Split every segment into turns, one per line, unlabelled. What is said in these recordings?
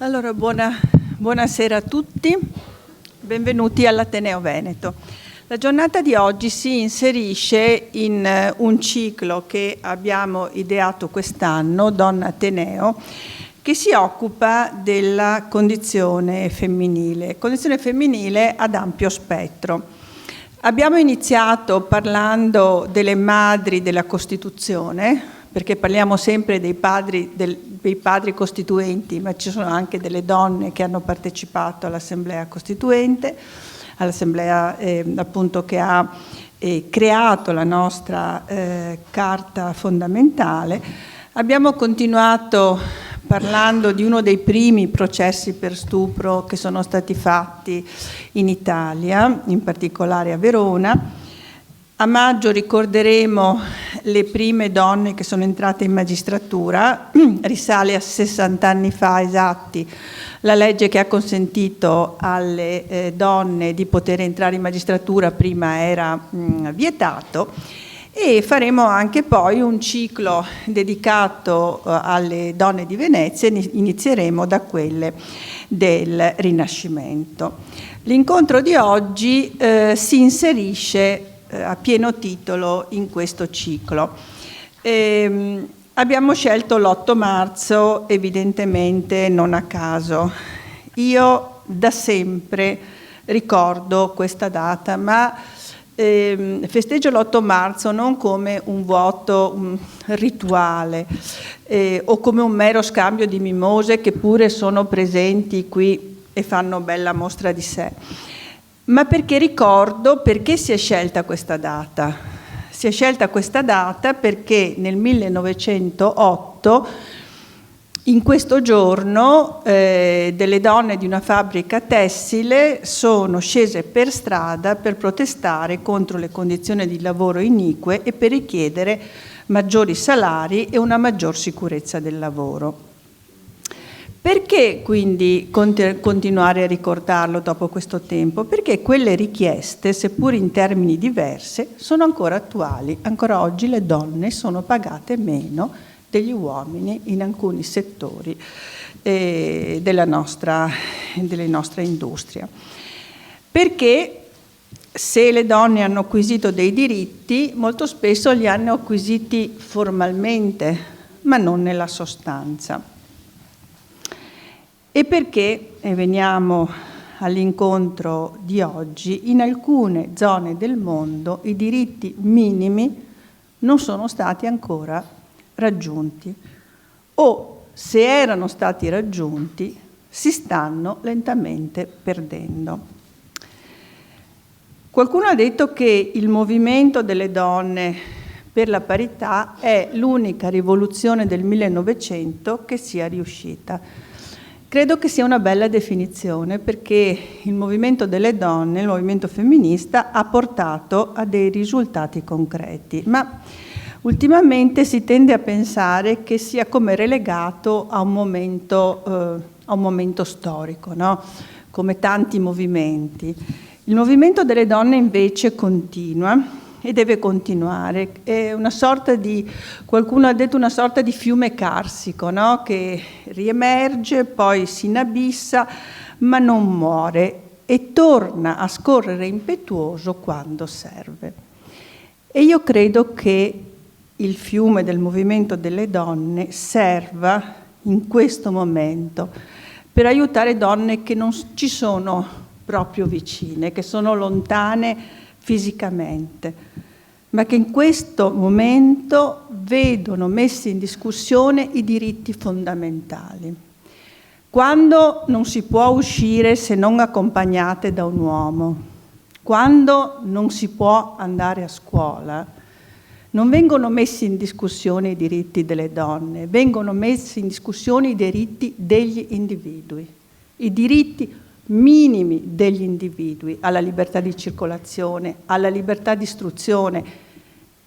Allora, buonasera a tutti, benvenuti all'Ateneo Veneto. La giornata di oggi si inserisce in un ciclo che abbiamo ideato quest'anno, Donna Ateneo, che si occupa della condizione femminile ad ampio spettro. Abbiamo iniziato parlando delle madri della Costituzione, perché parliamo sempre dei padri costituenti, ma ci sono anche delle donne che hanno partecipato all'Assemblea Costituente, all'Assemblea appunto che ha creato la nostra Carta fondamentale. Abbiamo continuato parlando di uno dei primi processi per stupro che sono stati fatti in Italia, in particolare a Verona. A maggio ricorderemo le prime donne che sono entrate in magistratura, risale a 60 anni fa esatti la legge che ha consentito alle donne di poter entrare in magistratura, prima era vietato, e faremo anche poi un ciclo dedicato alle donne di Venezia, inizieremo da quelle del Rinascimento. L'incontro di oggi si inserisce a pieno titolo in questo ciclo. Abbiamo scelto l'8 marzo evidentemente non a caso. Io da sempre ricordo questa data, ma festeggio l'8 marzo non come un vuoto rituale o come un mero scambio di mimose che pure sono presenti qui e fanno bella mostra di sé, ma perché ricordo perché si è scelta questa data. Si è scelta questa data perché nel 1908, in questo giorno, delle donne di una fabbrica tessile sono scese per strada per protestare contro le condizioni di lavoro inique e per richiedere maggiori salari e una maggior sicurezza del lavoro. Perché quindi continuare a ricordarlo dopo questo tempo? Perché quelle richieste, seppur in termini diversi, sono ancora attuali. Ancora oggi le donne sono pagate meno degli uomini in alcuni settori della nostra industria. Perché se le donne hanno acquisito dei diritti, molto spesso li hanno acquisiti formalmente, ma non nella sostanza. E perché, e veniamo all'incontro di oggi, in alcune zone del mondo i diritti minimi non sono stati ancora raggiunti o, se erano stati raggiunti, si stanno lentamente perdendo. Qualcuno ha detto che il movimento delle donne per la parità è l'unica rivoluzione del 1900 che sia riuscita. Credo che sia una bella definizione, perché il movimento delle donne, il movimento femminista, ha portato a dei risultati concreti, ma ultimamente si tende a pensare che sia come relegato a un momento storico, no? Come tanti movimenti. Il movimento delle donne invece continua e deve continuare. È una sorta di, qualcuno ha detto, una sorta di fiume carsico, no? Che riemerge, poi si inabissa, ma non muore e torna a scorrere impetuoso quando serve. E io credo che il fiume del movimento delle donne serva in questo momento per aiutare donne che non ci sono proprio vicine, che sono lontane fisicamente, ma che in questo momento vedono messi in discussione i diritti fondamentali. Quando non si può uscire se non accompagnate da un uomo, quando non si può andare a scuola, non vengono messi in discussione i diritti delle donne, vengono messi in discussione i diritti degli individui, i diritti minimi degli individui, alla libertà di circolazione, alla libertà di istruzione,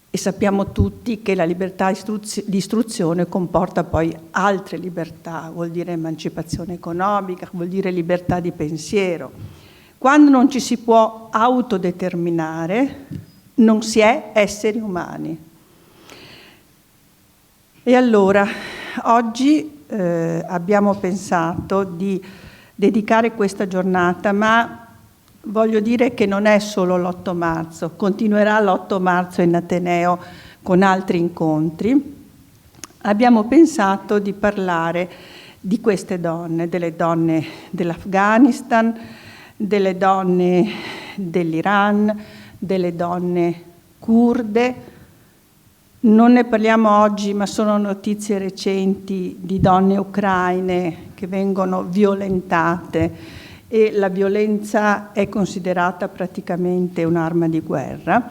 e sappiamo tutti che la libertà di istruzione comporta poi altre libertà, vuol dire emancipazione economica, vuol dire libertà di pensiero. Quando non ci si può autodeterminare, non si è esseri umani. E allora, oggi abbiamo pensato di dedicare questa giornata, ma voglio dire che non è solo l'8 marzo, continuerà l'8 marzo in Ateneo con altri incontri. Abbiamo pensato di parlare di queste donne, delle donne dell'Afghanistan, delle donne dell'Iran, delle donne curde. Non ne parliamo oggi, ma sono notizie recenti di donne ucraine che vengono violentate e la violenza è considerata praticamente un'arma di guerra.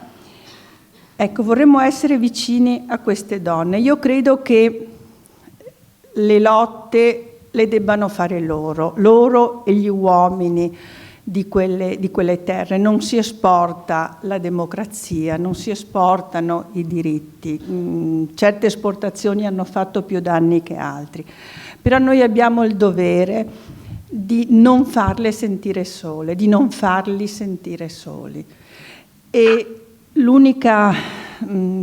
Ecco, vorremmo essere vicini a queste donne. Io credo che le lotte le debbano fare loro e gli uomini di quelle terre. Non si esporta la democrazia, non si esportano i diritti. Certe esportazioni hanno fatto più danni che altri. Però noi abbiamo il dovere di non farle sentire sole, di non farli sentire soli. E l'unica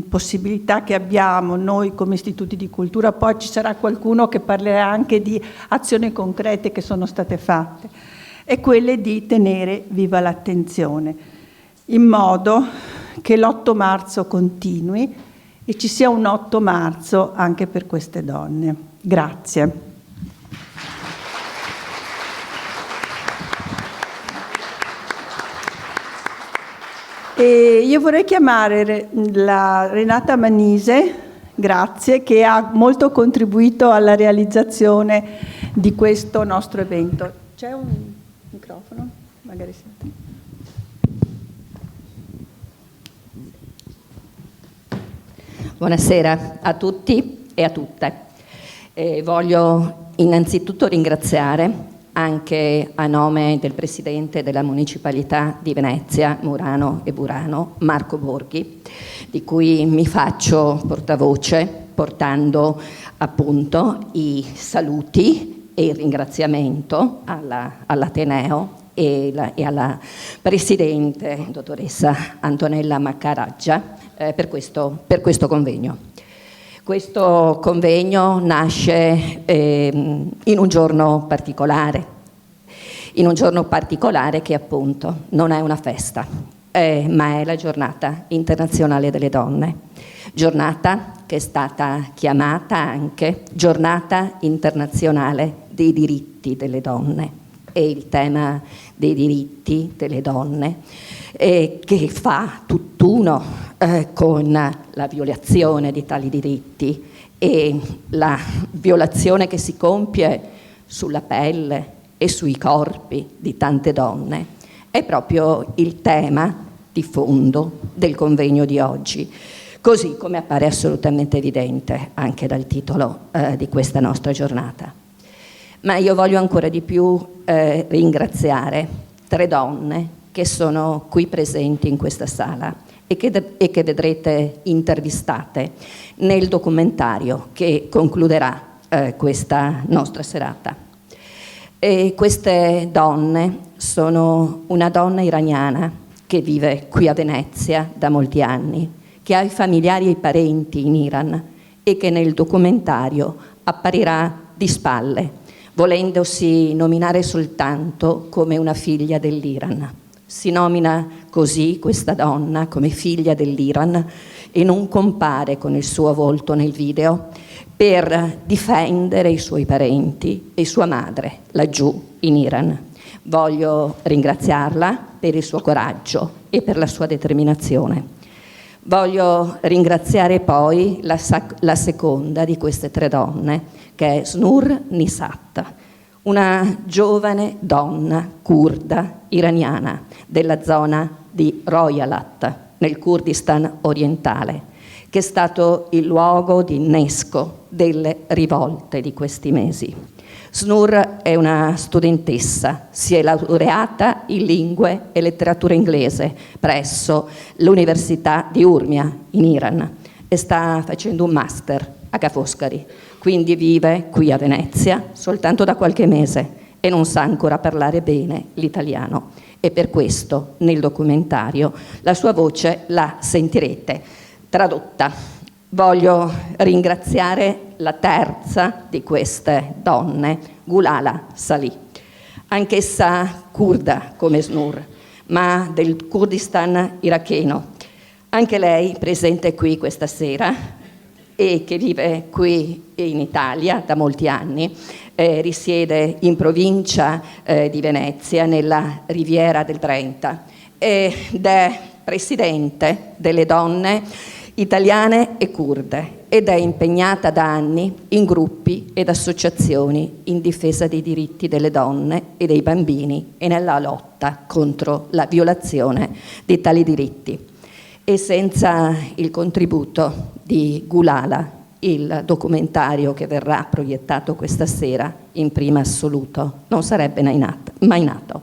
possibilità che abbiamo noi come istituti di cultura, poi ci sarà qualcuno che parlerà anche di azioni concrete che sono state fatte, è quelle di tenere viva l'attenzione, in modo che l'8 marzo continui e ci sia un 8 marzo anche per queste donne. Grazie. E io vorrei chiamare la Renata Manise, grazie, che ha molto contribuito alla realizzazione di questo nostro evento. C'è un microfono? Magari sente.
Buonasera a tutti e a tutte. Voglio innanzitutto ringraziare anche a nome del Presidente della Municipalità di Venezia, Murano e Burano, Marco Borghi, di cui mi faccio portavoce, portando appunto i saluti e il ringraziamento all'Ateneo e alla Presidente, dottoressa Antonella Maccaraggia, per questo convegno. Questo convegno nasce in un giorno particolare che appunto non è una festa, ma è la giornata internazionale delle donne, giornata che è stata chiamata anche giornata internazionale dei diritti delle donne. E il tema dei diritti delle donne che fa tutt'uno con la violazione di tali diritti e la violazione che si compie sulla pelle e sui corpi di tante donne è proprio il tema di fondo del convegno di oggi, così come appare assolutamente evidente anche dal titolo di questa nostra giornata. Ma io voglio ancora di più ringraziare 3 donne che sono qui presenti in questa sala e che vedrete intervistate nel documentario che concluderà questa nostra serata. E queste donne sono una donna iraniana che vive qui a Venezia da molti anni, che ha i familiari e i parenti in Iran e che nel documentario apparirà di spalle, volendosi nominare soltanto come una figlia dell'Iran. Si nomina così questa donna come figlia dell'Iran e non compare con il suo volto nel video per difendere i suoi parenti e sua madre laggiù in Iran. Voglio ringraziarla per il suo coraggio e per la sua determinazione. Voglio ringraziare poi la seconda di queste 3 donne, che è Snur Nisat, una giovane donna curda iraniana della zona di Royalat, nel Kurdistan orientale, che è stato il luogo di innesco delle rivolte di questi mesi. Snur è una studentessa, si è laureata in lingue e letteratura inglese presso l'Università di Urmia in Iran e sta facendo un master a Ca' Foscari, quindi vive qui a Venezia soltanto da qualche mese e non sa ancora parlare bene l'italiano e per questo nel documentario la sua voce la sentirete tradotta. Voglio ringraziare la terza di queste donne, Gulala Salih, anch'essa curda come Snur, ma del Kurdistan iracheno. Anche lei presente qui questa sera e che vive qui in Italia da molti anni, risiede in provincia di Venezia, nella Riviera del Brenta, ed è presidente delle donne italiane e curde ed è impegnata da anni in gruppi ed associazioni in difesa dei diritti delle donne e dei bambini e nella lotta contro la violazione di tali diritti. E senza il contributo di Gulala, il documentario che verrà proiettato questa sera in prima assoluto non sarebbe mai nato.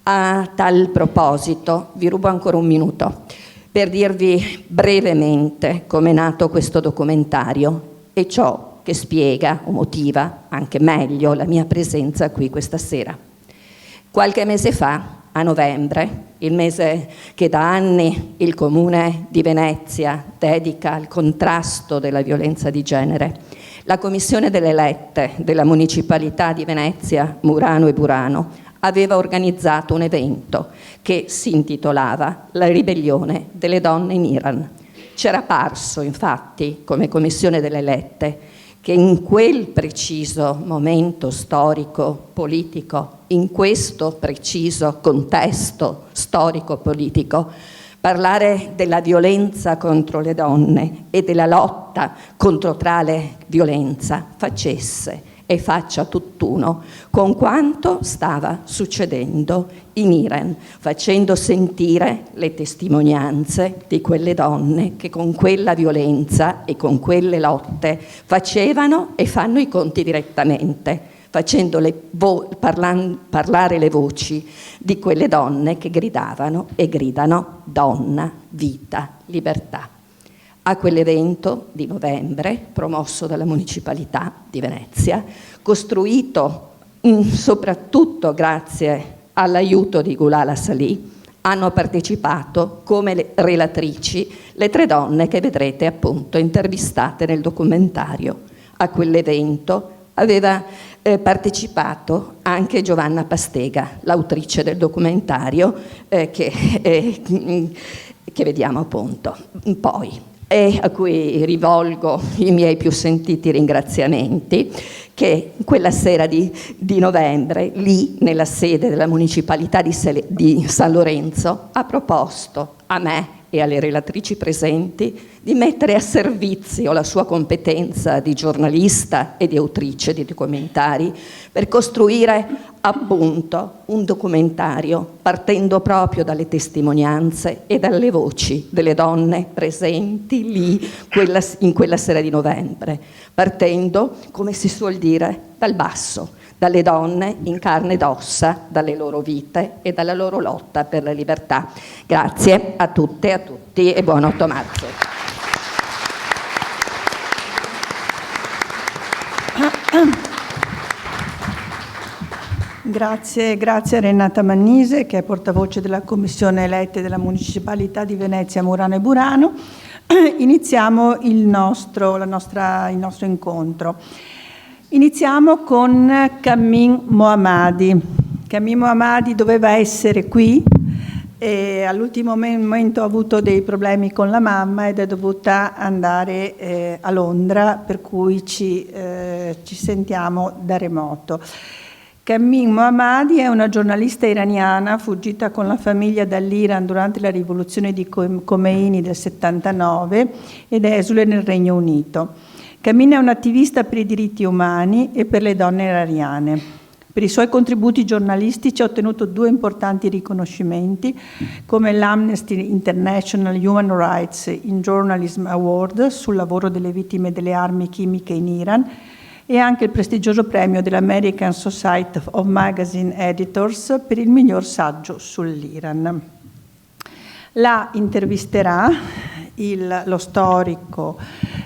A tal proposito vi rubo ancora un minuto per dirvi brevemente come è nato questo documentario e ciò che spiega o motiva anche meglio la mia presenza qui questa sera. Qualche mese fa, a novembre, il mese che da anni il Comune di Venezia dedica al contrasto della violenza di genere, la Commissione delle Elette della Municipalità di Venezia, Murano e Burano, aveva organizzato un evento che si intitolava La ribellione delle donne in Iran. C'era parso, infatti, come Commissione delle Elette, che in quel preciso momento storico-politico, in questo preciso contesto storico-politico, parlare della violenza contro le donne e della lotta contro tale violenza facesse e faccia tutt'uno con quanto stava succedendo in Iran, facendo sentire le testimonianze di quelle donne che con quella violenza e con quelle lotte facevano e fanno i conti direttamente, facendo parlare le voci di quelle donne che gridavano e gridano donna, vita, libertà. A quell'evento di novembre, promosso dalla Municipalità di Venezia, costruito soprattutto grazie all'aiuto di Gulala Salih, hanno partecipato come relatrici le 3 donne che vedrete appunto intervistate nel documentario. A quell'evento aveva partecipato anche Giovanna Pastega, l'autrice del documentario che vediamo appunto poi, e a cui rivolgo i miei più sentiti ringraziamenti, che quella sera di novembre, lì nella sede della Municipalità di San Lorenzo, ha proposto a me e alle relatrici presenti di mettere a servizio la sua competenza di giornalista e di autrice di documentari per costruire appunto un documentario partendo proprio dalle testimonianze e dalle voci delle donne presenti lì in quella sera di novembre, partendo, come si suol dire, dal basso, dalle donne in carne ed ossa, dalle loro vite e dalla loro lotta per la libertà. Grazie a tutte e a tutti e buon 8 marzo.
Grazie a Renata Mannise, che è portavoce della Commissione Elette della Municipalità di Venezia, Murano e Burano. Iniziamo il nostro incontro. Iniziamo con Kamin Mohammadi. Kamin Mohammadi doveva essere qui e all'ultimo momento ha avuto dei problemi con la mamma ed è dovuta andare a Londra, per cui ci sentiamo da remoto. Kamin Mohammadi è una giornalista iraniana fuggita con la famiglia dall'Iran durante la rivoluzione di Khomeini del 79 ed esule nel Regno Unito. Kamin è un'attivista per i diritti umani e per le donne iraniane. Per i suoi contributi giornalistici ha ottenuto 2 importanti riconoscimenti, come l'Amnesty International Human Rights in Journalism Award sul lavoro delle vittime delle armi chimiche in Iran e anche il prestigioso premio dell'American Society of Magazine Editors per il miglior saggio sull'Iran. La intervisterà lo storico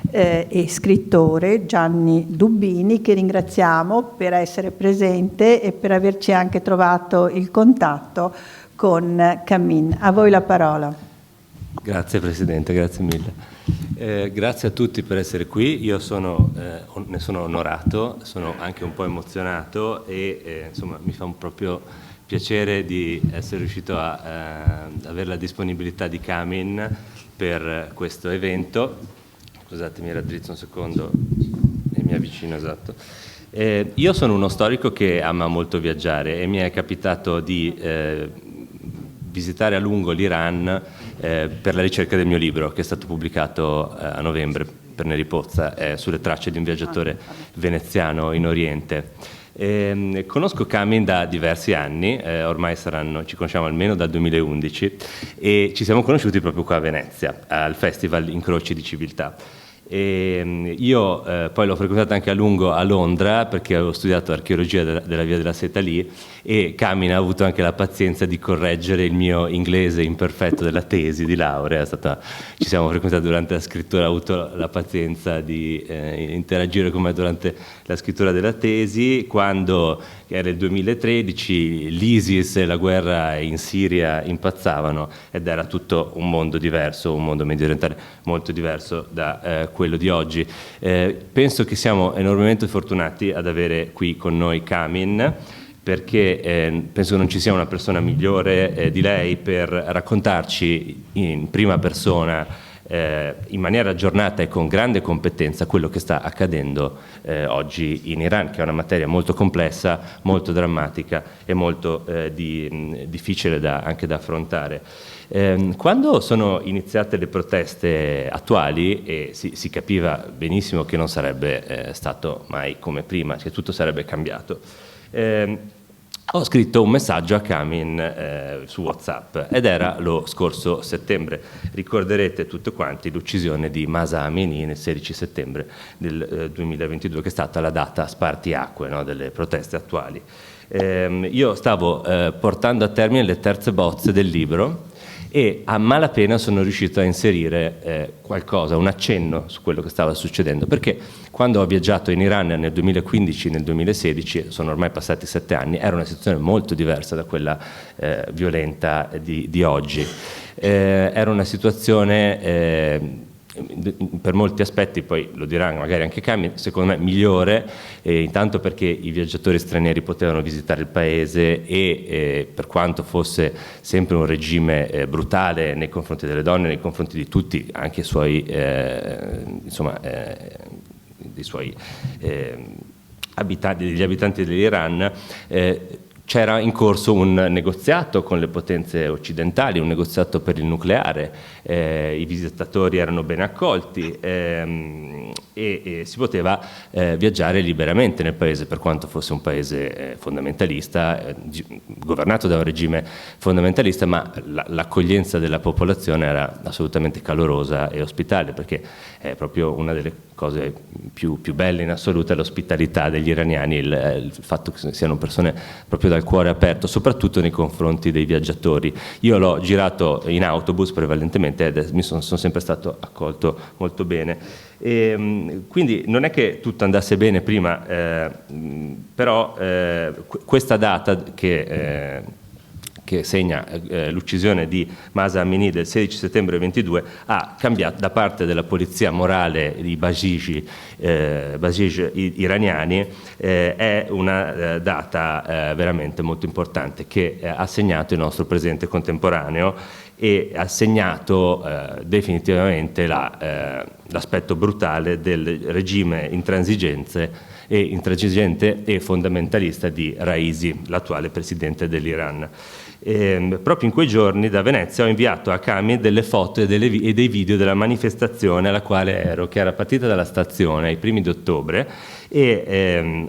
e scrittore Gianni Dubbini, che ringraziamo per essere presente e per averci anche trovato il contatto con Kamin. A voi la parola.
Grazie Presidente, grazie mille. Grazie a tutti per essere qui, io ne sono onorato, sono anche un po' emozionato e insomma mi fa un proprio piacere di essere riuscito a avere la disponibilità di Camin per questo evento. Scusatemi, raddrizzo un secondo e mi avvicino, esatto. Io sono uno storico che ama molto viaggiare e mi è capitato di visitare a lungo l'Iran per la ricerca del mio libro, che è stato pubblicato a novembre per Neri Pozza, sulle tracce di un viaggiatore veneziano in Oriente. Conosco Camin da diversi anni, ormai ci conosciamo almeno dal 2011 e ci siamo conosciuti proprio qua a Venezia, al Festival Incroci di Civiltà. Io poi l'ho frequentata anche a lungo a Londra perché avevo studiato archeologia della Via della Seta lì, e Camin ha avuto anche la pazienza di correggere il mio inglese imperfetto della tesi di laurea. Ci siamo frequentati durante la scrittura, ho avuto la pazienza di interagire con me durante la scrittura della tesi. Quando era il 2013 l'ISIS e la guerra in Siria impazzavano ed era tutto un mondo diverso, un mondo medio orientale molto diverso da quello di oggi. Penso che siamo enormemente fortunati ad avere qui con noi Camin, perché penso che non ci sia una persona migliore di lei per raccontarci in prima persona, in maniera aggiornata e con grande competenza, quello che sta accadendo oggi in Iran, che è una materia molto complessa, molto drammatica e molto difficile anche da affrontare. Quando sono iniziate le proteste attuali, e si capiva benissimo che non sarebbe stato mai come prima, che tutto sarebbe cambiato, ho scritto un messaggio a Camin su WhatsApp ed era lo scorso settembre. Ricorderete tutti quanti l'uccisione di Mahsa Amini il 16 settembre del 2022, che è stata la data spartiacque, no, delle proteste attuali. Io stavo portando a termine le terze bozze del libro e a malapena sono riuscito a inserire qualcosa, un accenno su quello che stava succedendo, perché quando ho viaggiato in Iran nel 2015 e nel 2016, sono ormai passati 7 anni, era una situazione molto diversa da quella violenta di oggi. Era una situazione per molti aspetti, poi lo diranno magari anche Camin, secondo me migliore, intanto perché i viaggiatori stranieri potevano visitare il paese e per quanto fosse sempre un regime brutale nei confronti delle donne, nei confronti di tutti, anche i suoi abitanti, degli abitanti dell'Iran, c'era in corso un negoziato con le potenze occidentali, un negoziato per il nucleare, i visitatori erano ben accolti e si poteva viaggiare liberamente nel paese, per quanto fosse un paese fondamentalista, governato da un regime fondamentalista, ma l'accoglienza della popolazione era assolutamente calorosa e ospitale, perché è proprio una delle cose più belle in assoluto, è l'ospitalità degli iraniani, il fatto che siano persone proprio dal cuore aperto, soprattutto nei confronti dei viaggiatori. Io l'ho girato in autobus prevalentemente e sono sempre stato accolto molto bene. Quindi non è che tutto andasse bene prima, però questa data che segna l'uccisione di Mahsa Amini del 16 settembre 22 ha cambiato, da parte della polizia morale di Basij iraniani, è una data veramente molto importante, che ha segnato il nostro presente contemporaneo e ha segnato definitivamente l'aspetto brutale del regime intransigente e fondamentalista di Raisi, l'attuale presidente dell'Iran. Proprio in quei giorni da Venezia ho inviato a Camin delle foto e dei video della manifestazione alla quale ero, che era partita dalla stazione ai primi di ottobre e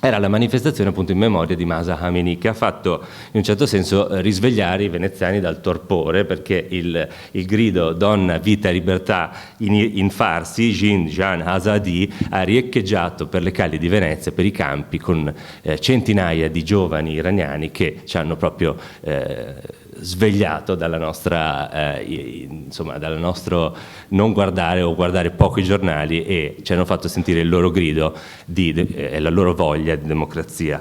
era la manifestazione appunto in memoria di Mahsa Amini, che ha fatto in un certo senso risvegliare i veneziani dal torpore, perché il grido donna, vita e libertà in farsi, Jan Azadi, ha riecheggiato per le calli di Venezia, per i campi, con centinaia di giovani iraniani che ci hanno proprio svegliato dalla nostro non guardare o guardare poco i giornali, e ci hanno fatto sentire il loro grido e la loro voglia di democrazia.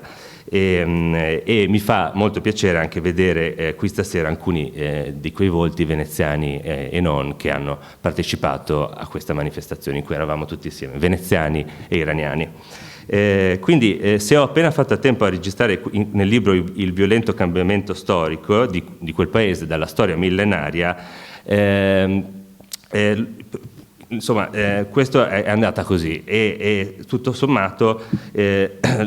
E mi fa molto piacere anche vedere qui stasera alcuni di quei volti veneziani e non che hanno partecipato a questa manifestazione in cui eravamo tutti insieme, veneziani e iraniani. Quindi se ho appena fatto a tempo a registrare nel libro il violento cambiamento storico di quel paese dalla storia millenaria, insomma, questo è andata così e tutto sommato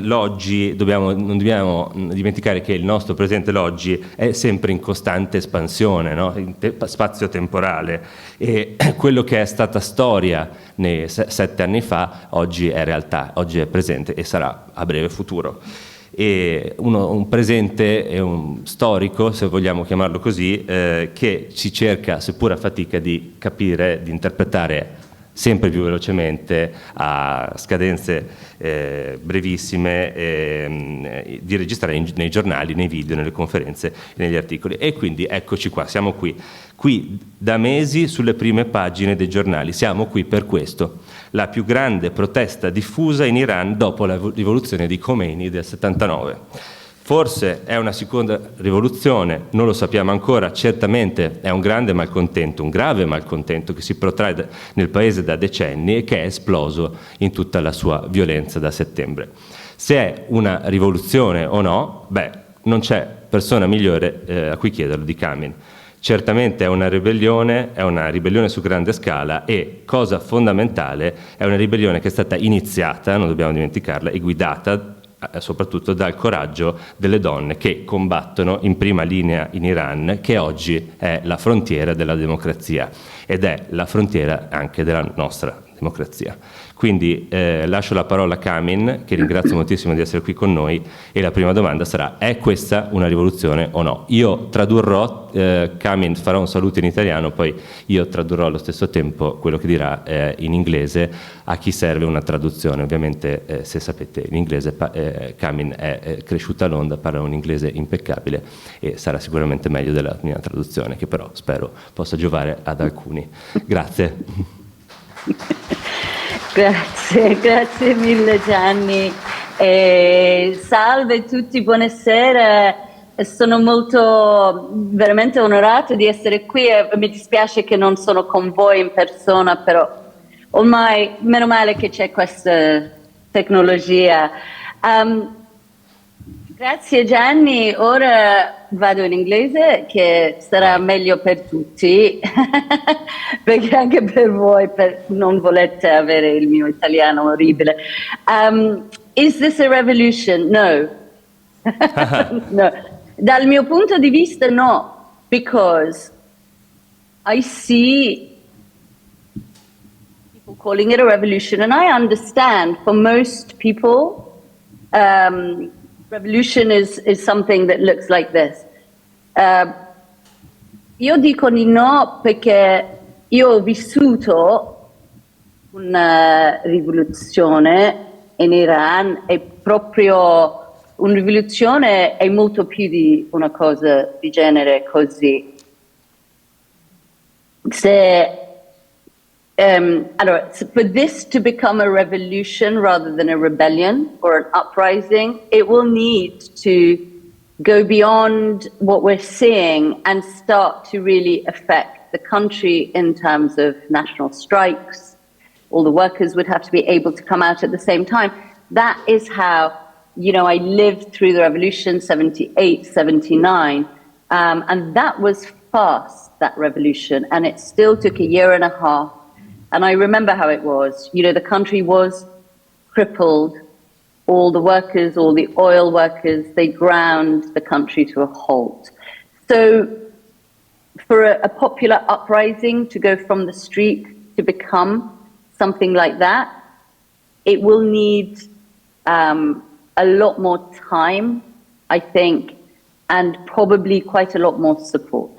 l'oggi non dobbiamo dimenticare che il nostro presente l'oggi è sempre in costante espansione, no? Spazio-temporale, e quello che è stata storia 7 anni fa oggi è realtà, oggi è presente e sarà a breve futuro. E un presente e un storico, se vogliamo chiamarlo così, che ci cerca, seppur a fatica, di capire, di interpretare sempre più velocemente a scadenze brevissime, di registrare nei giornali, nei video, nelle conferenze e negli articoli. E quindi eccoci qua, siamo qui da mesi sulle prime pagine dei giornali, siamo qui per questo. La più grande protesta diffusa in Iran dopo la rivoluzione di Khomeini del 79. Forse è una seconda rivoluzione, non lo sappiamo ancora, certamente è un grande malcontento, un grave malcontento che si protrae nel paese da decenni e che è esploso in tutta la sua violenza da settembre. Se è una rivoluzione o no, non c'è persona migliore a cui chiederlo di Kamin. Certamente è una ribellione su grande scala e, cosa fondamentale, è una ribellione che è stata iniziata, non dobbiamo dimenticarla, e guidata soprattutto dal coraggio delle donne che combattono in prima linea in Iran, che oggi è la frontiera della democrazia ed è la frontiera anche della nostra democrazia. Quindi lascio la parola a Kamin, che ringrazio moltissimo di essere qui con noi, e la prima domanda sarà: è questa una rivoluzione o no? Io tradurrò, Kamin farà un saluto in italiano, poi io tradurrò allo stesso tempo quello che dirà in inglese a chi serve una traduzione. Ovviamente se sapete l'inglese, Kamin è cresciuta a Londra, parla un inglese impeccabile e sarà sicuramente meglio della mia traduzione, che però spero possa giovare ad alcuni. Grazie.
Grazie mille Gianni. Salve a tutti, buonasera. Sono veramente onorato di essere qui e mi dispiace che non sono con voi in persona, però ormai meno male che c'è questa tecnologia. Grazie Gianni, ora vado in inglese che sarà meglio per tutti, perché anche per voi non volete avere il mio italiano orribile. Is this a revolution? No. No. Dal mio punto di vista no, because I see people calling it a revolution and I understand for most people revolution is something that looks like this. Io dico di no perché io ho vissuto una rivoluzione in Iran e proprio una rivoluzione è molto più di una cosa di genere così. Allora, for this to become a revolution rather than a rebellion or an uprising, it will need to go beyond what we're seeing and start to really affect the country in terms of national strikes. All the workers would have to be able to come out at the same time. That is how, I lived through the revolution, 78, 79, and that was fast, that revolution, and it still took a year and a half. And I remember how it was. The country was crippled. All the workers, all the oil workers, they ground the country to a halt. So for a popular uprising to go from the street to become something like that, it will need a lot more time, I think, and probably quite a lot more support.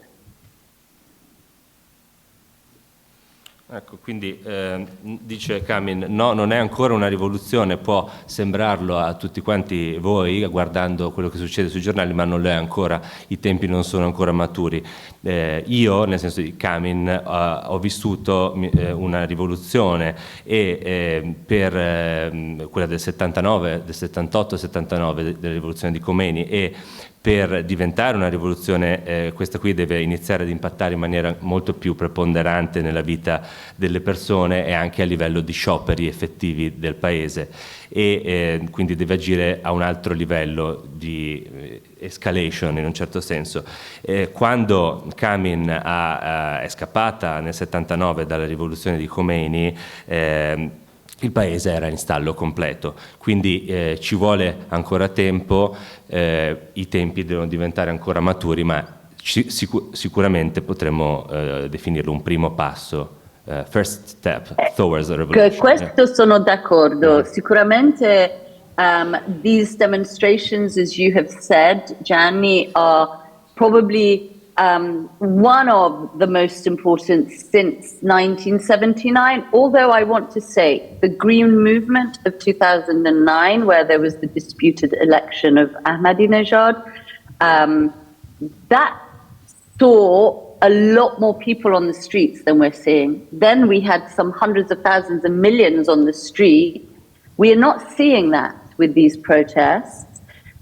Ecco, quindi dice Kamin, no, non è ancora una rivoluzione, può sembrarlo a tutti quanti voi guardando quello che succede sui giornali, ma non lo è ancora, i tempi non sono ancora maturi. Io, nel senso di Kamin, ho vissuto una rivoluzione e per quella del 79, del 78-79, della rivoluzione di Khomeini, e per diventare una rivoluzione questa qui deve iniziare ad impattare in maniera molto più preponderante nella vita delle persone e anche a livello di scioperi effettivi del paese, e quindi deve agire a un altro livello di escalation in un certo senso. Quando Kamin è scappata nel 79 dalla rivoluzione di Khomeini, il paese era in stallo completo, quindi ci vuole ancora tempo, i tempi devono diventare ancora maturi, ma sicuramente potremmo definirlo un primo passo, first step towards a revolution.
Questo sono d'accordo, sicuramente these demonstrations, as you have said, Gianni, are probably one of the most important since 1979, although I want to say the Green Movement of 2009, where there was the disputed election of Ahmadinejad, that saw a lot more people on the streets than we're seeing. Then we had some hundreds of thousands and millions on the street. We are not seeing that with these protests.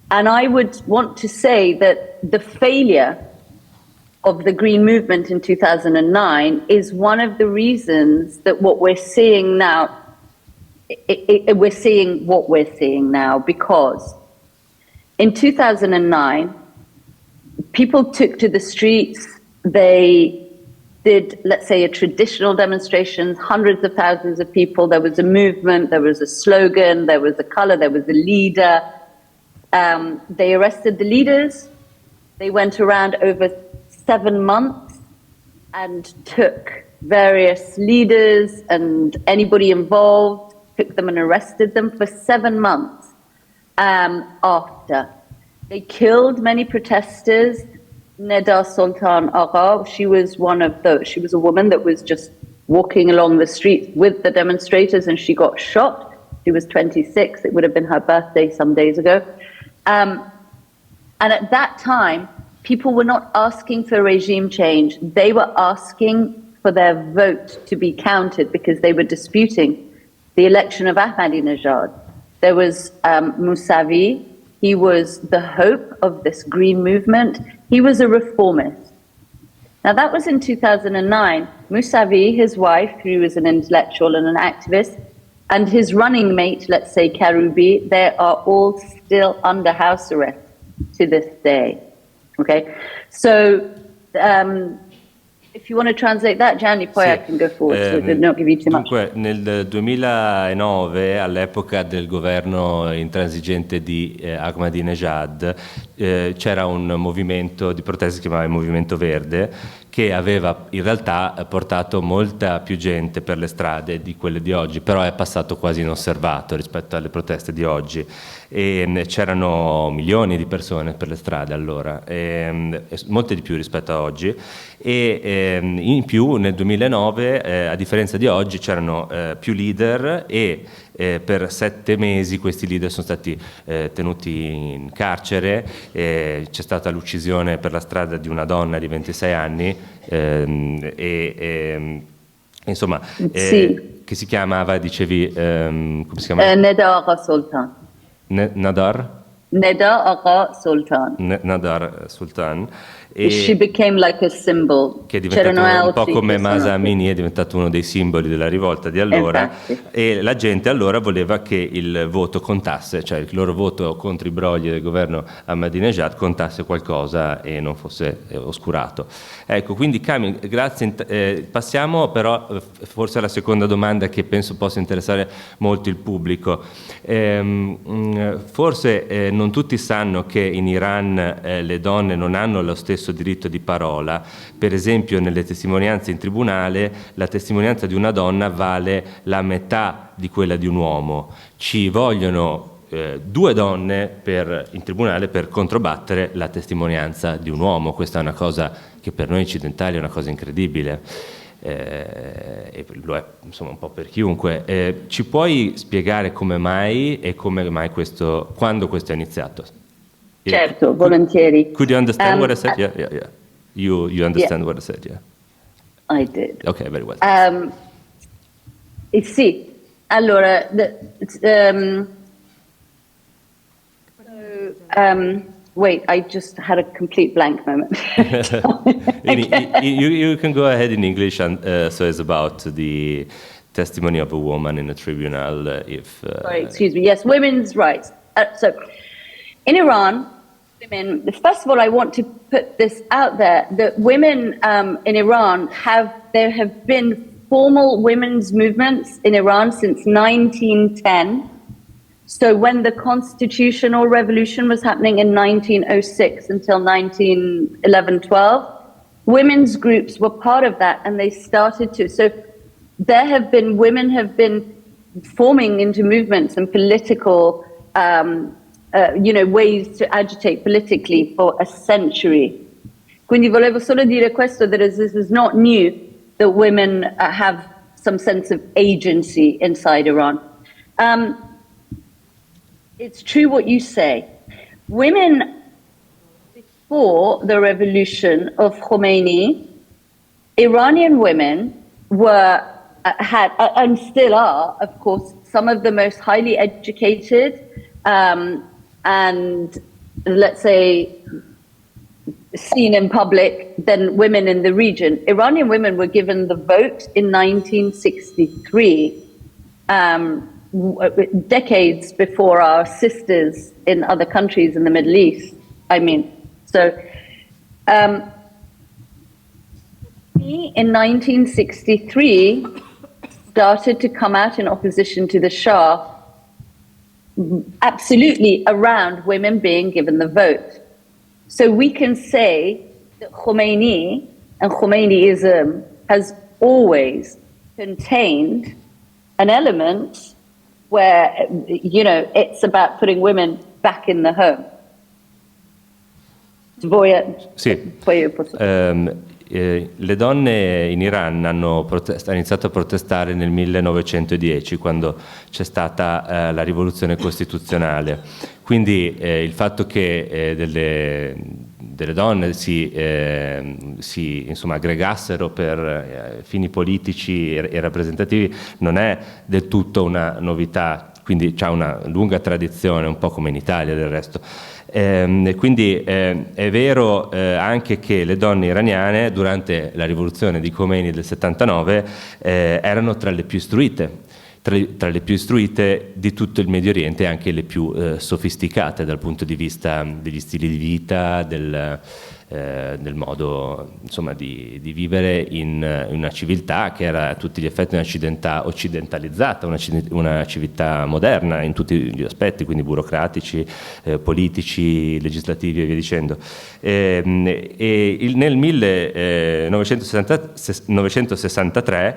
And I would want to say that the failure of the Green Movement in 2009 is one of the reasons that what we're seeing now, we're seeing what we're seeing now, because in 2009, people took to the streets, they did, let's say, a traditional demonstration, hundreds of thousands of people, there was a movement, there was a slogan, there was a color, there was a leader. They arrested the leaders, they went around over 7 months and took various leaders and anybody involved, took them and arrested them for 7 months after. They killed many protesters. Neda Sultan Agha, she was one of those. She was a woman that was just walking along the street with the demonstrators and she got shot. She was 26. It would have been her birthday some days ago. And at that time, people were not asking for regime change. They were asking for their vote to be counted because they were disputing the election of Ahmadinejad. There was Mousavi. He was the hope of this green movement. He was a reformist. Now that was in 2009. Mousavi, his wife, who was an intellectual and an activist, and his running mate, let's say Karoubi, they are all still under house arrest to this day. Okay, so if you want to translate that, Gianni, poi I can go forward, so don't give you too much.
Dunque, nel 2009, all'epoca del governo intransigente di Ahmadinejad, c'era un movimento di protesta che si chiamava il Movimento Verde, che aveva in realtà portato molta più gente per le strade di quelle di oggi, però è passato quasi inosservato rispetto alle proteste di oggi, e c'erano milioni di persone per le strade allora, molte di più rispetto a oggi, e in più nel 2009 a differenza di oggi c'erano più leader e per 7 mesi questi leader sono stati tenuti in carcere, c'è stata l'uccisione per la strada di una donna di 26 anni insomma sì. Che si chiamava, dicevi, come si chiama?
Neda Agha Sultan.
Nadar?
Neda Agha Sultan.
Nadar Sultan.
She became like a symbol.
Che è diventato un po' come Mahsa Amini, è diventato uno dei simboli della rivolta di allora. E la gente allora voleva che il voto contasse, cioè il loro voto contro i brogli del governo Ahmadinejad contasse qualcosa e non fosse oscurato. Ecco, quindi Kamil, grazie. Passiamo però forse alla seconda domanda che penso possa interessare molto il pubblico. Forse non tutti sanno che in Iran le donne non hanno lo stesso diritto di parola. Per esempio nelle testimonianze in tribunale la testimonianza di una donna vale la metà di quella di un uomo. Ci vogliono 2 donne in tribunale per controbattere la testimonianza di un uomo. Questa è una cosa che per noi occidentali è una cosa incredibile. e lo è insomma un po' per chiunque. Ci puoi spiegare come mai e come mai quando questo è iniziato?
Certo, volentieri.
Could you understand what I said? Yeah. You understand what I said, yeah?
I did.
Okay, very well.
Sì, allora, wait, I just had a complete blank moment.
You can go ahead in English, so it's about the testimony of a woman in a tribunal.
Sorry, excuse me. Yes, women's rights. So, in Iran, women. First of all, I want to put this out there: that women in Iran there have been formal women's movements in Iran since 1910. So when the constitutional revolution was happening in 1906 until 1911-12, women's groups were part of that, and they started to. So women have been forming into movements and political, ways to agitate politically for a century. Quindi volevo solo dire questo, that this is not new, that women have some sense of agency inside Iran. It's true what you say. Women, before the revolution of Khomeini, Iranian women had and still are, of course, some of the most highly educated and, let's say, seen in public than women in the region. Iranian women were given the vote in 1963. Decades before our sisters in other countries in the Middle East. In 1963, started to come out in opposition to the Shah, absolutely around women being given the vote. So we can say that Khomeini and Khomeiniism has always contained an element where, it's about putting women back in the home.
Sì. Le donne in Iran hanno iniziato a protestare nel 1910, quando c'è stata la rivoluzione costituzionale. Quindi il fatto che delle donne si aggregassero per fini politici e rappresentativi non è del tutto una novità, quindi c'ha una lunga tradizione, un po' come in Italia del resto. Quindi è vero anche che le donne iraniane durante la rivoluzione di Khomeini del 79 erano tra le più istruite. Tra le più istruite di tutto il Medio Oriente e anche le più sofisticate dal punto di vista degli stili di vita, del modo insomma di vivere in una civiltà che era a tutti gli effetti una civiltà occidentalizzata, una civiltà moderna in tutti gli aspetti, quindi burocratici, politici, legislativi e via dicendo. Nel 1963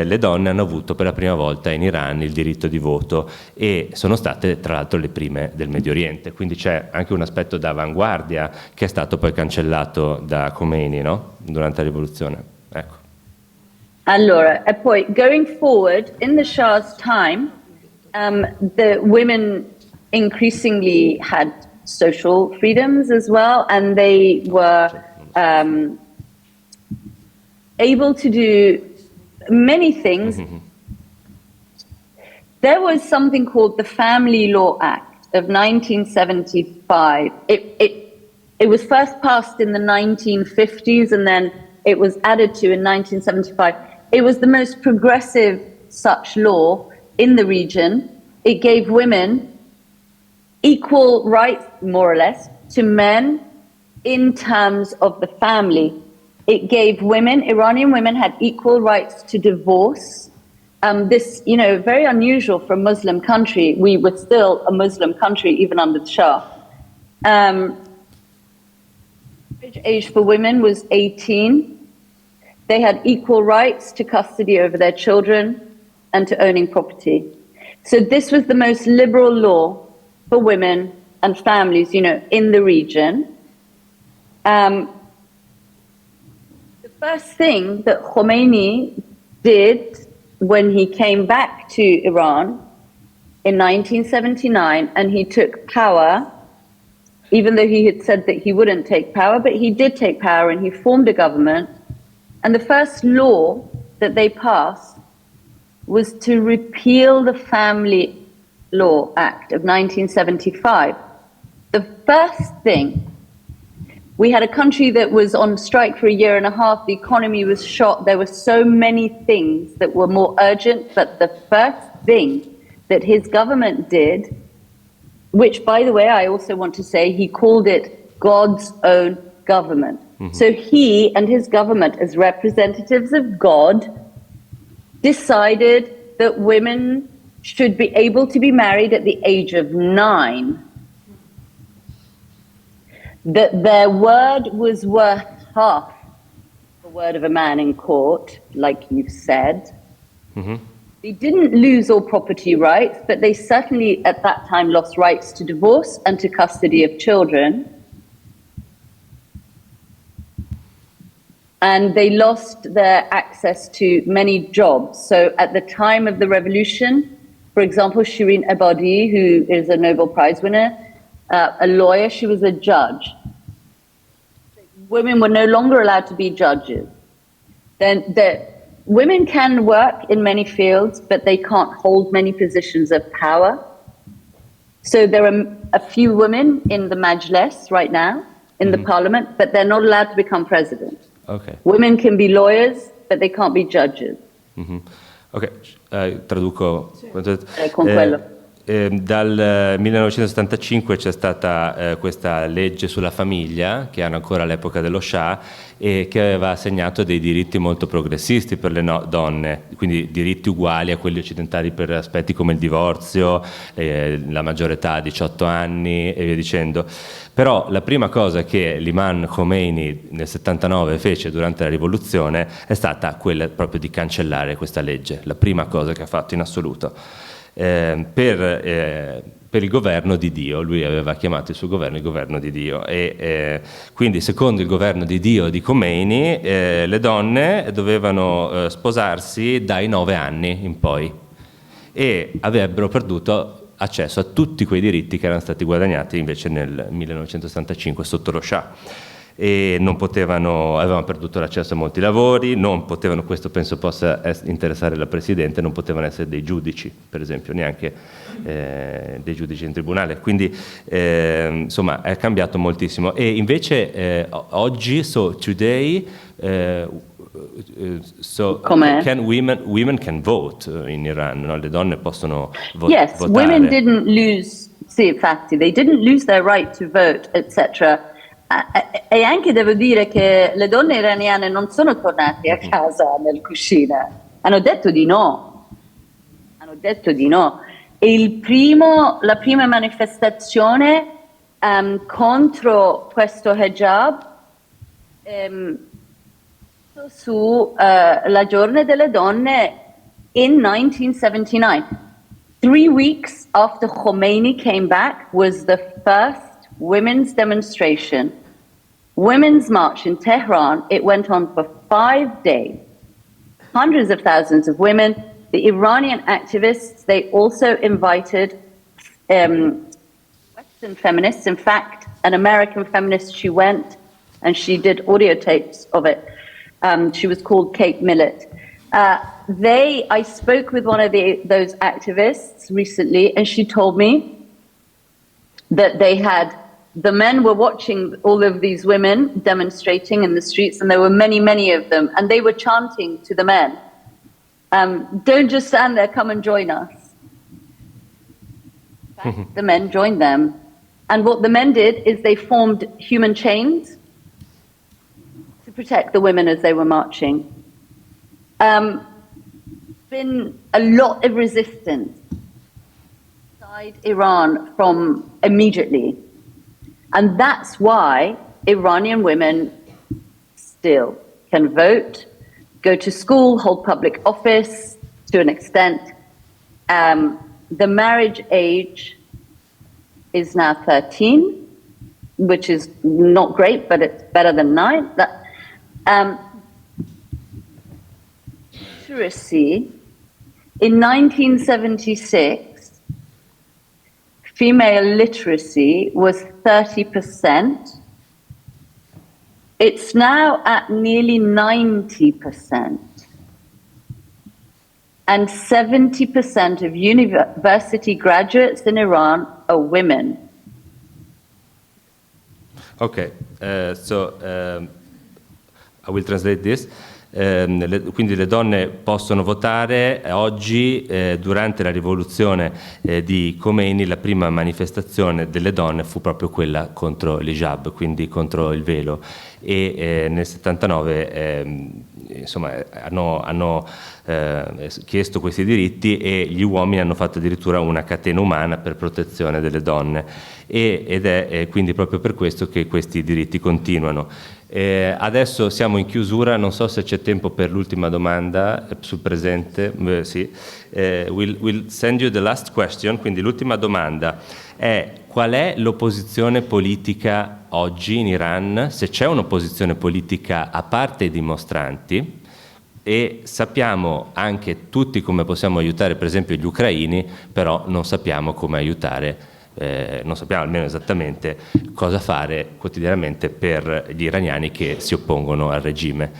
le donne hanno avuto per la prima volta in Iran il diritto di voto e sono state tra l'altro le prime del Medio Oriente, quindi c'è anche un aspetto d'avanguardia che è stato poi cancellato da Khomeini, no? Durante la rivoluzione. Ecco.
Allora, e poi going forward in the Shah's time, the women increasingly had social freedoms as well, and they were able to do many things. There was something called the Family Law Act of 1975. It was first passed in the 1950s and then it was added to in 1975. It was the most progressive such law in the region. It gave women equal rights, more or less, to men in terms of the family. It gave women, Iranian women had equal rights to divorce. This, very unusual for a Muslim country. We were still a Muslim country even under the Shah. Age for women was 18. They had equal rights to custody over their children and to owning property. So this was the most liberal law for women and families, in the region. The First thing that Khomeini did when he came back to Iran in 1979 and he took power, even though he had said that he wouldn't take power, but he did take power and he formed a government. And the first law that they passed was to repeal the Family Law Act of 1975. The first thing, we had a country that was on strike for a year and a half, the economy was shot, there were so many things that were more urgent, but the first thing that his government did, which, by the way, I also want to say, he called it God's own government. Mm-hmm. So he and his government, as representatives of God, decided that women should be able to be married at the age of 9. That their word was worth half the word of a man in court, like you've said. Mm-hmm. They didn't lose all property rights, but they certainly at that time lost rights to divorce and to custody of children. And they lost their access to many jobs. So at the time of the revolution, for example, Shireen Ebadi, who is a Nobel Prize winner, a lawyer, she was a judge. Women were no longer allowed to be judges. Then women can work in many fields, but they can't hold many positions of power. So there are a few women in the Majlis right now, in the parliament, but they're not allowed to become president.
Okay.
Women can be lawyers, but they can't be judges.
Mm-hmm. Ok, traduco.
Con quello.
Dal 1975 c'è stata questa legge sulla famiglia, che hanno ancora all'epoca dello Shah, e che aveva assegnato dei diritti molto progressisti per le donne, quindi diritti uguali a quelli occidentali per aspetti come il divorzio, la maggiore età, 18 anni e via dicendo. Però la prima cosa che l'imam Khomeini nel 79 fece durante la rivoluzione è stata quella proprio di cancellare questa legge, la prima cosa che ha fatto in assoluto. Per il governo di Dio, lui aveva chiamato il suo governo il governo di Dio, e quindi secondo il governo di Dio di Khomeini le donne dovevano sposarsi dai 9 anni in poi e avrebbero perduto accesso a tutti quei diritti che erano stati guadagnati invece nel 1975 sotto lo Shah. E non potevano, avevano perduto l'accesso a molti lavori, non potevano, questo penso possa interessare la Presidente, non potevano essere dei giudici, per esempio, neanche dei giudici in tribunale, quindi insomma è cambiato moltissimo. E invece oggi, so today, so can women can vote in Iran, no? Le donne possono votare.
Yes, women didn't lose, sì, infatti, they didn't lose their right to vote, etc. E anche devo dire che le donne iraniane non sono tornate a casa nel cuscino, hanno detto di no. E la prima manifestazione contro questo hijab su la giornata delle donne in 1979. 3 weeks after Khomeini came back was the first women's demonstration, women's march in Tehran. It went on for 5 days. Hundreds of thousands of women. The Iranian activists, they also invited Western feminists. In fact, an American feminist, she went and she did audio tapes of it. She was called Kate Millett. I spoke with one of those activists recently, and she told me that the men were watching all of these women demonstrating in the streets, and there were many, many of them, and they were chanting to the men, don't just stand there, come and join us. In fact, the men joined them. And what the men did is they formed human chains to protect the women as they were marching. Been a lot of resistance inside Iran from immediately. And that's why Iranian women still can vote, go to school, hold public office to an extent. The marriage age is now 13, which is not great, but it's better than 9. Literacy, in 1976, female literacy was 30%. It's now at nearly 90%. And 70% of university graduates in Iran are women.
Okay, so I will translate this. Quindi le donne possono votare oggi. Durante la rivoluzione di Khomeini la prima manifestazione delle donne fu proprio quella contro l'hijab, quindi contro il velo, e nel 79 insomma, hanno chiesto questi diritti e gli uomini hanno fatto addirittura una catena umana per protezione delle donne, ed è quindi proprio per questo che questi diritti continuano. Adesso siamo in chiusura, non so se c'è tempo per l'ultima domanda sul presente. Sì. We'll send you the last question, quindi l'ultima domanda è: qual è l'opposizione politica oggi in Iran, se c'è un'opposizione politica a parte i dimostranti, e sappiamo anche tutti come possiamo aiutare per esempio gli ucraini, però non sappiamo come aiutare, non sappiamo almeno esattamente cosa fare quotidianamente per gli iraniani che si oppongono al regime.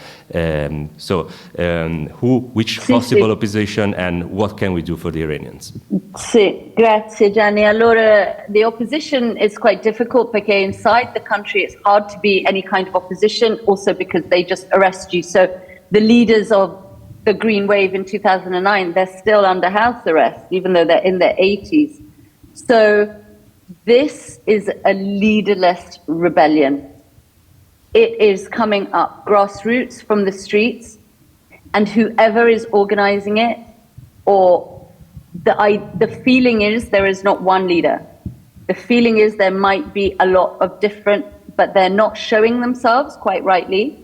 Which possible opposition and what can we do for the Iranians?
Sì, grazie Gianni. Allora, the opposition is quite difficult perché inside the country it's hard to be any kind of opposition, also because they just arrest you. So the leaders of the Green Wave in 2009, they're still under house arrest, even though they're in their 80s. So this is a leaderless rebellion. It is coming up grassroots from the streets, and whoever is organizing it, or the feeling is there is not one leader. The feeling is there might be a lot of different, but they're not showing themselves quite rightly.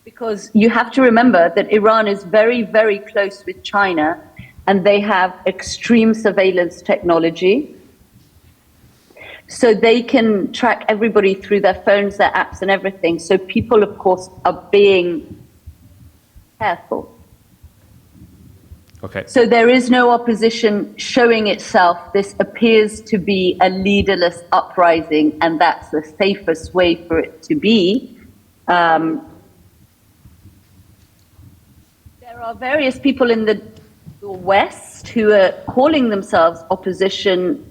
Because you have to remember that Iran is very, very close with China, and they have extreme surveillance technology. So they can track everybody through their phones, their apps and everything. So people, of course, are being careful.
Okay.
So there is no opposition showing itself. This appears to be a leaderless uprising, and that's the safest way for it to be. There are various people in the West who are calling themselves opposition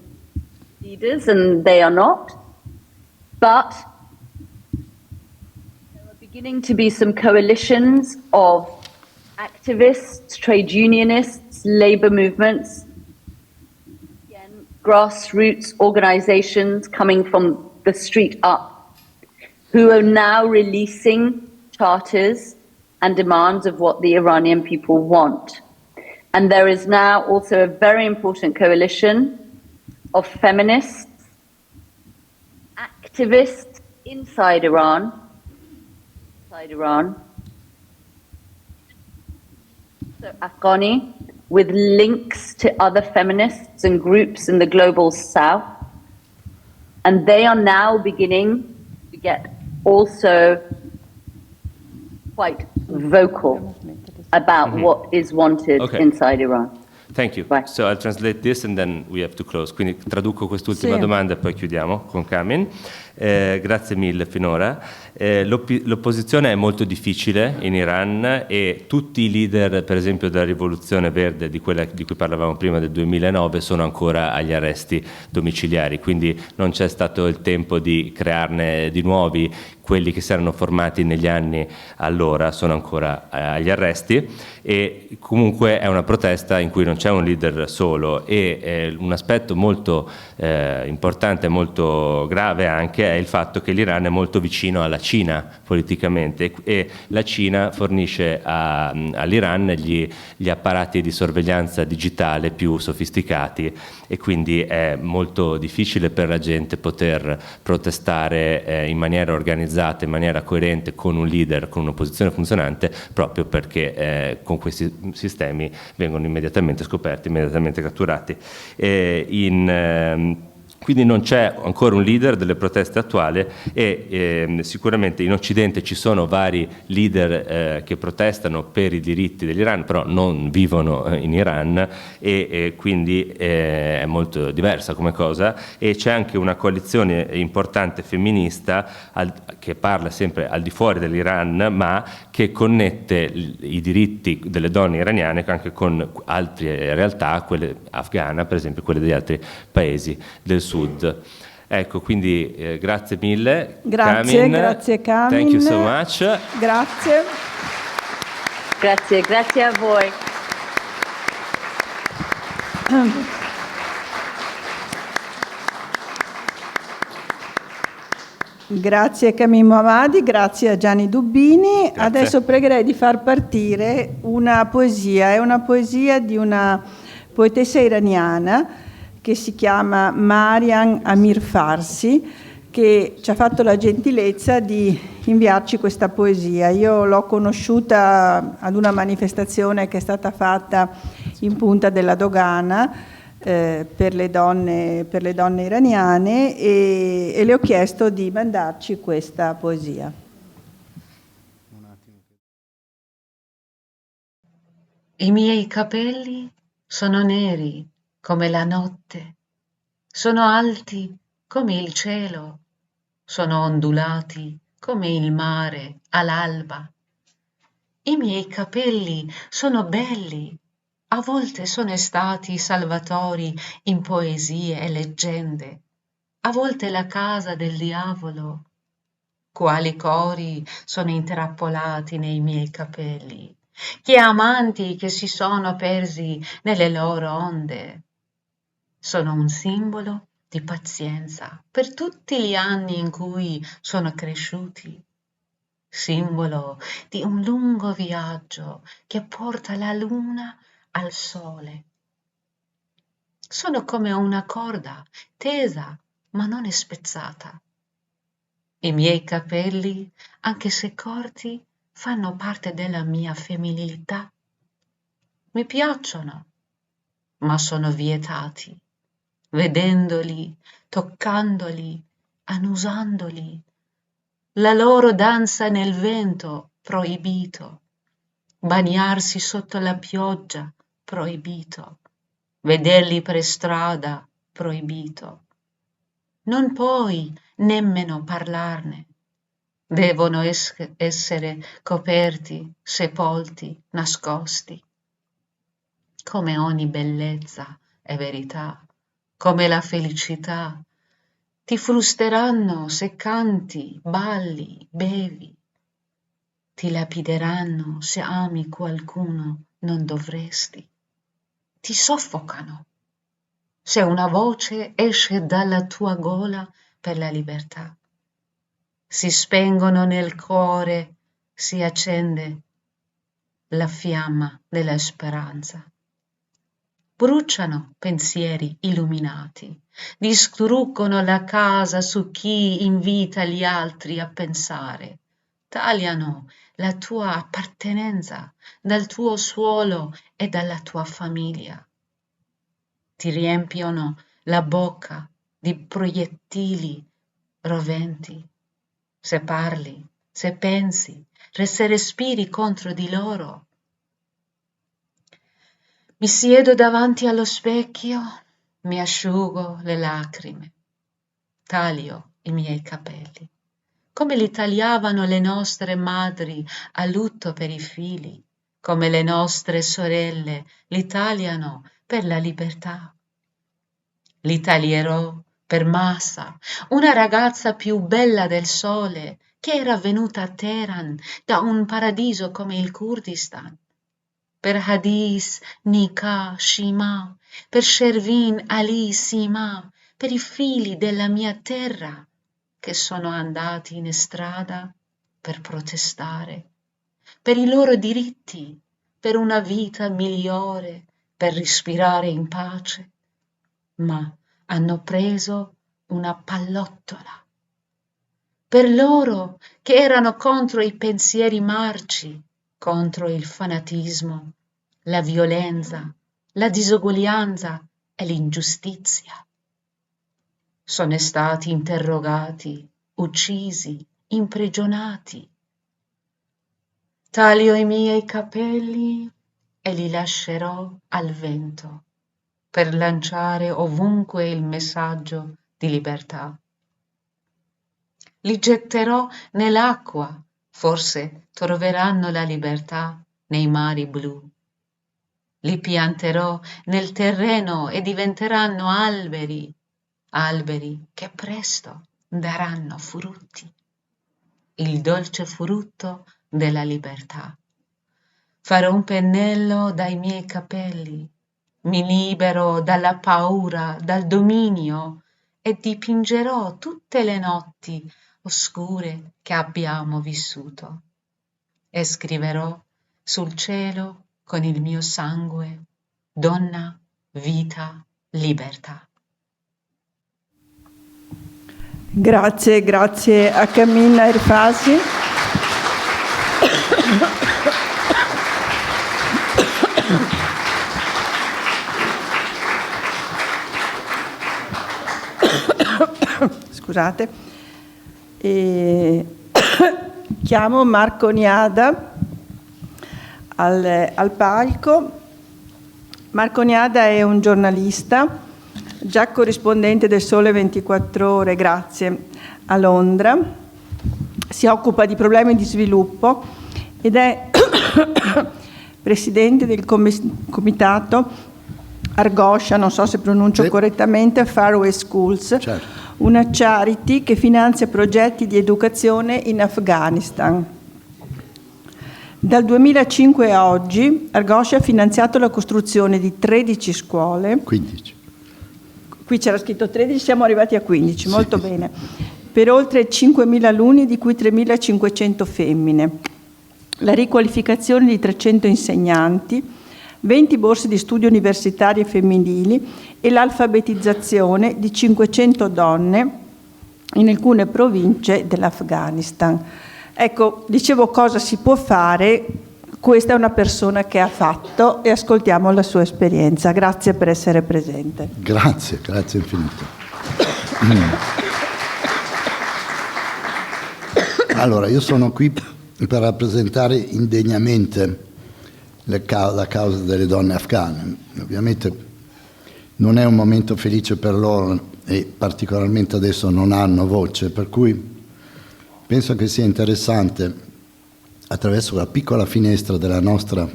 leaders, and they are not. But there are beginning to be some coalitions of activists, trade unionists, labor movements, again, grassroots organizations coming from the street up, who are now releasing charters and demands of what the Iranian people want. And there is now also a very important coalition of feminists, activists inside Iran, so Afghani, with links to other feminists and groups in the global south. And they are now beginning to get also quite vocal about what is wanted inside Iran.
Thank you.
Bye.
So I'll translate this and then we have to close. Quindi traduco quest'ultima domanda e poi chiudiamo con Kamin. Grazie mille finora. L'opposizione è molto difficile in Iran e tutti i leader, per esempio della rivoluzione verde, di quella di cui parlavamo prima del 2009, sono ancora agli arresti domiciliari, quindi non c'è stato il tempo di crearne di nuovi. Quelli che si erano formati negli anni allora sono ancora agli arresti, e comunque è una protesta in cui non c'è un leader solo, e un aspetto molto importante e molto grave anche è il fatto che l'Iran è molto vicino alla Cina politicamente, e la Cina fornisce all'Iran gli apparati di sorveglianza digitale più sofisticati, e quindi è molto difficile per la gente poter protestare in maniera organizzata, in maniera coerente, con un leader, con un'opposizione funzionante, proprio perché con questi sistemi vengono immediatamente scoperti, immediatamente catturati. Quindi non c'è ancora un leader delle proteste attuali e sicuramente in Occidente ci sono vari leader che protestano per i diritti dell'Iran, però non vivono in Iran e quindi è molto diversa come cosa, e c'è anche una coalizione importante femminista che parla sempre al di fuori dell'Iran, ma che connette i diritti delle donne iraniane anche con altre realtà, quelle afghane per esempio, quelle degli altri paesi del sud. Ecco, quindi grazie mille.
Grazie,
Kamin.
grazie Kamin.
Thank you so much.
Grazie.
Grazie a voi.
Grazie a Kamin Mohammadi, grazie a Gianni Dubbini.
Grazie.
Adesso pregherei di far partire una poesia, è una poesia di una poetessa iraniana che si chiama Mariam Amir Farsi, che ci ha fatto la gentilezza di inviarci questa poesia. Io l'ho conosciuta ad una manifestazione che è stata fatta in Punta della Dogana per le donne iraniane e le ho chiesto di mandarci questa poesia.
I miei capelli sono neri come la notte, sono alti come il cielo, sono ondulati come il mare all'alba. I miei capelli sono belli, a volte sono stati salvatori in poesie e leggende, a volte la casa del diavolo. Quali cori sono intrappolati nei miei capelli, che amanti che si sono persi nelle loro onde. Sono un simbolo di pazienza per tutti gli anni in cui sono cresciuti, simbolo di un lungo viaggio che porta la luna al sole. Sono come una corda tesa ma non è spezzata. I miei capelli, anche se corti, fanno parte della mia femminilità. Mi piacciono, ma sono vietati. Vedendoli, toccandoli, annusandoli, la loro danza nel vento proibito, bagnarsi sotto la pioggia proibito, vederli per strada proibito. Non puoi nemmeno parlarne, devono essere coperti, sepolti, nascosti. Come ogni bellezza e verità, come la felicità, ti frustreranno se canti, balli, bevi, ti lapideranno se ami qualcuno non dovresti, ti soffocano se una voce esce dalla tua gola per la libertà. Si spengono nel cuore, si accende la fiamma della speranza. Bruciano pensieri illuminati, distruggono la casa su chi invita gli altri a pensare, tagliano la tua appartenenza dal tuo suolo e dalla tua famiglia. Ti riempiono la bocca di proiettili roventi. Se parli, se pensi, se respiri contro di loro. Mi siedo davanti allo specchio, mi asciugo le lacrime, taglio i miei capelli, come li tagliavano le nostre madri a lutto per i figli, come le nostre sorelle li tagliano per la libertà. Li taglierò per Massa, una ragazza più bella del sole che era venuta a Teheran da un paradiso come il Kurdistan. Per Hadis, Nika, Shima, per Shervin, Ali, Sima, per i figli della mia terra che sono andati in strada per protestare, per i loro diritti, per una vita migliore, per respirare in pace, ma hanno preso una pallottola. Per loro che erano contro i pensieri marci, contro il fanatismo, la violenza, la disuguaglianza e l'ingiustizia. sono stati interrogati, uccisi, imprigionati. Taglio i miei capelli e li lascerò al vento per lanciare ovunque il messaggio di libertà. Li getterò nell'acqua, forse troveranno la libertà nei mari blu. Li pianterò nel terreno e diventeranno alberi, alberi che presto daranno frutti, il dolce frutto della libertà. Farò un pennello dai miei capelli, mi libero dalla paura, dal dominio e dipingerò tutte le notti oscure che abbiamo vissuto e scriverò sul cielo con il mio sangue: donna, vita, libertà.
Grazie a Camilla Erfasi. Scusate. Chiamo Marco Niada al palco. Marco Niada è un giornalista, già corrispondente del Sole 24 Ore, grazie, a Londra. Si occupa di problemi di sviluppo ed è presidente del comitato Argoscia, non so se pronuncio correttamente, Faraway Schools,
certo,
una charity che finanzia progetti di educazione in Afghanistan. Dal 2005 a oggi Argoscia ha finanziato la costruzione di 13 scuole.
15.
Qui c'era scritto 13, siamo arrivati a 15, molto bene. Per oltre 5.000 alunni, di cui 3.500 femmine. La riqualificazione di 300 insegnanti, 20 borse di studio universitarie femminili e l'alfabetizzazione di 500 donne in alcune province dell'Afghanistan. Ecco, dicevo cosa si può fare, questa è una persona che ha fatto e ascoltiamo la sua esperienza. Grazie per essere presente.
Grazie infinito. Allora, io sono qui per rappresentare indegnamente la causa delle donne afghane. Ovviamente non è un momento felice per loro e particolarmente adesso non hanno voce, per cui penso che sia interessante, attraverso la piccola finestra della nostra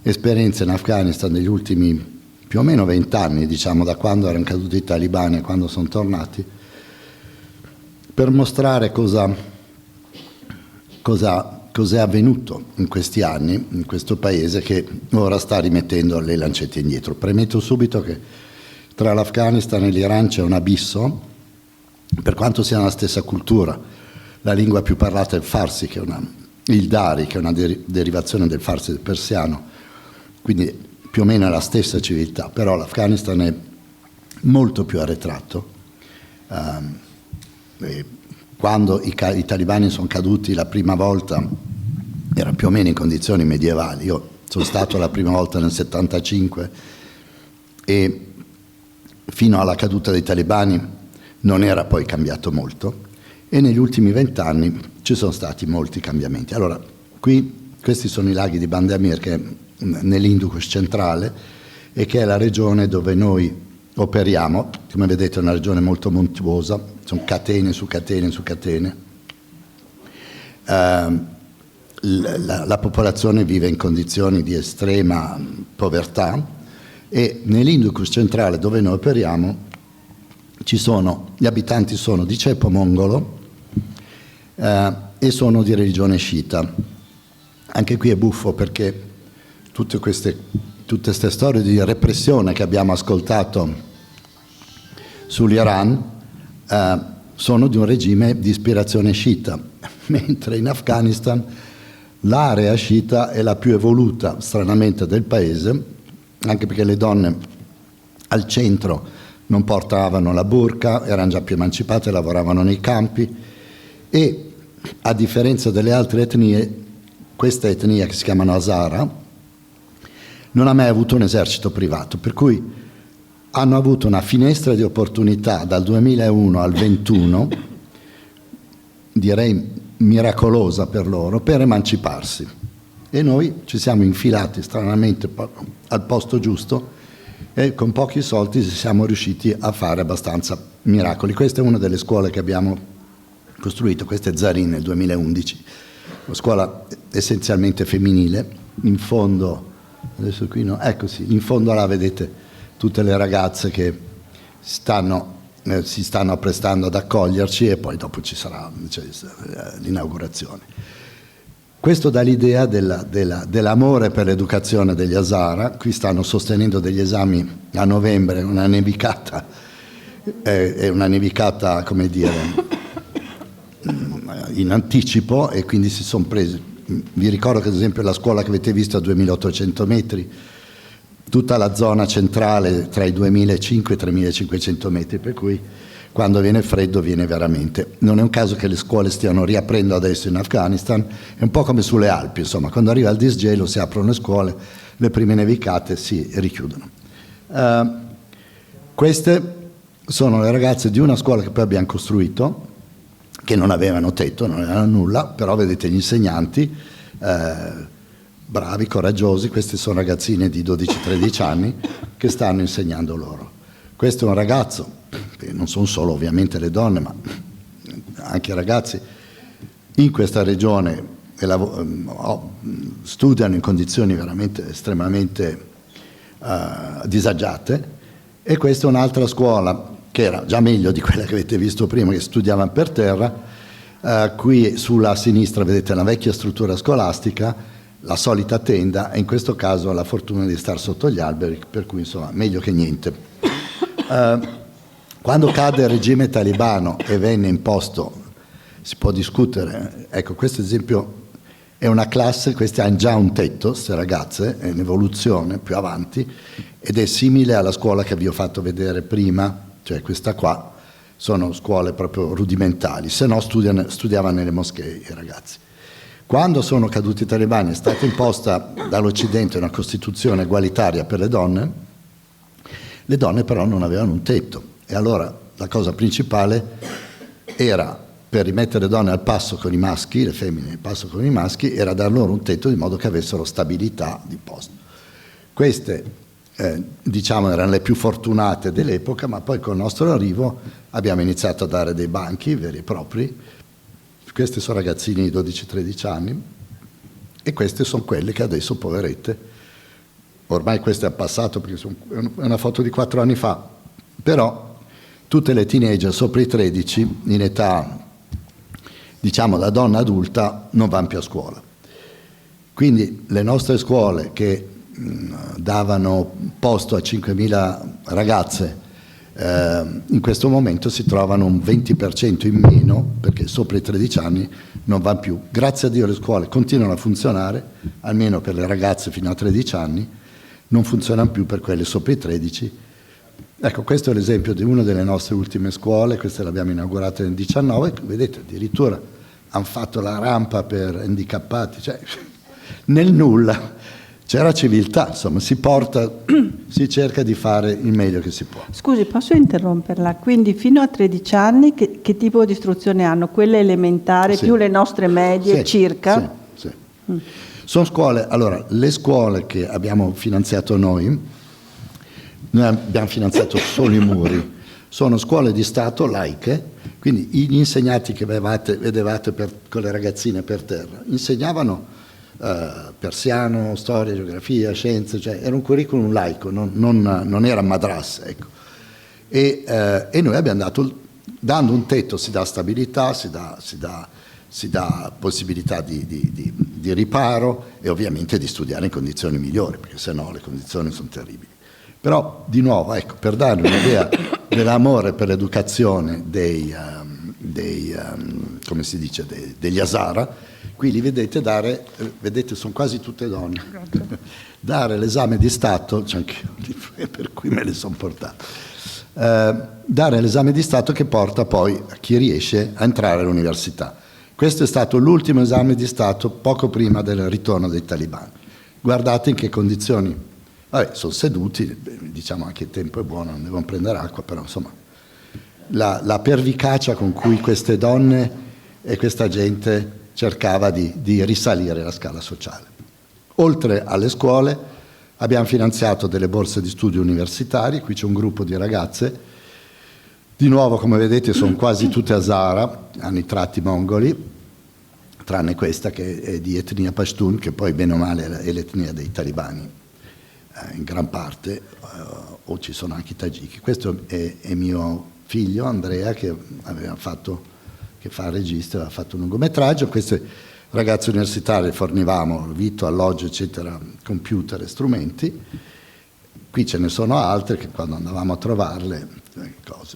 esperienza in Afghanistan degli ultimi più o meno 20 anni, diciamo, da quando erano caduti i talibani a quando sono tornati, per mostrare cos'è avvenuto in questi anni in questo paese che ora sta rimettendo le lancette indietro. Premetto subito che tra l'Afghanistan e l'Iran c'è un abisso, per quanto siano la stessa cultura. La lingua più parlata è il Farsi, il Dari, che è una derivazione del Farsi del persiano, quindi più o meno è la stessa civiltà, però l'Afghanistan è molto più arretrato. Quando i talibani sono caduti la prima volta era più o meno in condizioni medievali. Io sono stato la prima volta nel 75 e fino alla caduta dei talibani non era poi cambiato molto e negli ultimi 20 anni ci sono stati molti cambiamenti. Allora, questi sono i laghi di Band Amir, che è nell'Indus centrale e che è la regione dove noi operiamo. Come vedete è una regione molto montuosa, sono catene su catene su catene. La popolazione vive in condizioni di estrema povertà e nell'Indus centrale dove noi operiamo gli abitanti sono di ceppo mongolo e sono di religione sciita. Anche qui è buffo perché tutte queste storie di repressione che abbiamo ascoltato sull'Iran sono di un regime di ispirazione sciita, mentre in Afghanistan l'area sciita è la più evoluta, stranamente, del paese, anche perché le donne al centro non portavano la burqa, erano già più emancipate, lavoravano nei campi e, a differenza delle altre etnie, questa etnia che si chiamano Hazara non ha mai avuto un esercito privato, per cui hanno avuto una finestra di opportunità dal 2001 al 2021, direi miracolosa per loro, per emanciparsi. E noi ci siamo infilati stranamente al posto giusto e con pochi soldi siamo riusciti a fare abbastanza miracoli. Questa è una delle scuole che abbiamo costruito, questa è Zarin nel 2011, una scuola essenzialmente femminile. In fondo, adesso qui no, ecco sì, in fondo là vedete tutte le ragazze che si stanno apprestando ad accoglierci e poi dopo ci sarà l'inaugurazione. Questo dà l'idea dell'amore per l'educazione degli Hazara. Qui stanno sostenendo degli esami a novembre, una nevicata, come dire, in anticipo, e quindi si sono presi. Vi ricordo che ad esempio la scuola che avete visto a 2800 metri, tutta la zona centrale tra i 2500 e i 3500 metri, per cui quando viene freddo viene veramente. Non è un caso che le scuole stiano riaprendo adesso in Afghanistan, è un po' come sulle Alpi, insomma, quando arriva il disgelo si aprono le scuole, le prime nevicate si richiudono. Queste sono le ragazze di una scuola che poi abbiamo costruito, che non avevano tetto, non avevano nulla, però vedete gli insegnanti, bravi, coraggiosi, queste sono ragazzine di 12-13 anni che stanno insegnando loro. Questo è un ragazzo, che non sono solo ovviamente le donne, ma anche i ragazzi in questa regione studiano in condizioni veramente estremamente disagiate, e questa è un'altra scuola che era già meglio di quella che avete visto prima, che studiavano per terra. Qui sulla sinistra vedete la vecchia struttura scolastica, la solita tenda, e in questo caso ho la fortuna di stare sotto gli alberi, per cui insomma meglio che niente. Quando cade il regime talibano e venne imposto, si può discutere, ecco, questo esempio è una classe, queste hanno già un tetto, queste ragazze, è un'evoluzione più avanti, ed è simile alla scuola che vi ho fatto vedere prima, cioè questa qua, sono scuole proprio rudimentali, se no studiavano nelle moschee i ragazzi. Quando sono caduti i talebani è stata imposta dall'Occidente una Costituzione egualitaria per le donne però non avevano un tetto, e allora la cosa principale era, per rimettere le donne al passo con i maschi, le femmine al passo con i maschi, era dar loro un tetto di modo che avessero stabilità di posto. Queste diciamo erano le più fortunate dell'epoca, ma poi col nostro arrivo abbiamo iniziato a dare dei banchi veri e propri. Questi sono ragazzini di 12-13 anni, e queste sono quelle che adesso, poverette, ormai questo è passato perché è una foto di 4 anni fa, però tutte le teenager sopra i 13 in età, diciamo, da donna adulta, non vanno più a scuola. Quindi le nostre scuole che davano posto a 5.000 ragazze in questo momento si trovano un 20% in meno, perché sopra i 13 anni non vanno più. Grazie a Dio le scuole continuano a funzionare, almeno per le ragazze fino a 13 anni, non funzionano più per quelle sopra i 13. Ecco, questo è l'esempio di una delle nostre ultime scuole, queste le abbiamo inaugurate nel 19, vedete, addirittura hanno fatto la rampa per handicappati, cioè nel nulla. C'era civiltà, insomma, si cerca di fare il meglio che si può.
Scusi, posso interromperla? Quindi fino a 13 anni che tipo di istruzione hanno? Quelle elementari,
sì,
più le nostre medie,
sì,
circa?
Sì, sì. Sono scuole, allora, le scuole che abbiamo finanziato noi abbiamo finanziato solo i muri, sono scuole di Stato laiche, quindi gli insegnanti che vedevate con le ragazzine per terra insegnavano persiano, storia, geografia, scienze, cioè era un curriculum laico, non era madras, ecco. E noi abbiamo dando un tetto si dà stabilità, si dà possibilità di riparo e ovviamente di studiare in condizioni migliori, perché sennò le condizioni sono terribili. Però di nuovo, ecco, per dare un'idea dell'amore per l'educazione degli Hazara, qui li vedete vedete sono quasi tutte donne, dare l'esame di Stato, c'è anche per cui me le sono portate, dare l'esame di Stato che porta poi a chi riesce a entrare all'università. Questo è stato l'ultimo esame di Stato poco prima del ritorno dei talibani. Guardate in che condizioni Vabbè, sono seduti, diciamo anche il tempo è buono, non devono prendere acqua, però insomma la pervicacia con cui queste donne e questa gente cercava di risalire la scala sociale. Oltre alle scuole abbiamo finanziato delle borse di studio universitari, qui c'è un gruppo di ragazze, di nuovo come vedete sono quasi tutte Hazara, hanno i tratti mongoli, tranne questa che è di etnia Pashtun, che poi bene o male è l'etnia dei talibani, in gran parte, o ci sono anche i tagiki. Questo è mio figlio Andrea che fa il regista, ha fatto un lungometraggio. Queste ragazze universitarie fornivamo vitto, alloggio, eccetera, computer e strumenti. Qui ce ne sono altre che quando andavamo a trovarle, cose.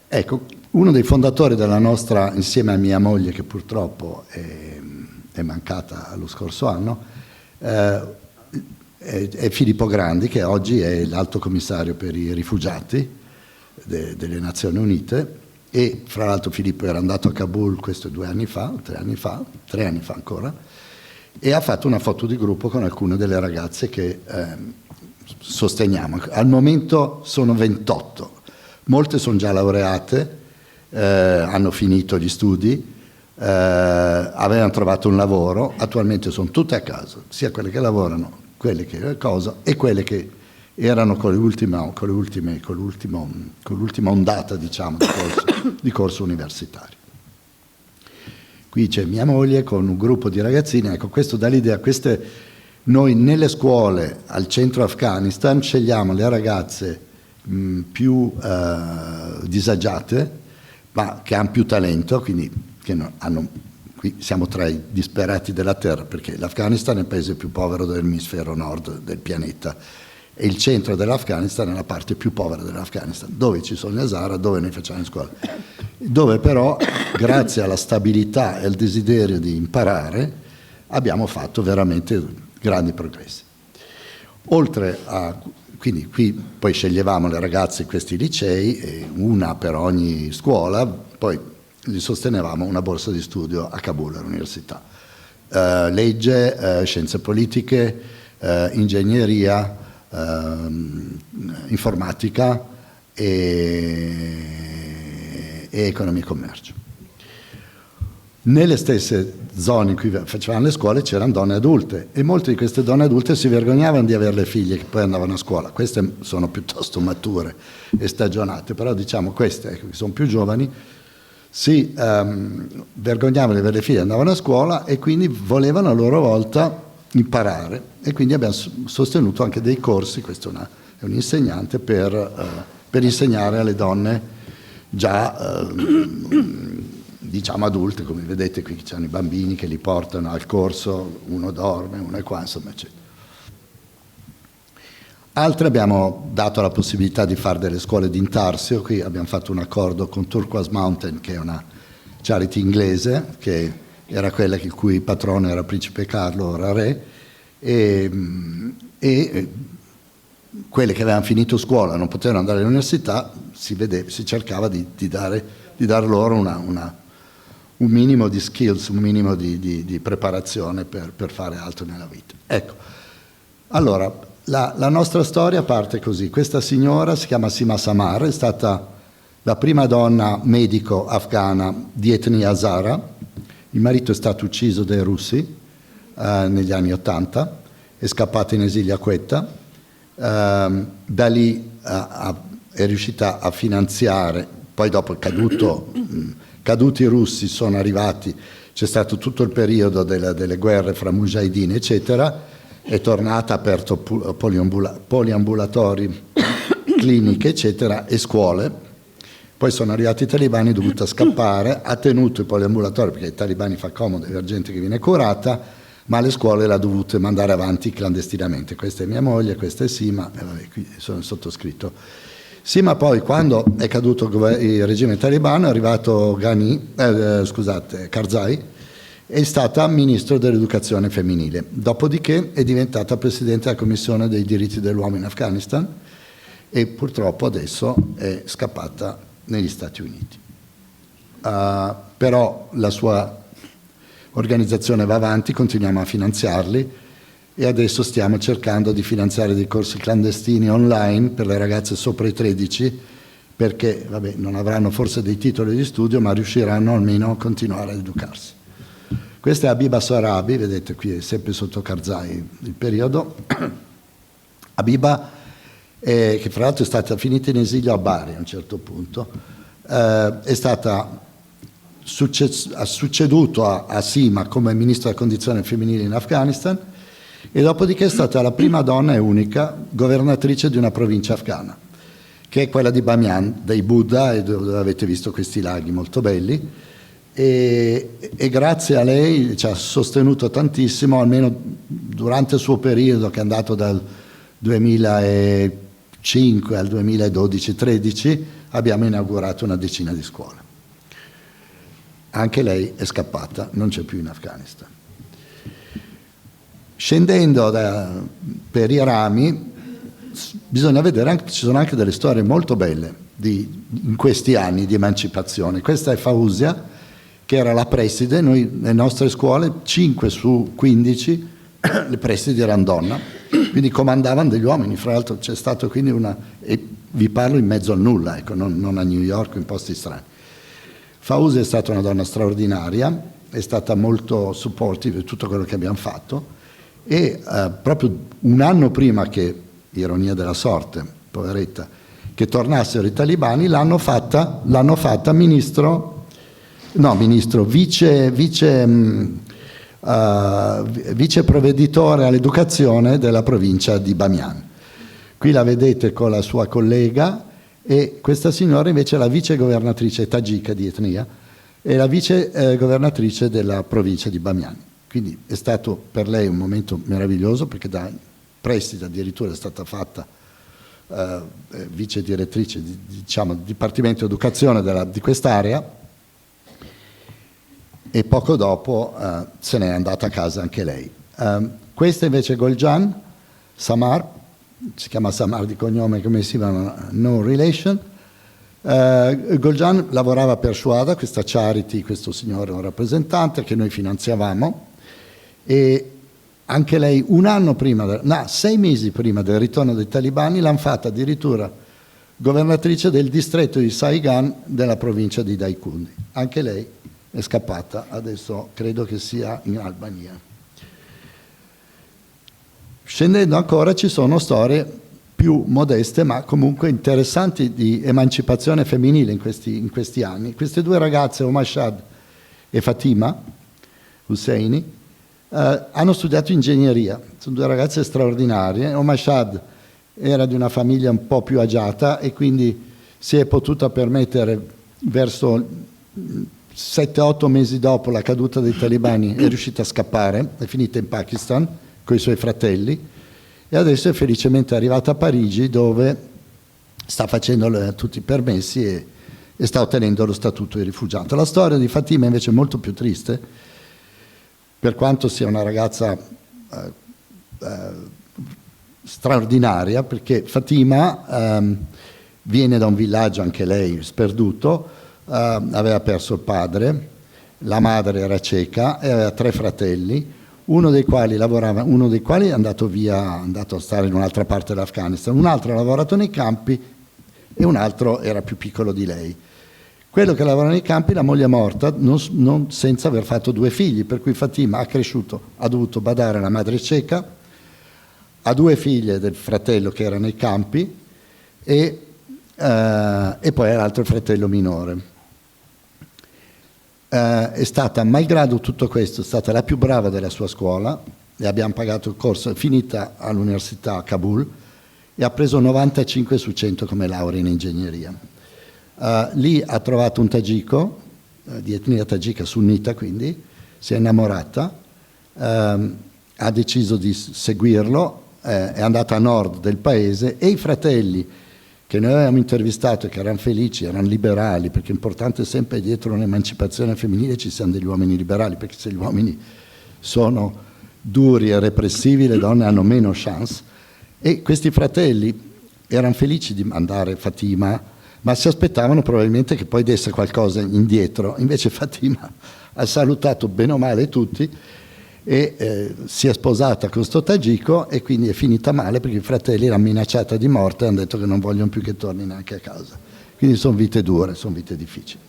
Ecco, uno dei fondatori della nostra, insieme a mia moglie che purtroppo è mancata lo scorso anno, è Filippo Grandi, che oggi è l'alto commissario per i rifugiati delle Nazioni Unite, e fra l'altro Filippo era andato a Kabul questo 3 anni fa ancora, e ha fatto una foto di gruppo con alcune delle ragazze che sosteniamo. Al momento sono 28, molte sono già laureate, hanno finito gli studi, avevano trovato un lavoro, attualmente sono tutte a casa, sia quelle che lavorano, quelle che e quelle che erano con l'ultima ondata, diciamo, di corso universitario. Qui c'è mia moglie con un gruppo di ragazzine, ecco, questo dà l'idea, noi nelle scuole al centro Afghanistan scegliamo le ragazze più disagiate, ma che hanno più talento, quindi qui siamo tra i disperati della terra, perché l'Afghanistan è il paese più povero dell'emisfero nord del pianeta e il centro dell'Afghanistan è la parte più povera dell'Afghanistan, dove ci sono gli Hazara, dove noi facciamo in scuola, dove però grazie alla stabilità e al desiderio di imparare abbiamo fatto veramente grandi progressi. Quindi qui poi sceglievamo le ragazze in questi licei, una per ogni scuola, poi gli sostenevamo una borsa di studio a Kabul, all'università. Legge, scienze politiche, ingegneria, informatica e economia e commercio. Nelle stesse zone in cui facevano le scuole c'erano donne adulte e molte di queste donne adulte si vergognavano di avere le figlie che poi andavano a scuola. Queste sono piuttosto mature e stagionate, però diciamo queste, che sono più giovani, si vergognavano di avere le figlie, andavano a scuola e quindi volevano a loro volta imparare, e quindi abbiamo sostenuto anche dei corsi, questo è un insegnante, per insegnare alle donne già diciamo adulte, come vedete qui c'hanno i bambini che li portano al corso, uno dorme, uno è qua, insomma, eccetera. Altre abbiamo dato la possibilità di fare delle scuole di intarsio, qui abbiamo fatto un accordo con Turquoise Mountain, che è una charity inglese, che era quella il cui patrono era Principe Carlo, ora re, e quelle che avevano finito scuola non potevano andare all'università, si cercava di dare loro un minimo di skills, un minimo di preparazione per fare altro nella vita. Ecco, allora, la nostra storia parte così. Questa signora si chiama Sima Samar, è stata la prima donna medico afghana di etnia Hazara. Il marito è stato ucciso dai russi negli anni '80, è scappata in esilio a Quetta, da lì è riuscita a finanziare, poi dopo caduti i russi sono arrivati, c'è stato tutto il periodo delle guerre fra mujahideen eccetera, è tornata, ha aperto poliambulatori, cliniche eccetera e scuole, poi sono arrivati i talibani, è dovuta scappare, ha tenuto i poliambulatori perché ai talibani fa comodo avere gente che viene curata, ma le scuole le ha dovute mandare avanti clandestinamente. Questa è mia moglie, questa è Sima, e vabbè, qui sono sottoscritto. Sima poi, quando è caduto il regime talibano, è arrivato Karzai, è stata ministro dell'educazione femminile. Dopodiché è diventata presidente della Commissione dei diritti dell'uomo in Afghanistan e purtroppo adesso è scappata negli Stati Uniti. Però la sua organizzazione va avanti, continuiamo a finanziarli. e adesso stiamo cercando di finanziare dei corsi clandestini online per le ragazze sopra i 13, perché vabbè, non avranno forse dei titoli di studio, ma riusciranno almeno a continuare ad educarsi. Questa è Habiba Sorabi, vedete qui è sempre sotto Karzai il periodo. Habiba, che fra l'altro è stata finita in esilio a Bari a un certo punto, ha succeduto a Sima come ministro della condizione femminile in Afghanistan, e dopodiché è stata la prima donna e unica governatrice di una provincia afghana, che è quella di Bamiyan, dei Buddha, e dove avete visto questi laghi molto belli, e grazie a lei ci ha sostenuto tantissimo, almeno durante il suo periodo, che è andato dal 2005 al 2012-13, abbiamo inaugurato una decina di scuole. Anche lei è scappata, non c'è più in Afghanistan. Scendendo per i rami, bisogna vedere anche, ci sono anche delle storie molto belle in questi anni di emancipazione. Questa è Fausia, che era la preside. Noi nelle nostre scuole 5 su 15 le presidi erano donna, quindi comandavano degli uomini. Fra l'altro c'è stato quindi e vi parlo in mezzo al nulla, ecco, non a New York o in posti strani. Fausia è stata una donna straordinaria, è stata molto supportive di tutto quello che abbiamo fatto, e proprio un anno prima che, ironia della sorte, poveretta, che tornassero i talibani, l'hanno fatta vice provveditore all'educazione della provincia di Bamiyan. Qui la vedete con la sua collega, e questa signora invece è la vice governatrice tagika di etnia, e la vice governatrice della provincia di Bamiyan. Quindi è stato per lei un momento meraviglioso, perché da preside addirittura è stata fatta vice direttrice diciamo, Dipartimento Educazione di quest'area, e poco dopo se n'è andata a casa anche lei. Questa invece è Goljan Samar, si chiama Samar di cognome, come si chiama, no relation. Goljan lavorava per Shuada, questa charity, questo signore è un rappresentante che noi finanziavamo, e anche lei 6 mesi prima del ritorno dei talibani l'hanno fatta addirittura governatrice del distretto di Saigon della provincia di Daikundi. Anche lei è scappata, adesso credo che sia in Albania. Scendendo ancora ci sono storie più modeste ma comunque interessanti di emancipazione femminile in questi anni. Queste due ragazze, Omashad e Fatima Husseini, hanno studiato ingegneria, sono due ragazze straordinarie. Omashad era di una famiglia un po' più agiata e quindi si è potuta permettere, verso 7-8 mesi dopo la caduta dei talibani, è riuscita a scappare, è finita in Pakistan con i suoi fratelli, e adesso è felicemente arrivata a Parigi, dove sta facendo tutti i permessi e sta ottenendo lo statuto di rifugiato. La storia di Fatima invece è molto più triste, per quanto sia una ragazza straordinaria, perché Fatima viene da un villaggio, anche lei sperduto, aveva perso il padre, la madre era cieca e aveva 3 fratelli, uno dei quali è andato via, è andato a stare in un'altra parte dell'Afghanistan, un altro ha lavorato nei campi e un altro era più piccolo di lei. Quello che lavora nei campi, la moglie è morta non senza aver fatto 2 figli, per cui Fatima ha dovuto badare alla madre cieca, ha 2 figlie del fratello che era nei campi e poi l'altro fratello minore. È stata, malgrado tutto questo, è stata la più brava della sua scuola, le abbiamo pagato il corso, è finita all'università a Kabul e ha preso 95 su 100 come laurea in ingegneria. Lì ha trovato un tagiko, di etnia tagika sunnita, quindi si è innamorata, ha deciso di seguirlo, è andata a nord del paese, e i fratelli che noi avevamo intervistato e che erano felici, erano liberali, perché è importante sempre dietro un'emancipazione femminile ci siano degli uomini liberali, perché se gli uomini sono duri e repressivi le donne hanno meno chance, e questi fratelli erano felici di mandare Fatima, ma si aspettavano probabilmente che poi desse qualcosa indietro. Invece Fatima ha salutato bene o male tutti e si è sposata con sto tagiko e quindi è finita male perché i fratelli l'hanno minacciata di morte e hanno detto che non vogliono più che torni neanche a casa. Quindi sono vite dure, sono vite difficili.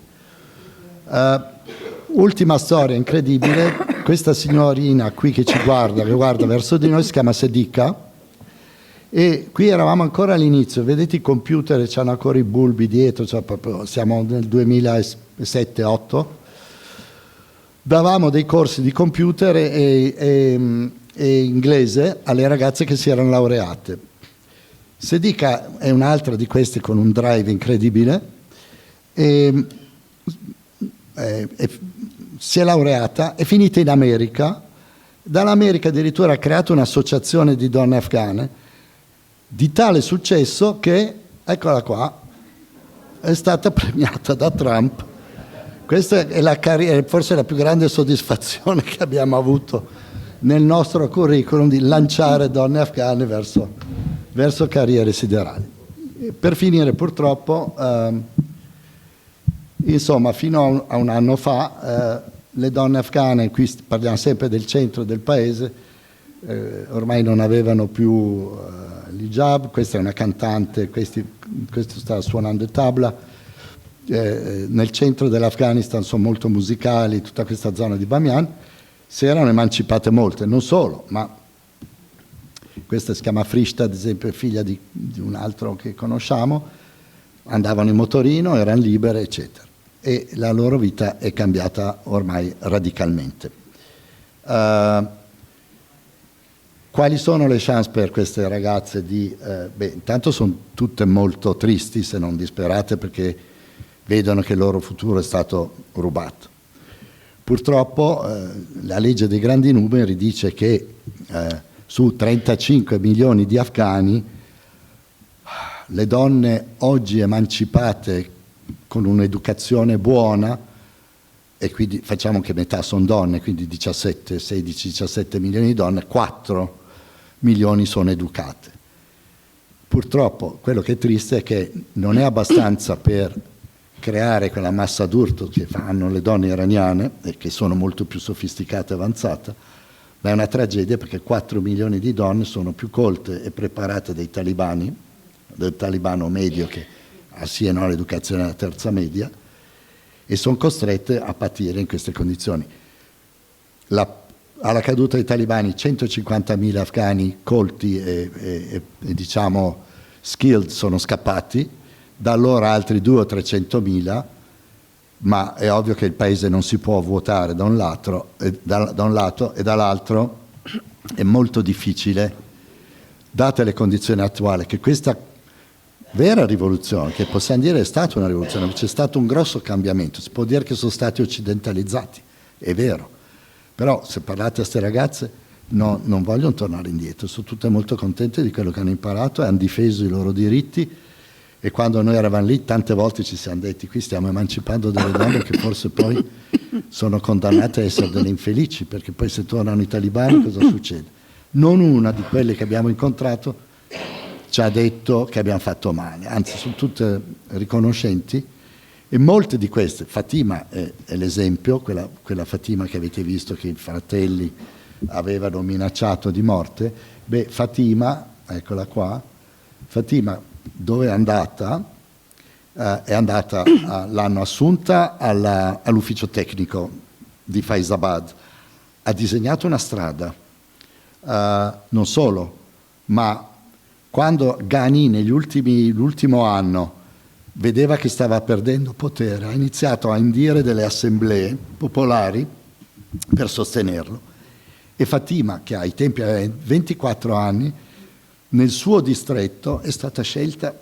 Ultima storia incredibile, questa signorina qui che ci guarda, che guarda verso di noi, si chiama Sedika, e qui eravamo ancora all'inizio, vedete i computer, c'hanno ancora i bulbi dietro, cioè proprio, siamo nel 2007-2008, davamo dei corsi di computer e inglese alle ragazze che si erano laureate. Sedika è un'altra di queste con un drive incredibile, si è laureata, è finita in America, dall'America addirittura ha creato un'associazione di donne afghane, di tale successo che, eccola qua, è stata premiata da Trump. Questa è forse la più grande soddisfazione che abbiamo avuto nel nostro curriculum, di lanciare donne afghane verso carriere siderali. Per finire, purtroppo, insomma, fino a un anno fa, le donne afghane, qui parliamo sempre del centro del paese, ormai non avevano più l'hijab. Questa è una cantante, questo sta suonando il tabla. Nel centro dell'Afghanistan sono molto musicali, tutta questa zona di Bamiyan, si erano emancipate molte, non solo, ma questa si chiama Frishta, ad esempio, è figlia di un altro che conosciamo, andavano in motorino, erano libere, eccetera. E la loro vita è cambiata ormai radicalmente. Quali sono le chance per queste ragazze di... intanto sono tutte molto tristi, se non disperate, perché vedono che il loro futuro è stato rubato. Purtroppo la legge dei grandi numeri dice che su 35 milioni di afghani, le donne oggi emancipate con un'educazione buona, e quindi facciamo che metà sono donne, quindi 16-17 milioni di donne, 4 milioni sono educate. Purtroppo quello che è triste è che non è abbastanza per creare quella massa d'urto che fanno le donne iraniane, e che sono molto più sofisticate e avanzate, ma è una tragedia perché 4 milioni di donne sono più colte e preparate dei talibani, del talibano medio che assieme all'educazione alla terza media, e sono costrette a patire in queste condizioni. Alla caduta dei talibani 150.000 afghani colti e diciamo skilled sono scappati, da allora altri 200.000 o 300.000, ma è ovvio che il paese non si può vuotare da un lato e dall'altro è molto difficile, date le condizioni attuali, che questa vera rivoluzione, che possiamo dire è stata una rivoluzione, c'è stato un grosso cambiamento, si può dire che sono stati occidentalizzati, è vero, però se parlate a queste ragazze non vogliono tornare indietro, sono tutte molto contente di quello che hanno imparato e hanno difeso i loro diritti, e quando noi eravamo lì tante volte ci siamo detti: qui stiamo emancipando delle donne che forse poi sono condannate a essere delle infelici, perché poi se tornano i talibani cosa succede? Non una di quelle che abbiamo incontrato ci ha detto che abbiamo fatto male, anzi sono tutte riconoscenti, e molte di queste, Fatima è l'esempio, quella Fatima che avete visto che i fratelli avevano minacciato di morte. Fatima, eccola qua, Fatima dove è andata? L'hanno assunta all'ufficio tecnico di Faizabad, ha disegnato una strada, non solo, ma quando Ghani l'ultimo anno vedeva che stava perdendo potere, ha iniziato a indire delle assemblee popolari per sostenerlo, e Fatima, che ai tempi aveva 24 anni, nel suo distretto è stata scelta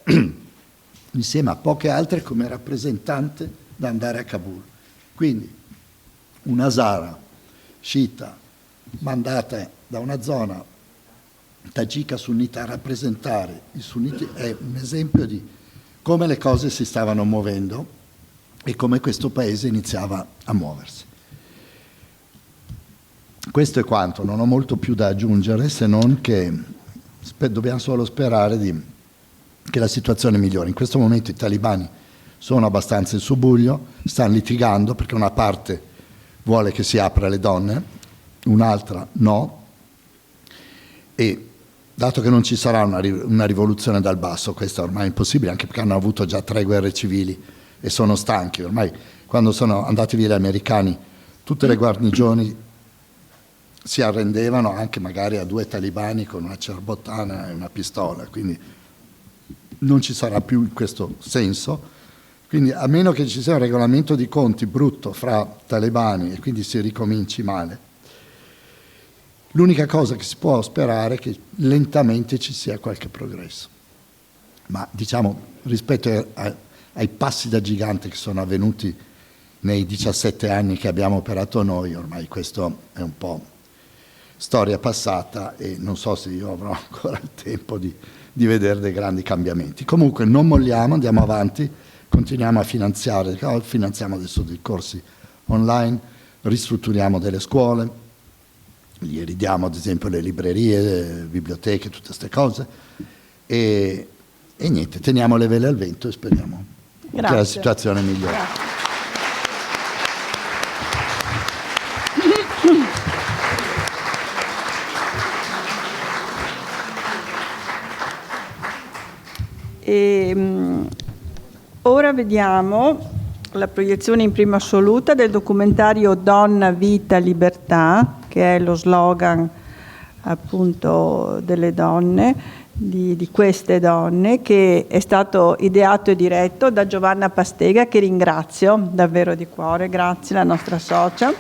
insieme a poche altre come rappresentante da andare a Kabul. Quindi una Hazara sciita mandata da una zona tagika sunnita a rappresentare i sunniti è un esempio di come le cose si stavano muovendo e come questo paese iniziava a muoversi. Questo è quanto, non ho molto più da aggiungere, se non che dobbiamo solo sperare che la situazione migliori. In questo momento i talibani sono abbastanza in subbuglio, stanno litigando perché una parte vuole che si apra alle donne un'altra no, e dato che non ci sarà una rivoluzione dal basso, questo è ormai impossibile, anche perché hanno avuto già 3 guerre civili e sono stanchi. Ormai, quando sono andati via gli americani, tutte le guarnigioni si arrendevano anche magari a 2 talibani con una cerbottana e una pistola, quindi non ci sarà più in questo senso. Quindi a meno che ci sia un regolamento di conti brutto fra talebani e quindi si ricominci male, l'unica cosa che si può sperare è che lentamente ci sia qualche progresso. Ma diciamo, rispetto ai passi da gigante che sono avvenuti nei 17 anni che abbiamo operato noi, ormai questo è un po' storia passata e non so se io avrò ancora il tempo di vedere dei grandi cambiamenti. Comunque non molliamo, andiamo avanti, continuiamo a finanziare, finanziamo adesso dei corsi online, ristrutturiamo delle scuole, gli ridiamo ad esempio le librerie, le biblioteche, tutte queste cose e niente, teniamo le vele al vento e speriamo che la situazione migliori.
Ora vediamo la proiezione in prima assoluta del documentario Donna, Vita, Libertà, che è lo slogan appunto delle donne, di queste donne, che è stato ideato e diretto da Giovanna Pastega, che ringrazio davvero di cuore, grazie, la nostra socia.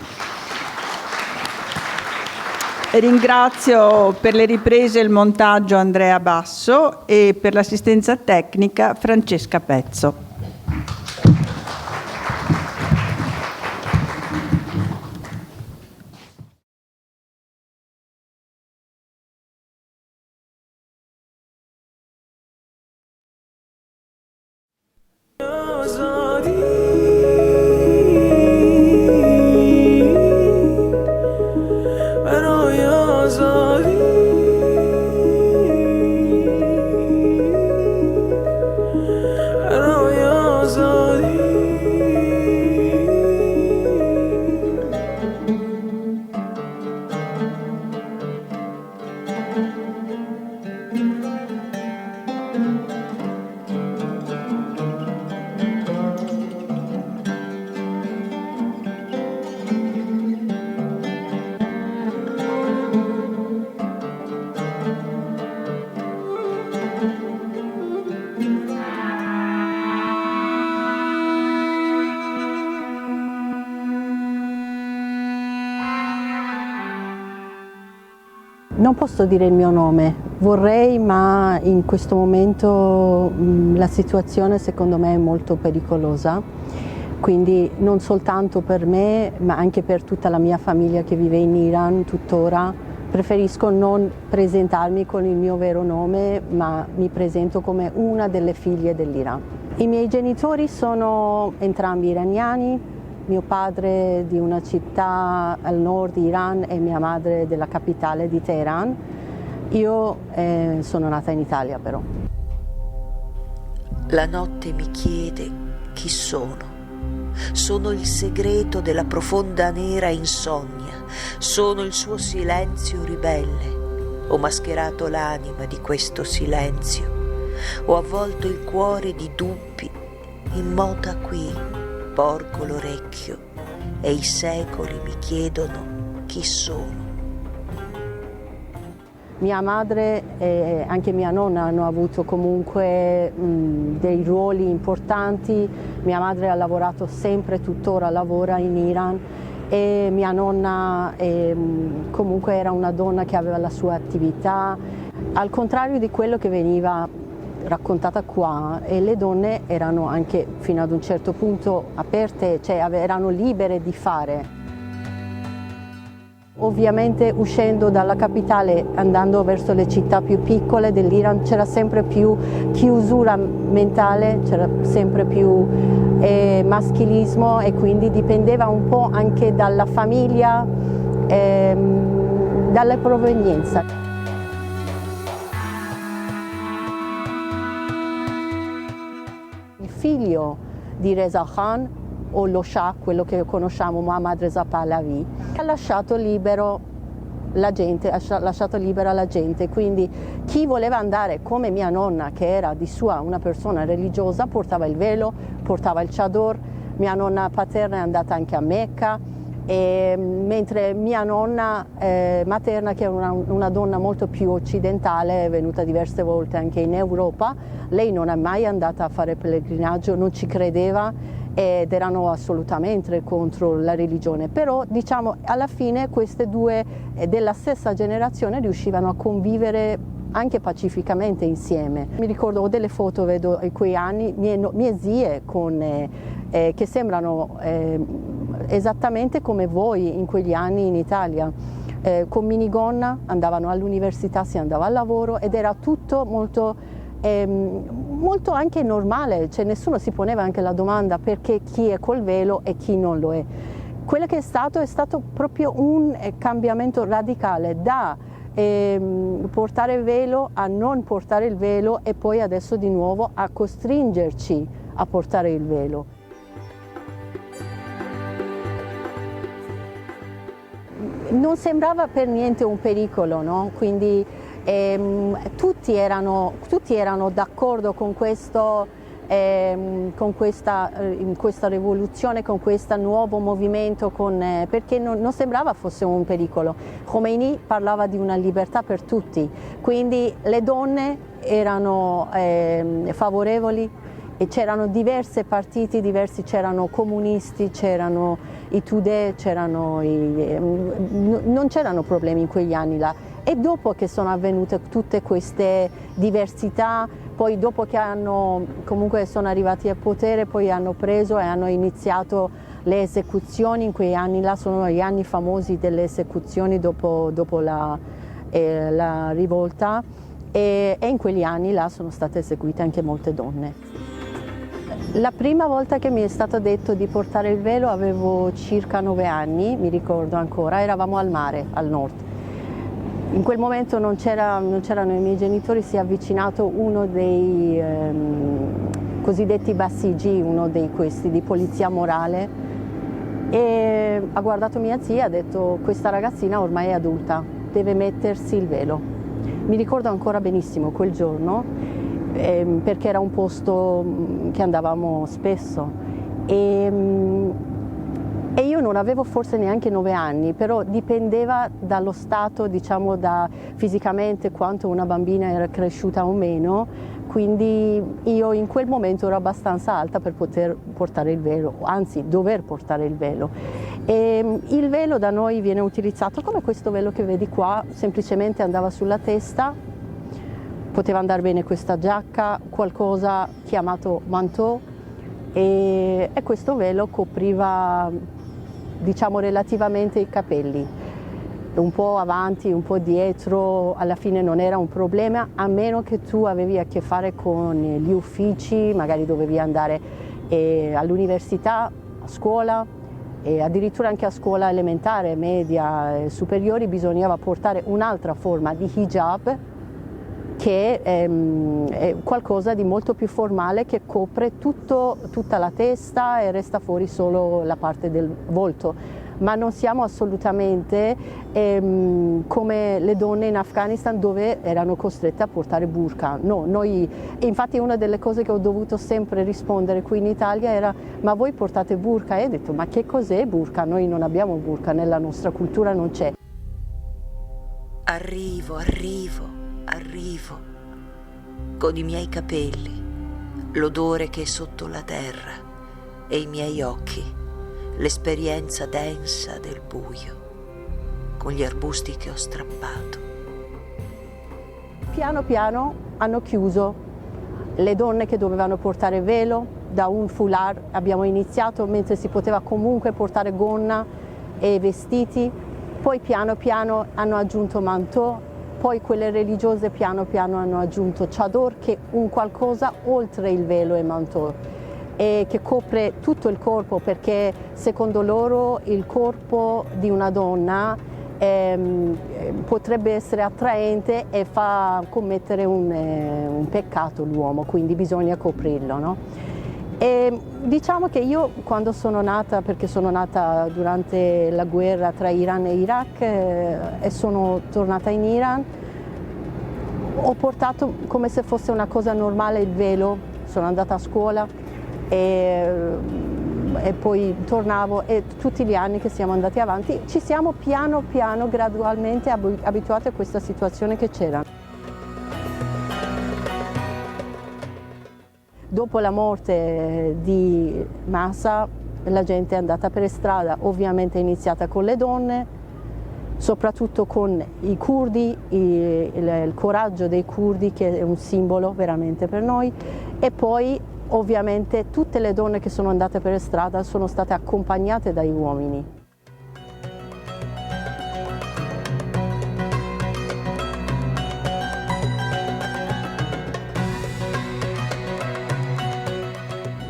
E ringrazio per le riprese e il montaggio Andrea Basso e per l'assistenza tecnica Francesca Pezzo.
Non posso dire il mio nome, vorrei, ma in questo momento la situazione secondo me è molto pericolosa, quindi non soltanto per me ma anche per tutta la mia famiglia che vive in Iran tuttora. Preferisco non presentarmi con il mio vero nome, ma mi presento come una delle figlie dell'Iran. I miei genitori sono entrambi iraniani, mio padre di una città al nord di Iran e mia madre della capitale di Teheran. Io sono nata in Italia però.
La notte mi chiede chi sono. Sono il segreto della profonda nera insonnia, sono il suo silenzio ribelle. Ho mascherato l'anima di questo silenzio, ho avvolto il cuore di dubbi, immota qui. Porgo l'orecchio e i secoli mi chiedono chi sono.
Mia madre e anche mia nonna hanno avuto comunque dei ruoli importanti. Mia madre ha lavorato sempre, tuttora lavora in Iran e mia nonna comunque era una donna che aveva la sua attività. Al contrario di quello che veniva raccontata qua, e le donne erano anche fino ad un certo punto aperte, cioè erano libere di fare. Ovviamente uscendo dalla capitale, andando verso le città più piccole dell'Iran, c'era sempre più chiusura mentale, c'era sempre più maschilismo e quindi dipendeva un po' anche dalla famiglia, dalla provenienza. Figlio di Reza Khan, o lo Shah, quello che conosciamo, Mohammad Reza Pahlavi, ha lasciato libero la gente, ha lasciato libera la gente, quindi chi voleva andare come mia nonna, che era di sua una persona religiosa, portava il velo, portava il chador. Mia nonna paterna è andata anche a Mecca, mentre mia nonna materna, che è una donna molto più occidentale, è venuta diverse volte anche in Europa, lei non è mai andata a fare pellegrinaggio, non ci credeva ed erano assolutamente contro la religione, però diciamo alla fine queste due della stessa generazione riuscivano a convivere anche pacificamente insieme. Mi ricordo, ho delle foto, vedo in quei anni mie zie che sembrano esattamente come voi in quegli anni in Italia, con minigonna, andavano all'università, si andava al lavoro ed era tutto molto anche normale, cioè nessuno si poneva anche la domanda perché chi è col velo e chi non lo è. Quello che è stato proprio un cambiamento radicale da portare il velo a non portare il velo e poi adesso di nuovo a costringerci a portare il velo. Non sembrava per niente un pericolo, no? Quindi tutti erano d'accordo con questa rivoluzione, con questo nuovo movimento, perché non sembrava fosse un pericolo. Khomeini parlava di una libertà per tutti, quindi le donne erano favorevoli e c'erano diversi partiti diversi, c'erano comunisti, c'erano i Tudeh, non c'erano problemi in quegli anni là. E dopo che sono avvenute tutte queste diversità, poi dopo che comunque sono arrivati al potere, poi hanno preso e hanno iniziato le esecuzioni. In quei anni là sono gli anni famosi delle esecuzioni dopo la rivolta, e in quegli anni là sono state eseguite anche molte donne. La prima volta che mi è stato detto di portare il velo avevo circa 9 anni, mi ricordo ancora, eravamo al mare, al nord. In quel momento non c'erano i miei genitori, si è avvicinato uno dei cosiddetti basigi, uno di questi di polizia morale, e ha guardato mia zia e ha detto: questa ragazzina ormai è adulta, deve mettersi il velo. Mi ricordo ancora benissimo quel giorno, perché era un posto che andavamo spesso e io non avevo forse neanche 9 anni, però dipendeva dallo stato, diciamo, fisicamente quanto una bambina era cresciuta o meno, quindi io in quel momento ero abbastanza alta per poter portare il velo, anzi dover portare il velo. E il velo da noi viene utilizzato come questo velo che vedi qua, semplicemente andava sulla testa, poteva andare bene questa giacca, qualcosa chiamato manteau, e questo velo copriva, diciamo, relativamente i capelli, un po' avanti, un po' dietro, alla fine non era un problema, a meno che tu avevi a che fare con gli uffici, magari dovevi andare all'università, a scuola, e addirittura anche a scuola elementare, media e superiori bisognava portare un'altra forma di hijab, che è qualcosa di molto più formale, che copre tutta la testa e resta fuori solo la parte del volto. Ma non siamo assolutamente come le donne in Afghanistan, dove erano costrette a portare burqa. No, infatti una delle cose che ho dovuto sempre rispondere qui in Italia era: ma voi portate burqa? E ho detto: ma che cos'è burqa? Noi non abbiamo burqa, nella nostra cultura non c'è.
Arrivo, con i miei capelli, l'odore che è sotto la terra e i miei occhi, l'esperienza densa del buio, con gli arbusti che ho strappato.
Piano piano hanno chiuso le donne che dovevano portare velo, da un foulard abbiamo iniziato, mentre si poteva comunque portare gonna e vestiti, poi piano piano hanno aggiunto manteau, poi quelle religiose piano piano hanno aggiunto chador, che è un qualcosa oltre il velo e manteau, e che copre tutto il corpo, perché secondo loro il corpo di una donna potrebbe essere attraente e fa commettere un peccato l'uomo, quindi bisogna coprirlo, no? E diciamo che io quando sono nata, perché sono nata durante la guerra tra Iran e Iraq e sono tornata in Iran, ho portato come se fosse una cosa normale il velo, sono andata a scuola e poi tornavo, e tutti gli anni che siamo andati avanti ci siamo piano piano, gradualmente abituati a questa situazione che c'era. Dopo la morte di Mahsa la gente è andata per strada, ovviamente è iniziata con le donne, soprattutto con i curdi, il coraggio dei curdi che è un simbolo veramente per noi, e poi ovviamente tutte le donne che sono andate per strada sono state accompagnate dai uomini.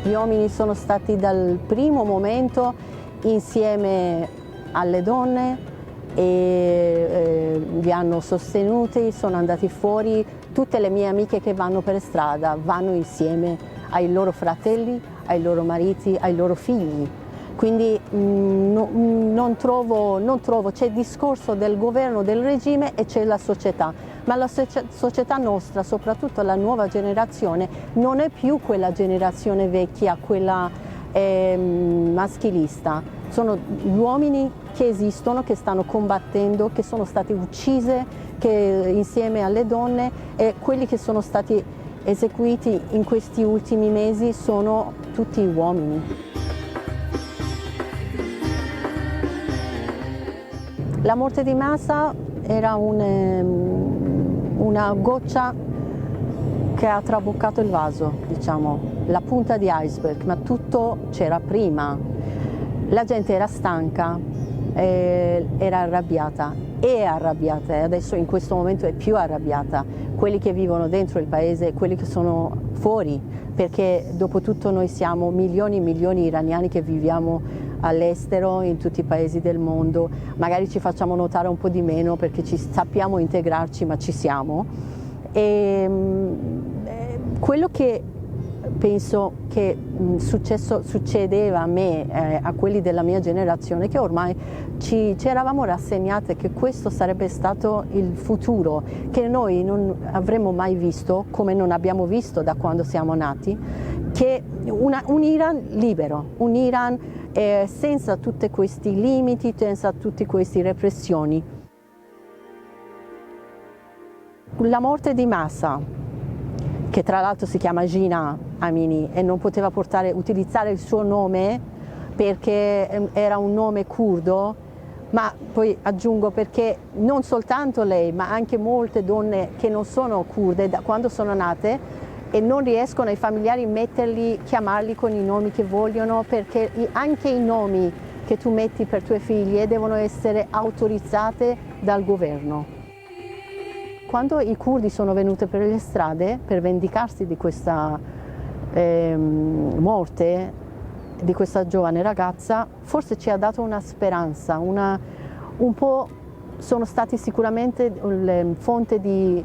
Gli uomini sono stati dal primo momento insieme alle donne e li hanno sostenuti, sono andati fuori. Tutte le mie amiche che vanno per strada vanno insieme ai loro fratelli, ai loro mariti, ai loro figli. Quindi non trovo, c'è il discorso del governo, del regime e c'è la società, ma la società nostra, soprattutto la nuova generazione, non è più quella generazione vecchia, quella maschilista. Sono gli uomini che esistono, che stanno combattendo, che sono stati uccise insieme alle donne, e quelli che sono stati eseguiti in questi ultimi mesi sono tutti uomini. La morte di Mahsa era una goccia che ha traboccato il vaso, diciamo, la punta di iceberg, ma tutto c'era prima. La gente era stanca, era arrabbiata, è arrabbiata e adesso in questo momento è più arrabbiata. Quelli che vivono dentro il paese e quelli che sono fuori, perché dopo tutto noi siamo milioni e milioni iraniani che viviamo all'estero, in tutti i paesi del mondo, magari ci facciamo notare un po' di meno perché sappiamo integrarci, ma ci siamo. E quello che penso che succedeva a me, a quelli della mia generazione, che ormai ci eravamo rassegnate che questo sarebbe stato il futuro, che noi non avremmo mai visto, come non abbiamo visto da quando siamo nati, che un Iran libero, un Iran senza tutti questi limiti, senza tutte queste repressioni. La morte di Mahsa, che tra l'altro si chiama Jina Amini e non poteva utilizzare il suo nome perché era un nome curdo, ma poi aggiungo perché non soltanto lei, ma anche molte donne che non sono kurde da quando sono nate e non riescono ai familiari a chiamarli con i nomi che vogliono, perché anche i nomi che tu metti per tue figlie devono essere autorizzate dal governo. Quando i curdi sono venuti per le strade per vendicarsi di questa morte di questa giovane ragazza, forse ci ha dato una speranza, un po'. Sono stati sicuramente fonte di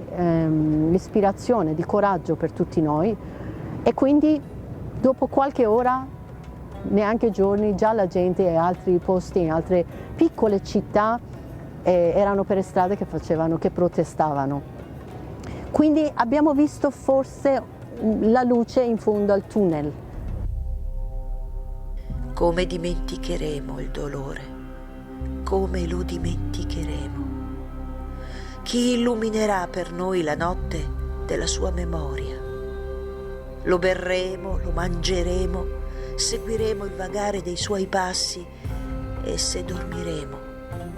ispirazione, di coraggio per tutti noi, e quindi dopo qualche ora, neanche giorni, già la gente in altri posti, in altre piccole città erano per strade che protestavano. Quindi abbiamo visto forse la luce in fondo al tunnel.
Come dimenticheremo il dolore? Come lo dimenticheremo? Chi illuminerà per noi la notte della sua memoria? Lo berremo, lo mangeremo, seguiremo il vagare dei suoi passi e se dormiremo,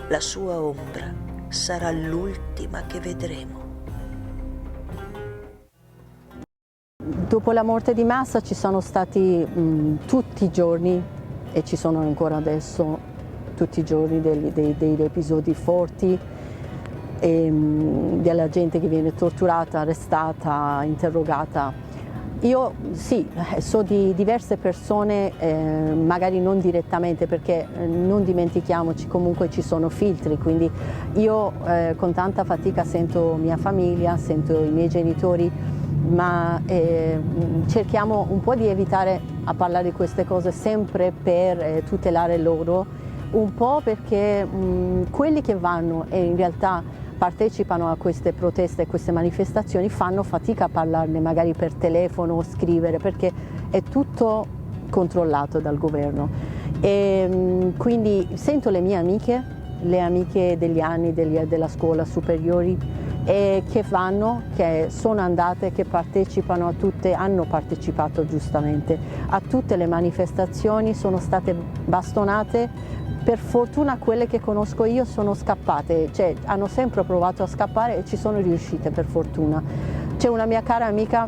la sua ombra sarà l'ultima che vedremo.
Dopo la morte di Mahsa ci sono stati tutti i giorni, e ci sono ancora adesso, tutti i giorni degli episodi forti, della gente che viene torturata, arrestata, interrogata. Io sì, so di diverse persone, magari non direttamente, perché non dimentichiamoci, comunque ci sono filtri, quindi io con tanta fatica sento mia famiglia, sento i miei genitori ma cerchiamo un po' di evitare a parlare di queste cose sempre per tutelare loro, un po' perché quelli che vanno e in realtà partecipano a queste proteste e queste manifestazioni fanno fatica a parlarne magari per telefono o scrivere, perché è tutto controllato dal governo. E quindi sento le mie amiche, le amiche degli anni della scuola superiori, che vanno, che sono andate, che partecipano a tutte, hanno partecipato giustamente a tutte le manifestazioni, sono state bastonate. Per fortuna quelle che conosco io sono scappate, cioè hanno sempre provato a scappare e ci sono riuscite, per fortuna. C'è una mia cara amica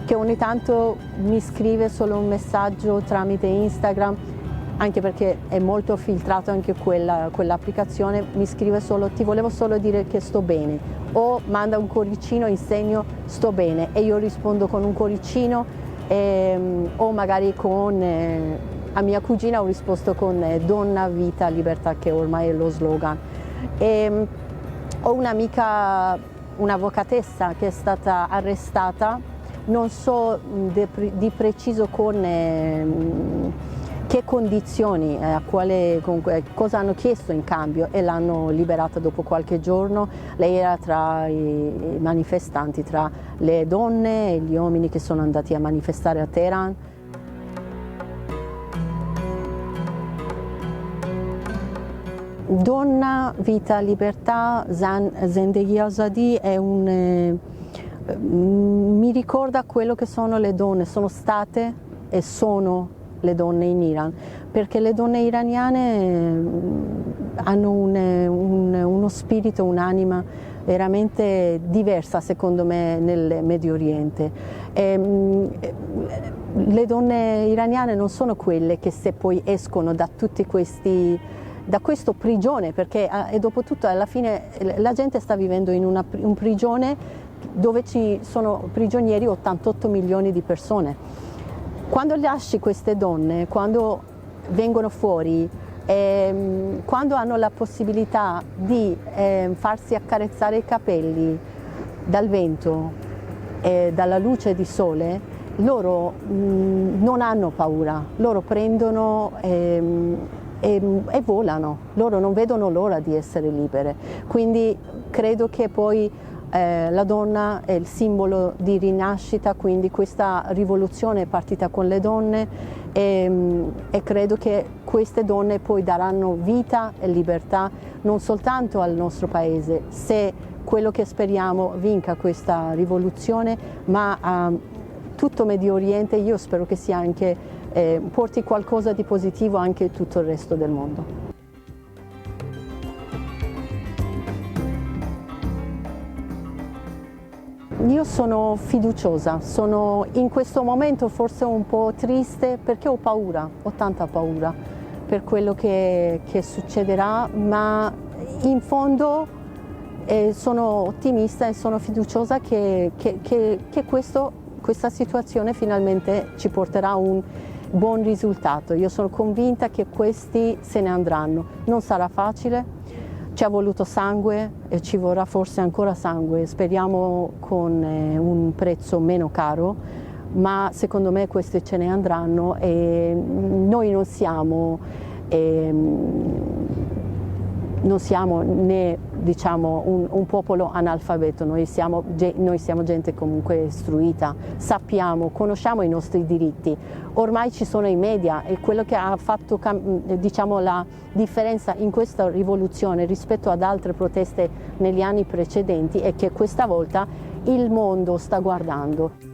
che ogni tanto mi scrive solo un messaggio tramite Instagram, anche perché è molto filtrato anche quell'applicazione, mi scrive solo: ti volevo solo dire che sto bene, o manda un cuoricino in segno sto bene, e io rispondo con un cuoricino, o magari con a mia cugina ho risposto con donna, vita, libertà, che ormai è lo slogan. Ho un'amica, un'avvocatessa che è stata arrestata, non so di preciso con che condizioni, cosa hanno chiesto in cambio, e l'hanno liberata dopo qualche giorno. Lei era tra i manifestanti, tra le donne e gli uomini che sono andati a manifestare a Teheran. Donna, vita, libertà, Zendegi Azadi è mi ricorda quello che sono le donne, sono state e sono le donne in Iran, perché le donne iraniane hanno uno spirito, un'anima veramente diversa, secondo me, nel Medio Oriente. Le donne iraniane non sono quelle che, se poi escono da tutti questi, da questo prigione, perché e dopo tutto alla fine la gente sta vivendo in un prigione dove ci sono prigionieri 88 milioni di persone. Quando lasci queste donne, quando vengono fuori, quando hanno la possibilità di farsi accarezzare i capelli dal vento e dalla luce di sole, loro non hanno paura, loro prendono e volano, loro non vedono l'ora di essere libere. Quindi credo che poi la donna è il simbolo di rinascita, quindi questa rivoluzione è partita con le donne e credo che queste donne poi daranno vita e libertà non soltanto al nostro paese, se quello che speriamo vinca questa rivoluzione, ma a tutto Medio Oriente. Io spero che sia anche porti qualcosa di positivo anche a tutto il resto del mondo. Io sono fiduciosa, sono in questo momento forse un po' triste perché ho paura, ho tanta paura per quello che succederà, ma in fondo sono ottimista e sono fiduciosa che questa situazione finalmente ci porterà a un buon risultato. Io sono convinta che questi se ne andranno. Non sarà facile, ci ha voluto sangue e ci vorrà forse ancora sangue, speriamo con un prezzo meno caro, ma secondo me questi ce ne andranno e noi non siamo né diciamo un popolo analfabeto, noi siamo gente comunque istruita, sappiamo, conosciamo i nostri diritti, ormai ci sono i media e quello che ha fatto diciamo la differenza in questa rivoluzione rispetto ad altre proteste negli anni precedenti è che questa volta il mondo sta guardando.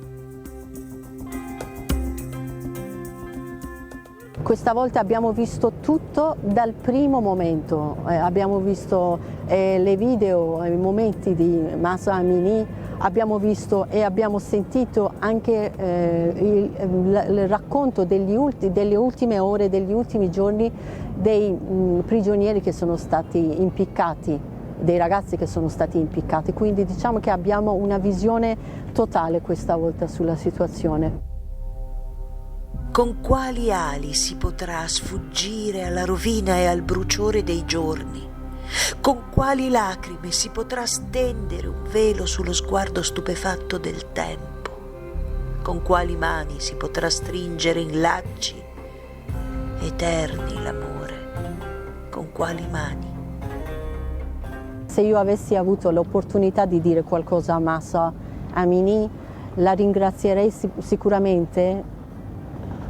Questa volta abbiamo visto tutto dal primo momento, abbiamo visto le video, i momenti di Mahsa Amini, abbiamo visto e abbiamo sentito anche il racconto delle ultime ore, degli ultimi giorni dei prigionieri che sono stati impiccati, dei ragazzi che sono stati impiccati, quindi diciamo che abbiamo una visione totale questa volta sulla situazione.
Con quali ali si potrà sfuggire alla rovina e al bruciore dei giorni? Con quali lacrime si potrà stendere un velo sullo sguardo stupefatto del tempo? Con quali mani si potrà stringere in lacci eterni l'amore? Con quali mani?
Se io avessi avuto l'opportunità di dire qualcosa a Mahsa Amini, la ringrazierei sicuramente,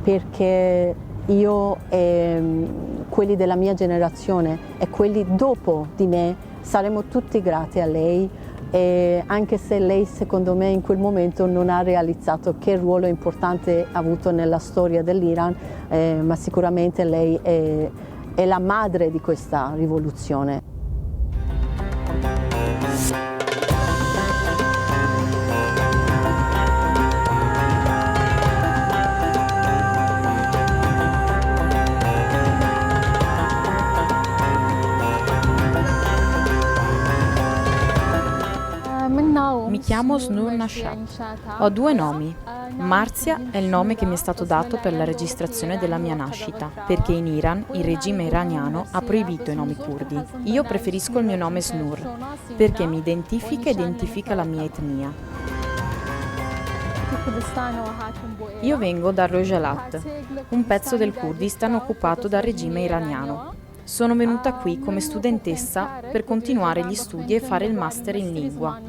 perché io e quelli della mia generazione e quelli dopo di me saremo tutti grati a lei, e anche se lei secondo me in quel momento non ha realizzato che ruolo importante ha avuto nella storia dell'Iran, ma sicuramente lei è la madre di questa rivoluzione.
Mi chiamo Snur Nashat. Ho 2 nomi. Marzia è il nome che mi è stato dato per la registrazione della mia nascita, perché in Iran il regime iraniano ha proibito i nomi curdi. Io preferisco il mio nome Snur, perché mi identifica la mia etnia. Io vengo da Rojalat, un pezzo del Kurdistan occupato dal regime iraniano. Sono venuta qui come studentessa per continuare gli studi e fare il master in lingua.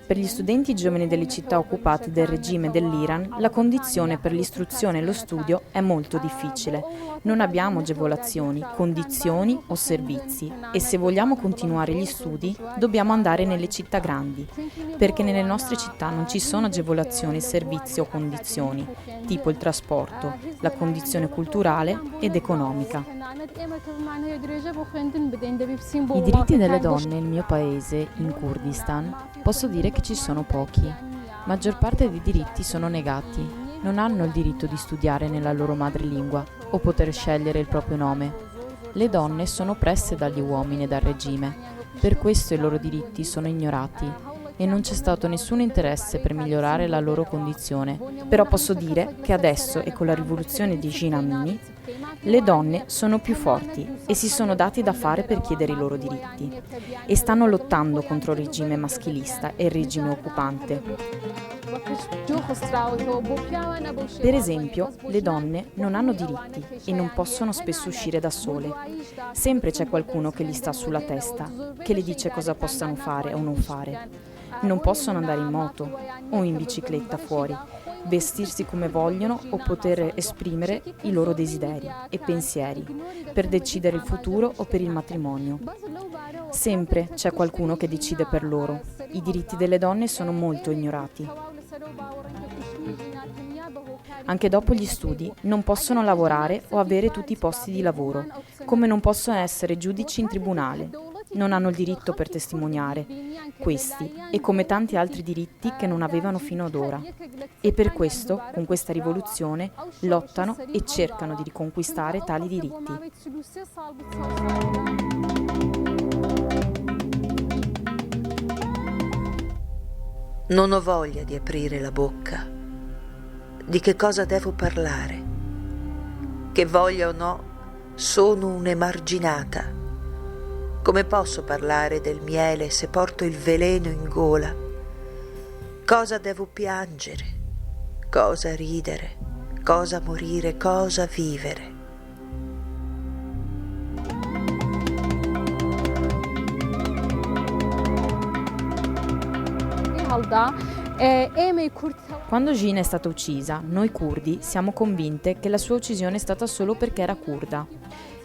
Per gli studenti giovani delle città occupate del regime dell'Iran, la condizione per l'istruzione e lo studio è molto difficile. Non abbiamo agevolazioni, condizioni o servizi, e se vogliamo continuare gli studi dobbiamo andare nelle città grandi, perché nelle nostre città non ci sono agevolazioni, servizi o condizioni, tipo il trasporto, la condizione culturale ed economica. I diritti delle donne nel mio paese, in Kurdistan, posso dire che ci sono pochi. Maggior parte dei diritti sono negati. Non hanno il diritto di studiare nella loro madrelingua o poter scegliere il proprio nome. Le donne sono oppresse dagli uomini e dal regime. Per questo i loro diritti sono ignorati e non c'è stato nessun interesse per migliorare la loro condizione. Però posso dire che adesso, e con la rivoluzione di Jina Amini, le donne sono più forti e si sono dati da fare per chiedere i loro diritti e stanno lottando contro il regime maschilista e il regime occupante. Per esempio, le donne non hanno diritti e non possono spesso uscire da sole. Sempre c'è qualcuno che gli sta sulla testa, che le dice cosa possano fare o non fare. Non possono andare in moto o in bicicletta fuori, vestirsi come vogliono o poter esprimere i loro desideri e pensieri per decidere il futuro o per il matrimonio. Sempre c'è qualcuno che decide per loro. I diritti delle donne sono molto ignorati. Anche dopo gli studi non possono lavorare o avere tutti i posti di lavoro, come non possono essere giudici in tribunale. Non hanno il diritto per testimoniare questi e come tanti altri diritti che non avevano fino ad ora. E per questo, con questa rivoluzione, lottano e cercano di riconquistare tali diritti.
Non ho voglia di aprire la bocca. Di che cosa devo parlare? Che voglia o no, sono un'emarginata. Come posso parlare del miele se porto il veleno in gola? Cosa devo piangere? Cosa ridere? Cosa morire? Cosa vivere?
Quando Jina è stata uccisa, noi curdi siamo convinte che la sua uccisione è stata solo perché era curda.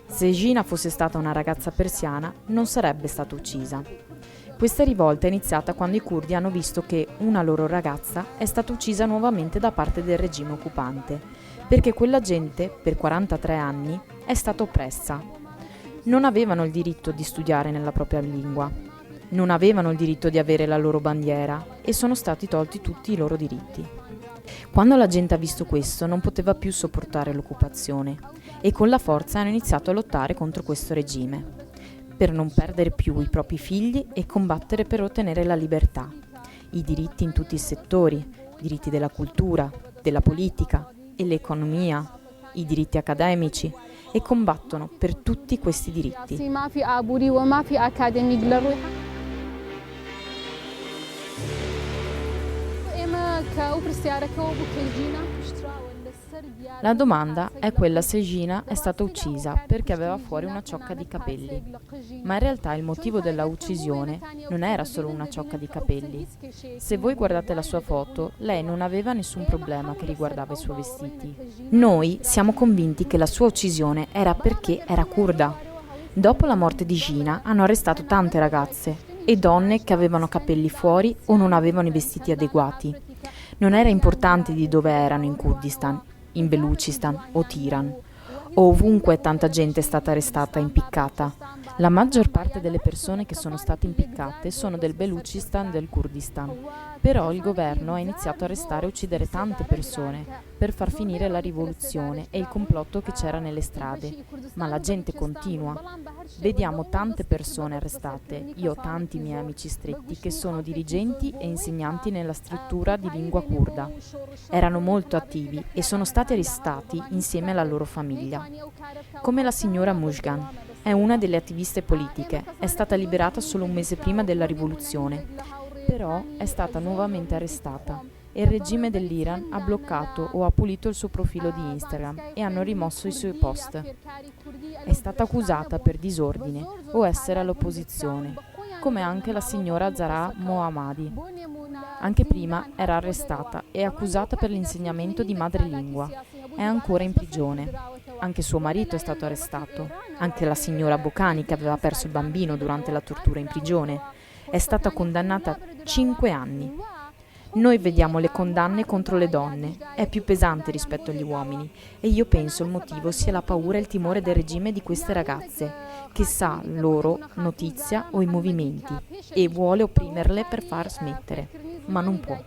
Se Jina fosse stata una ragazza persiana, non sarebbe stata uccisa. Questa rivolta è iniziata quando i curdi hanno visto che una loro ragazza è stata uccisa nuovamente da parte del regime occupante, perché quella gente, per 43 anni, è stata oppressa. Non avevano il diritto di studiare nella propria lingua, non avevano il diritto di avere la loro bandiera e sono stati tolti tutti i loro diritti. Quando la gente ha visto questo, non poteva più sopportare l'occupazione e con la forza hanno iniziato a lottare contro questo regime, per non perdere più i propri figli e combattere per ottenere la libertà, i diritti in tutti i settori, i diritti della cultura, della politica e l'economia, i diritti accademici e combattono per tutti questi diritti. La domanda è quella se Gina è stata uccisa perché aveva fuori una ciocca di capelli, ma in realtà il motivo della uccisione non era solo una ciocca di capelli. Se voi guardate la sua foto, lei non aveva nessun problema che riguardava i suoi vestiti. Noi siamo convinti che la sua uccisione era perché era curda. Dopo la morte di Gina hanno arrestato tante ragazze e donne che avevano capelli fuori o non avevano i vestiti adeguati. Non era importante di dove erano in Kurdistan, in Belucistan o Tiran, o ovunque tanta gente è stata arrestata e impiccata. La maggior parte delle persone che sono state impiccate sono del Belucistan e del Kurdistan. Però il governo ha iniziato a arrestare e uccidere tante persone per far finire la rivoluzione e il complotto che c'era nelle strade. Ma la gente continua. Vediamo tante persone arrestate. Io ho tanti miei amici stretti che sono dirigenti e insegnanti nella struttura di lingua curda. Erano molto attivi e sono stati arrestati insieme alla loro famiglia. Come la signora Mujgan. È una delle attiviste politiche. È stata liberata solo un mese prima della rivoluzione. Però è stata nuovamente arrestata e il regime dell'Iran ha bloccato o ha pulito il suo profilo di Instagram e hanno rimosso i suoi post. È stata accusata per disordine o essere all'opposizione, come anche la signora Zahra Mohammadi. Anche prima era arrestata e accusata per l'insegnamento di madrelingua. È ancora in prigione. Anche suo marito è stato arrestato. Anche la signora Bocani, che aveva perso il bambino durante la tortura in prigione, è stata condannata a 5 anni. Noi vediamo le condanne contro le donne, è più pesante rispetto agli uomini e io penso il motivo sia la paura e il timore del regime di queste ragazze, che sa loro notizia o i movimenti e vuole opprimerle per far smettere, ma non può.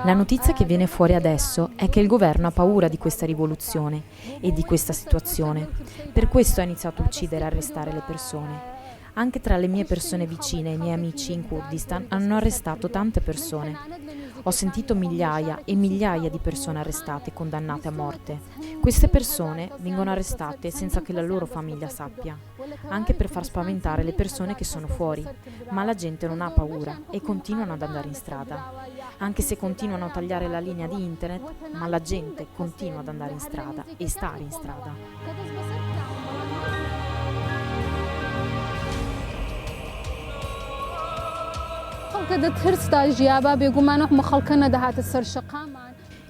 La notizia che viene fuori adesso è che il governo ha paura di questa rivoluzione e di questa situazione. Per questo ha iniziato a uccidere e arrestare le persone. Anche tra le mie persone vicine e i miei amici in Kurdistan hanno arrestato tante persone. Ho sentito migliaia e migliaia di persone arrestate e condannate a morte. Queste persone vengono arrestate senza che la loro famiglia sappia, anche per far spaventare le persone che sono fuori. Ma la gente non ha paura e continuano ad andare in strada. Anche se continuano a tagliare la linea di internet, ma la gente continua ad andare in strada e stare in strada.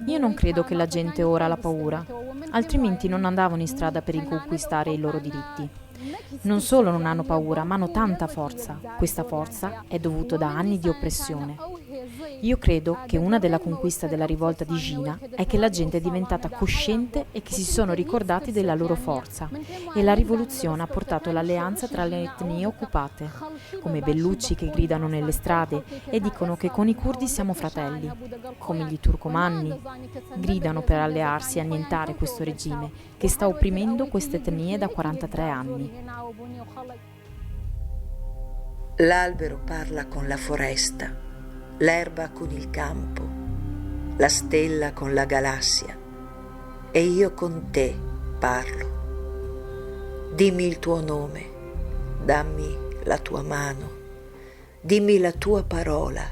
Io non credo che la gente ora ha la paura, altrimenti non andavano in strada per riconquistare i loro diritti. Non solo non hanno paura, ma hanno tanta forza. Questa forza è dovuta da anni di oppressione. Io credo che una delle conquiste della rivolta di Gina è che la gente è diventata cosciente e che si sono ricordati della loro forza e la rivoluzione ha portato l'alleanza tra le etnie occupate, come i bellucci che gridano nelle strade e dicono che con i curdi siamo fratelli, come gli turcomanni gridano per allearsi e annientare questo regime che sta opprimendo queste etnie da 43 anni.
L'albero parla con la foresta, l'erba con il campo, la stella con la galassia, e io con te parlo. Dimmi il tuo nome, dammi la tua mano, dimmi la tua parola,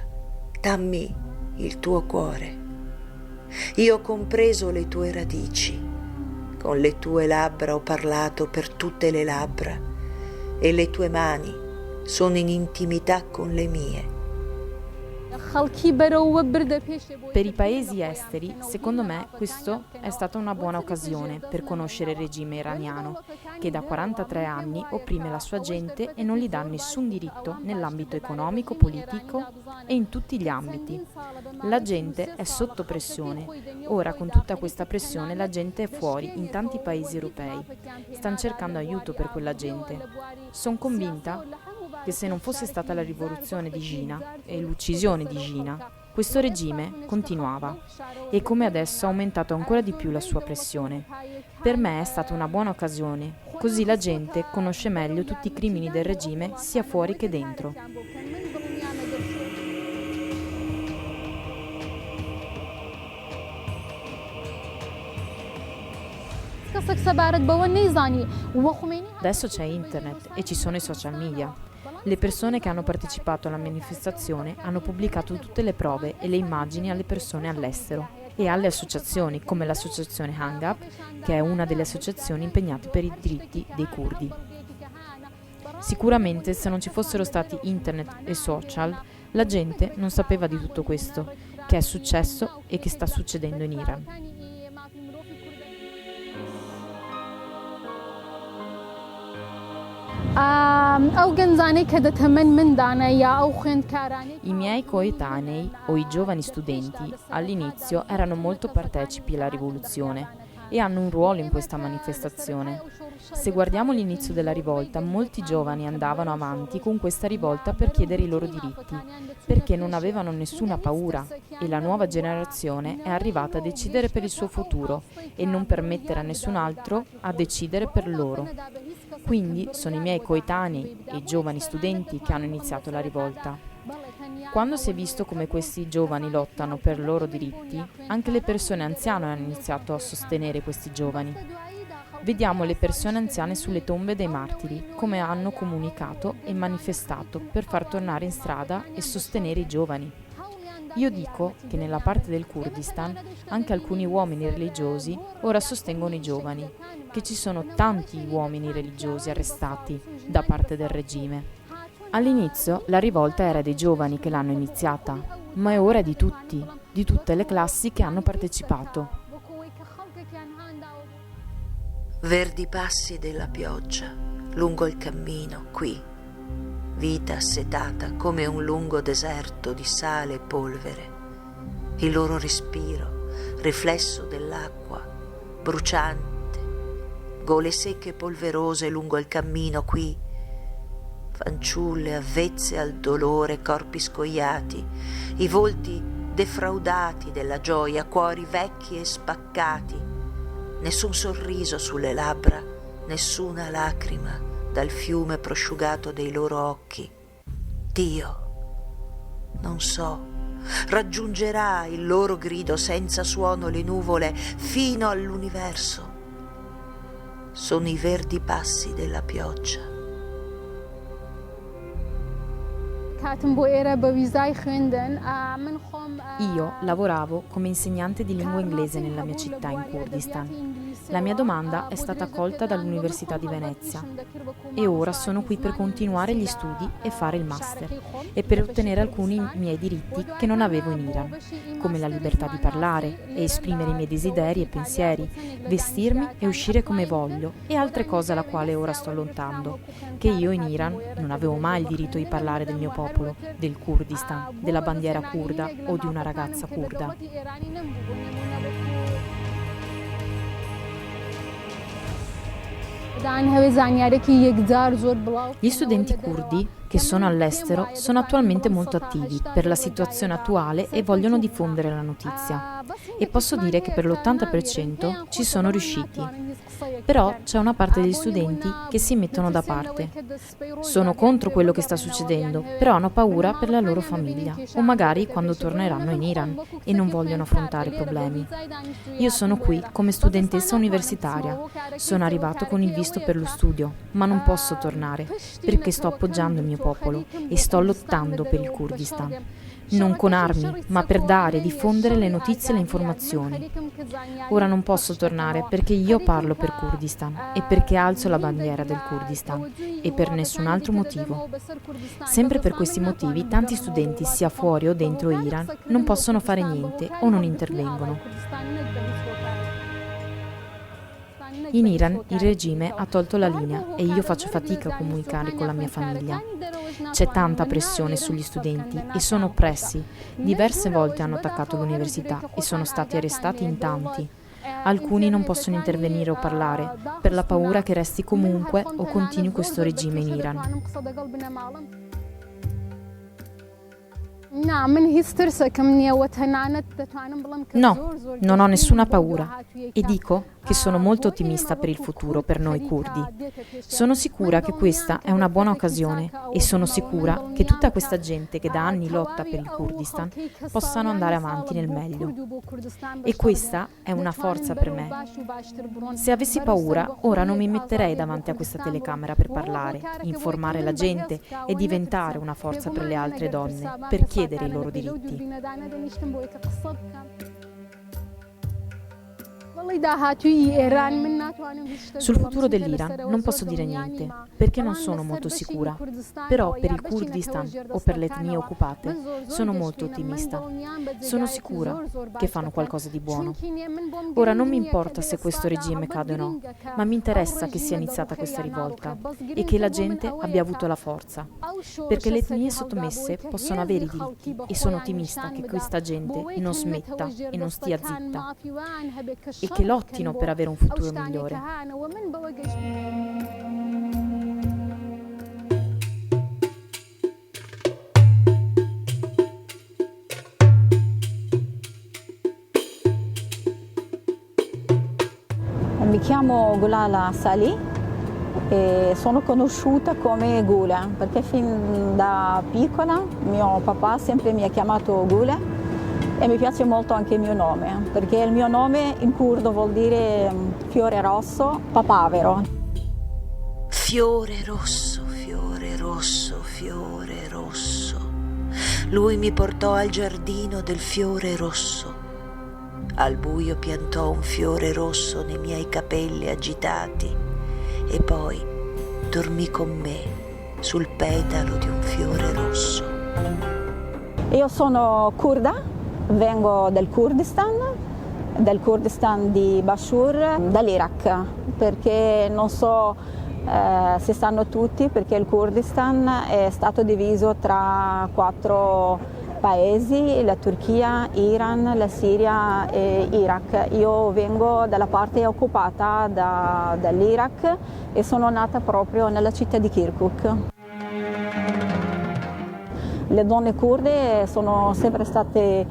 dammi il tuo cuore. Io ho compreso le tue radici, con le tue labbra ho parlato per tutte le labbra, e le tue mani sono in intimità con le mie.
Per i paesi esteri, secondo me, questo è stata una buona occasione per conoscere il regime iraniano, che da 43 anni opprime la sua gente e non gli dà nessun diritto nell'ambito economico, politico e in tutti gli ambiti. La gente è sotto pressione. Ora, con tutta questa pressione, la gente è fuori in tanti paesi europei. Stanno cercando aiuto per quella gente. Sono convinta che se non fosse stata la rivoluzione di Gina e l'uccisione di Gina, questo regime continuava e come adesso ha aumentato ancora di più la sua pressione. Per me è stata una buona occasione, così la gente conosce meglio tutti i crimini del regime sia fuori che dentro. Adesso c'è internet e ci sono i social media. Le persone che hanno partecipato alla manifestazione hanno pubblicato tutte le prove e le immagini alle persone all'estero e alle associazioni come l'associazione Hang Up, che è una delle associazioni impegnate per i diritti dei curdi. Sicuramente se non ci fossero stati internet e social, la gente non sapeva di tutto questo, che è successo e che sta succedendo in Iran. I miei coetanei o i giovani studenti all'inizio erano molto partecipi alla rivoluzione e hanno un ruolo in questa manifestazione. Se guardiamo l'inizio della rivolta, molti giovani andavano avanti con questa rivolta per chiedere i loro diritti, perché non avevano nessuna paura e la nuova generazione è arrivata a decidere per il suo futuro e non permettere a nessun altro a decidere per loro. Quindi sono i miei coetanei e i giovani studenti che hanno iniziato la rivolta. Quando si è visto come questi giovani lottano per i loro diritti, anche le persone anziane hanno iniziato a sostenere questi giovani. Vediamo le persone anziane sulle tombe dei martiri, come hanno comunicato e manifestato per far tornare in strada e sostenere i giovani. Io dico che nella parte del Kurdistan anche alcuni uomini religiosi ora sostengono i giovani, che ci sono tanti uomini religiosi arrestati da parte del regime. All'inizio la rivolta era dei giovani che l'hanno iniziata, ma è ora di tutti, di tutte le classi che hanno partecipato.
Verdi passi della pioggia lungo il cammino qui, vita assetata come un lungo deserto di sale e polvere, il loro respiro, riflesso dell'acqua, bruciante, gole secche e polverose lungo il cammino qui, fanciulle avvezze al dolore, corpi scoiati, i volti defraudati della gioia, cuori vecchi e spaccati, nessun sorriso sulle labbra, nessuna lacrima dal fiume prosciugato dei loro occhi. Dio, non so, raggiungerà il loro grido senza suono le nuvole fino all'universo. Sono i verdi passi della pioggia.
Io lavoravo come insegnante di lingua inglese nella mia città in Kurdistan. La mia domanda è stata accolta dall'Università di Venezia e ora sono qui per continuare gli studi e fare il master e per ottenere alcuni miei diritti che non avevo in Iran, come la libertà di parlare e esprimere i miei desideri e pensieri, vestirmi e uscire come voglio e altre cose alla quale ora sto lottando, che io in Iran non avevo mai il diritto di parlare del mio popolo, del Kurdistan, della bandiera curda o di una ragazza curda. Gli studenti curdi che sono all'estero sono attualmente molto attivi per la situazione attuale e vogliono diffondere la notizia. E posso dire che per l'80% ci sono riusciti. Però c'è una parte degli studenti che si mettono da parte. Sono contro quello che sta succedendo, però hanno paura per la loro famiglia o magari quando torneranno in Iran e non vogliono affrontare problemi. Io sono qui come studentessa universitaria. Sono arrivato con il visto per lo studio, ma non posso tornare perché sto appoggiando il mio popolo e sto lottando per il Kurdistan. Non con armi, ma per dare e diffondere le notizie e le informazioni. Ora non posso tornare perché io parlo per Kurdistan e perché alzo la bandiera del Kurdistan e per nessun altro motivo. Sempre per questi motivi tanti studenti, sia fuori o dentro Iran, non possono fare niente o non intervengono. In Iran il regime ha tolto la linea e io faccio fatica a comunicare con la mia famiglia. C'è tanta pressione sugli studenti e sono oppressi. Diverse volte hanno attaccato l'università e sono stati arrestati in tanti. Alcuni non possono intervenire o parlare per la paura che resti comunque o continui questo regime in Iran. No, non ho nessuna paura e dico che sono molto ottimista per il futuro per noi curdi. Sono sicura che questa è una buona occasione e sono sicura che tutta questa gente che da anni lotta per il Kurdistan possano andare avanti nel meglio. E questa è una forza per me. Se avessi paura, ora non mi metterei davanti a questa telecamera per parlare, informare la gente e diventare una forza per le altre donne, per chiedere i loro diritti. Sul futuro dell'Iran non posso dire niente, perché non sono molto sicura, però per il Kurdistan o per le etnie occupate sono molto ottimista. Sono sicura che fanno qualcosa di buono. Ora non mi importa se questo regime cade o no, ma mi interessa che sia iniziata questa rivolta e che la gente abbia avuto la forza, perché le etnie sottomesse possono avere i diritti e sono ottimista che questa gente non smetta e non stia zitta e che lottino per avere un futuro migliore.
Mi chiamo Gulala Salih e sono conosciuta come Gula perché fin da piccola mio papà sempre mi ha chiamato Gula. E mi piace molto anche il mio nome, perché il mio nome in curdo vuol dire fiore rosso, papavero.
Fiore rosso, fiore rosso, fiore rosso. Lui mi portò al giardino del fiore rosso. Al buio piantò un fiore rosso nei miei capelli agitati e poi dormì con me sul petalo di un fiore rosso.
Io sono curda. Vengo dal Kurdistan di Bashur, dall'Iraq, perché non so se sanno tutti, perché il Kurdistan è stato diviso tra 4 paesi, la Turchia, Iran, la Siria e Iraq. Io vengo dalla parte occupata dall'Iraq e sono nata proprio nella città di Kirkuk. Le donne kurde sono sempre state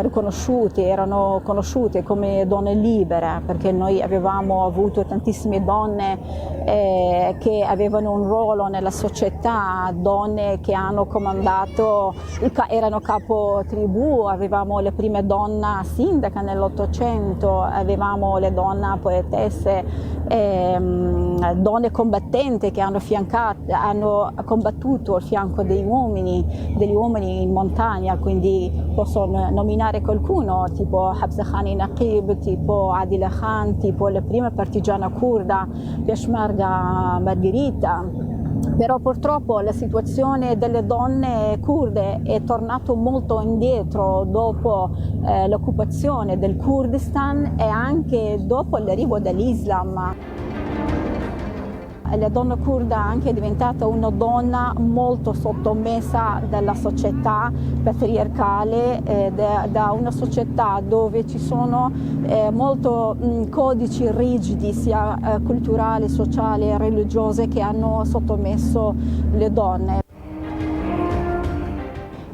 riconosciute, erano conosciute come donne libere, perché noi avevamo avuto tantissime donne che avevano un ruolo nella società, donne che hanno comandato, erano capo tribù, avevamo le prime donne sindaca nell'Ottocento, avevamo le donne poetesse, donne combattenti che hanno combattuto al fianco degli uomini in montagna, quindi posso nominare qualcuno tipo Habsa Khani Naqib, tipo Adila Khan, tipo la prima partigiana kurda Peshmerga Margherita. Però purtroppo la situazione delle donne kurde è tornata molto indietro dopo l'occupazione del Kurdistan e anche dopo l'arrivo dell'Islam. La donna kurda anche è diventata una donna molto sottomessa dalla società patriarcale, da una società dove ci sono molto codici rigidi sia culturali, sociali e religiose che hanno sottomesso le donne.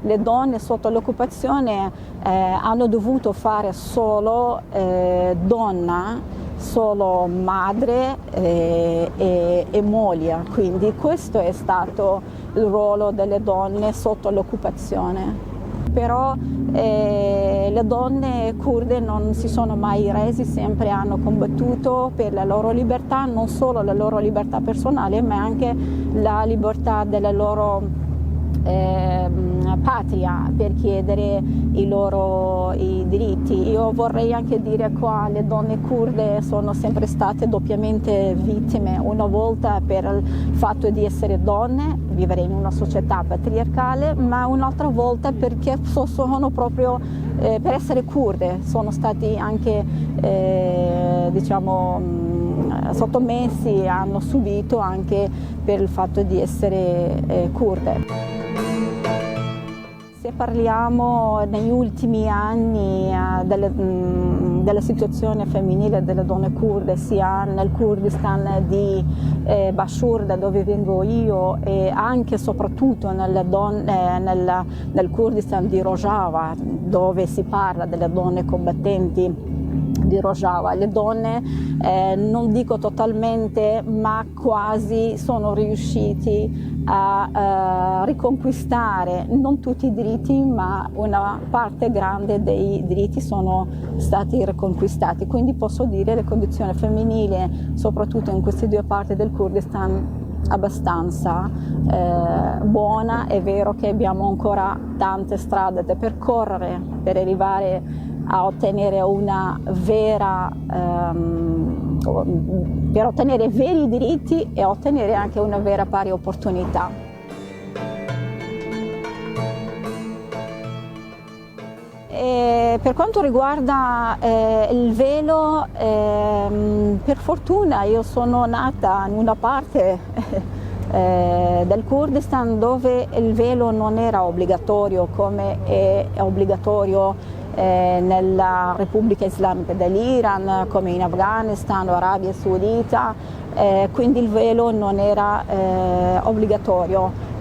Le donne sotto l'occupazione hanno dovuto fare solo donna, solo madre e moglie, quindi questo è stato il ruolo delle donne sotto l'occupazione. Però le donne kurde non si sono mai resi, sempre hanno combattuto per la loro libertà, non solo la loro libertà personale ma anche la libertà della loro patria per chiedere i diritti. Io vorrei anche dire qua le donne kurde sono sempre state doppiamente vittime, una volta per il fatto di essere donne, vivere in una società patriarcale, ma un'altra volta perché sono proprio per essere kurde, sono stati anche sottomessi, hanno subito anche per il fatto di essere kurde. Se parliamo negli ultimi anni della situazione femminile delle donne kurde, sia nel Kurdistan di Bashur, da dove vengo io, e anche e soprattutto nel Kurdistan di Rojava, dove si parla delle donne combattenti di Rojava. Le donne, non dico totalmente, ma quasi sono riusciti a riconquistare non tutti i diritti, ma una parte grande dei diritti sono stati riconquistati. Quindi posso dire che la condizione femminile, soprattutto in queste due parti del Kurdistan, abbastanza buona. È vero che abbiamo ancora tante strade da percorrere per arrivare a ottenere una vera per ottenere veri diritti e ottenere anche una vera pari opportunità. E per quanto riguarda il velo, per fortuna io sono nata in una parte del Kurdistan dove il velo non era obbligatorio come è obbligatorio nella Repubblica Islamica dell'Iran, come in Afghanistan o Arabia Saudita, quindi il velo non era obbligatorio.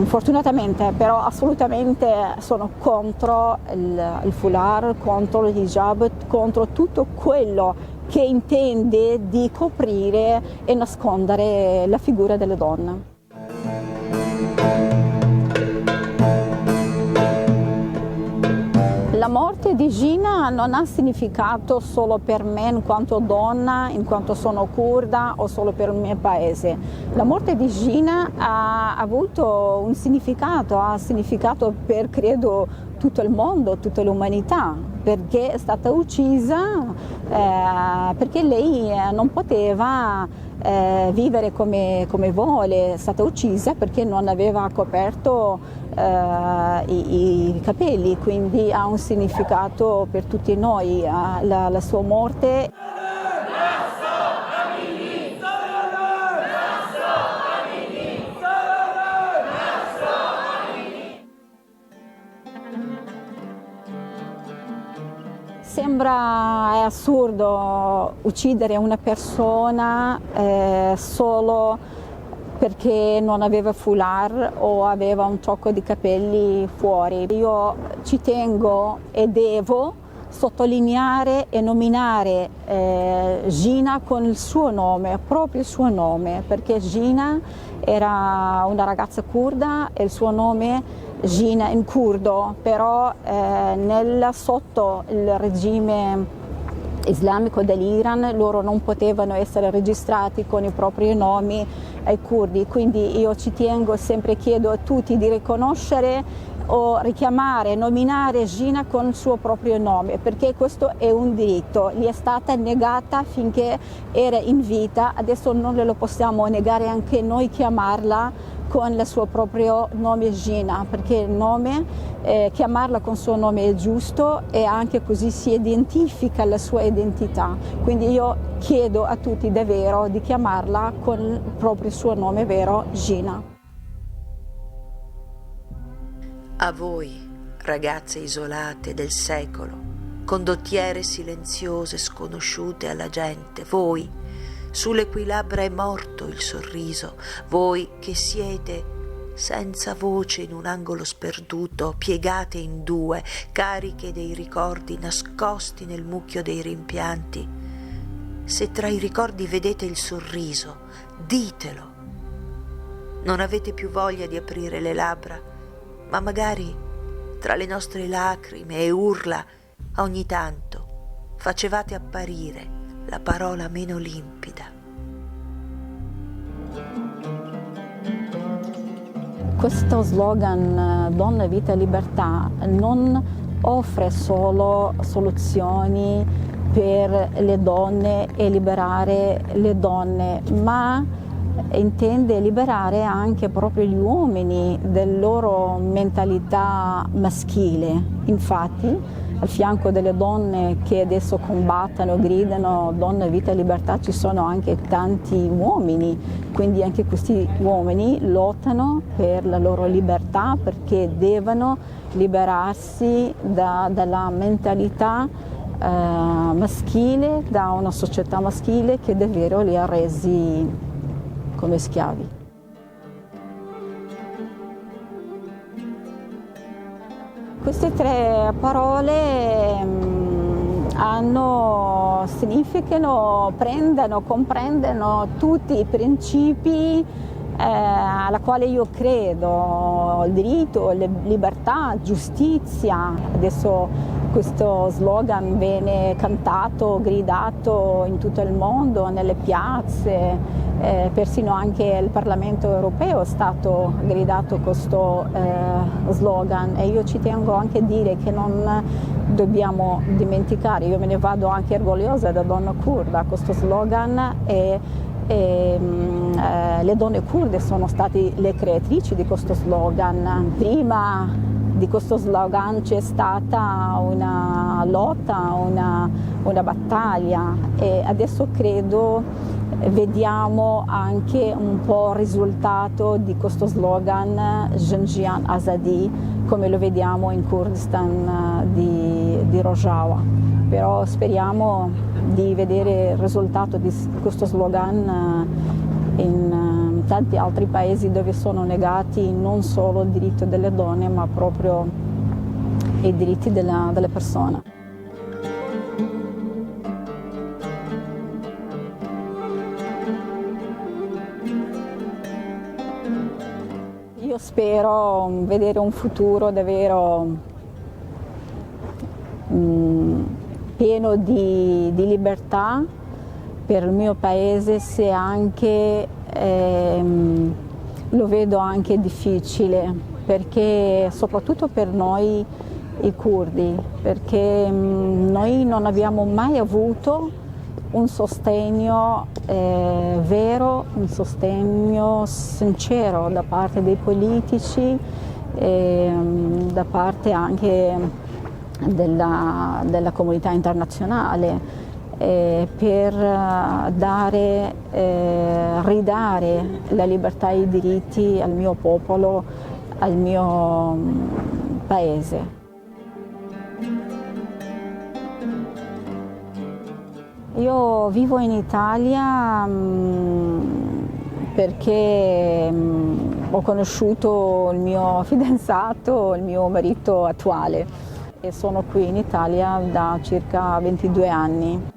Fortunatamente, però assolutamente sono contro il foulard, contro il hijab, contro tutto quello che intende di coprire e nascondere la figura delle donne. La morte di Gina non ha significato solo per me in quanto donna, in quanto sono curda o solo per il mio paese. La morte di Gina ha avuto un significato, ha significato per credo tutto il mondo, tutta l'umanità, perché è stata uccisa perché lei non poteva vivere come vuole, è stata uccisa perché non aveva coperto i capelli, quindi ha un significato per tutti noi la sua morte. Sembra assurdo uccidere una persona solo perché non aveva foulard o aveva un tocco di capelli fuori. Io ci tengo e devo sottolineare e nominare Gina con il suo nome, proprio il suo nome, perché Gina era una ragazza curda e il suo nome Gina in curdo, però sotto il regime islamico dell'Iran loro non potevano essere registrati con i propri nomi ai curdi, quindi io ci tengo, sempre chiedo a tutti di riconoscere o richiamare, nominare Gina con il suo proprio nome, perché questo è un diritto, gli è stata negata finché era in vita, adesso non glielo possiamo negare anche noi, chiamarla con il suo proprio nome Gina, perché il nome, chiamarla con il suo nome è giusto e anche così si identifica la sua identità. Quindi io chiedo a tutti davvero di chiamarla con il proprio suo nome vero, Gina.
A voi, ragazze isolate del secolo, condottiere silenziose sconosciute alla gente, voi, sulle cui labbra è morto il sorriso, voi che siete senza voce in un angolo sperduto, piegate in due, cariche dei ricordi nascosti nel mucchio dei rimpianti. Se tra i ricordi vedete il sorriso, ditelo. Non avete più voglia di aprire le labbra, ma magari tra le nostre lacrime e urla ogni tanto facevate apparire la parola meno limpida.
Questo slogan Donna, Vita e Libertà non offre solo soluzioni per le donne e liberare le donne, ma intende liberare anche proprio gli uomini della loro mentalità maschile. Infatti, al fianco delle donne che adesso combattono, gridano donna, vita e libertà, ci sono anche tanti uomini, quindi anche questi uomini lottano per la loro libertà perché devono liberarsi dalla mentalità maschile, da una società maschile che davvero li ha resi come schiavi. Queste tre parole comprendono tutti i principi alla quale io credo, il diritto, libertà, giustizia. Adesso questo slogan viene cantato, gridato in tutto il mondo, nelle piazze, persino anche il Parlamento europeo è stato gridato questo slogan, e io ci tengo anche a dire che non dobbiamo dimenticare, io me ne vado anche orgogliosa da donna curda, questo slogan le donne curde sono state le creatrici di questo slogan. Prima di questo slogan c'è stata una lotta, una battaglia, e adesso credo vediamo anche un po' il risultato di questo slogan Janjian Azadi, come lo vediamo in Kurdistan di Rojava. Però speriamo di vedere il risultato di questo slogan in tanti altri paesi dove sono negati non solo il diritto delle donne, ma proprio i diritti delle persone. Io spero vedere un futuro davvero pieno di libertà per il mio paese, se anche lo vedo anche difficile, perché soprattutto per noi i curdi, perché noi non abbiamo mai avuto un sostegno vero, un sostegno sincero da parte dei politici, da parte anche della comunità internazionale, per ridare la libertà e i diritti al mio popolo, al mio paese. Io vivo in Italia perché ho conosciuto il mio fidanzato, il mio marito attuale, e sono qui in Italia da circa 22 anni.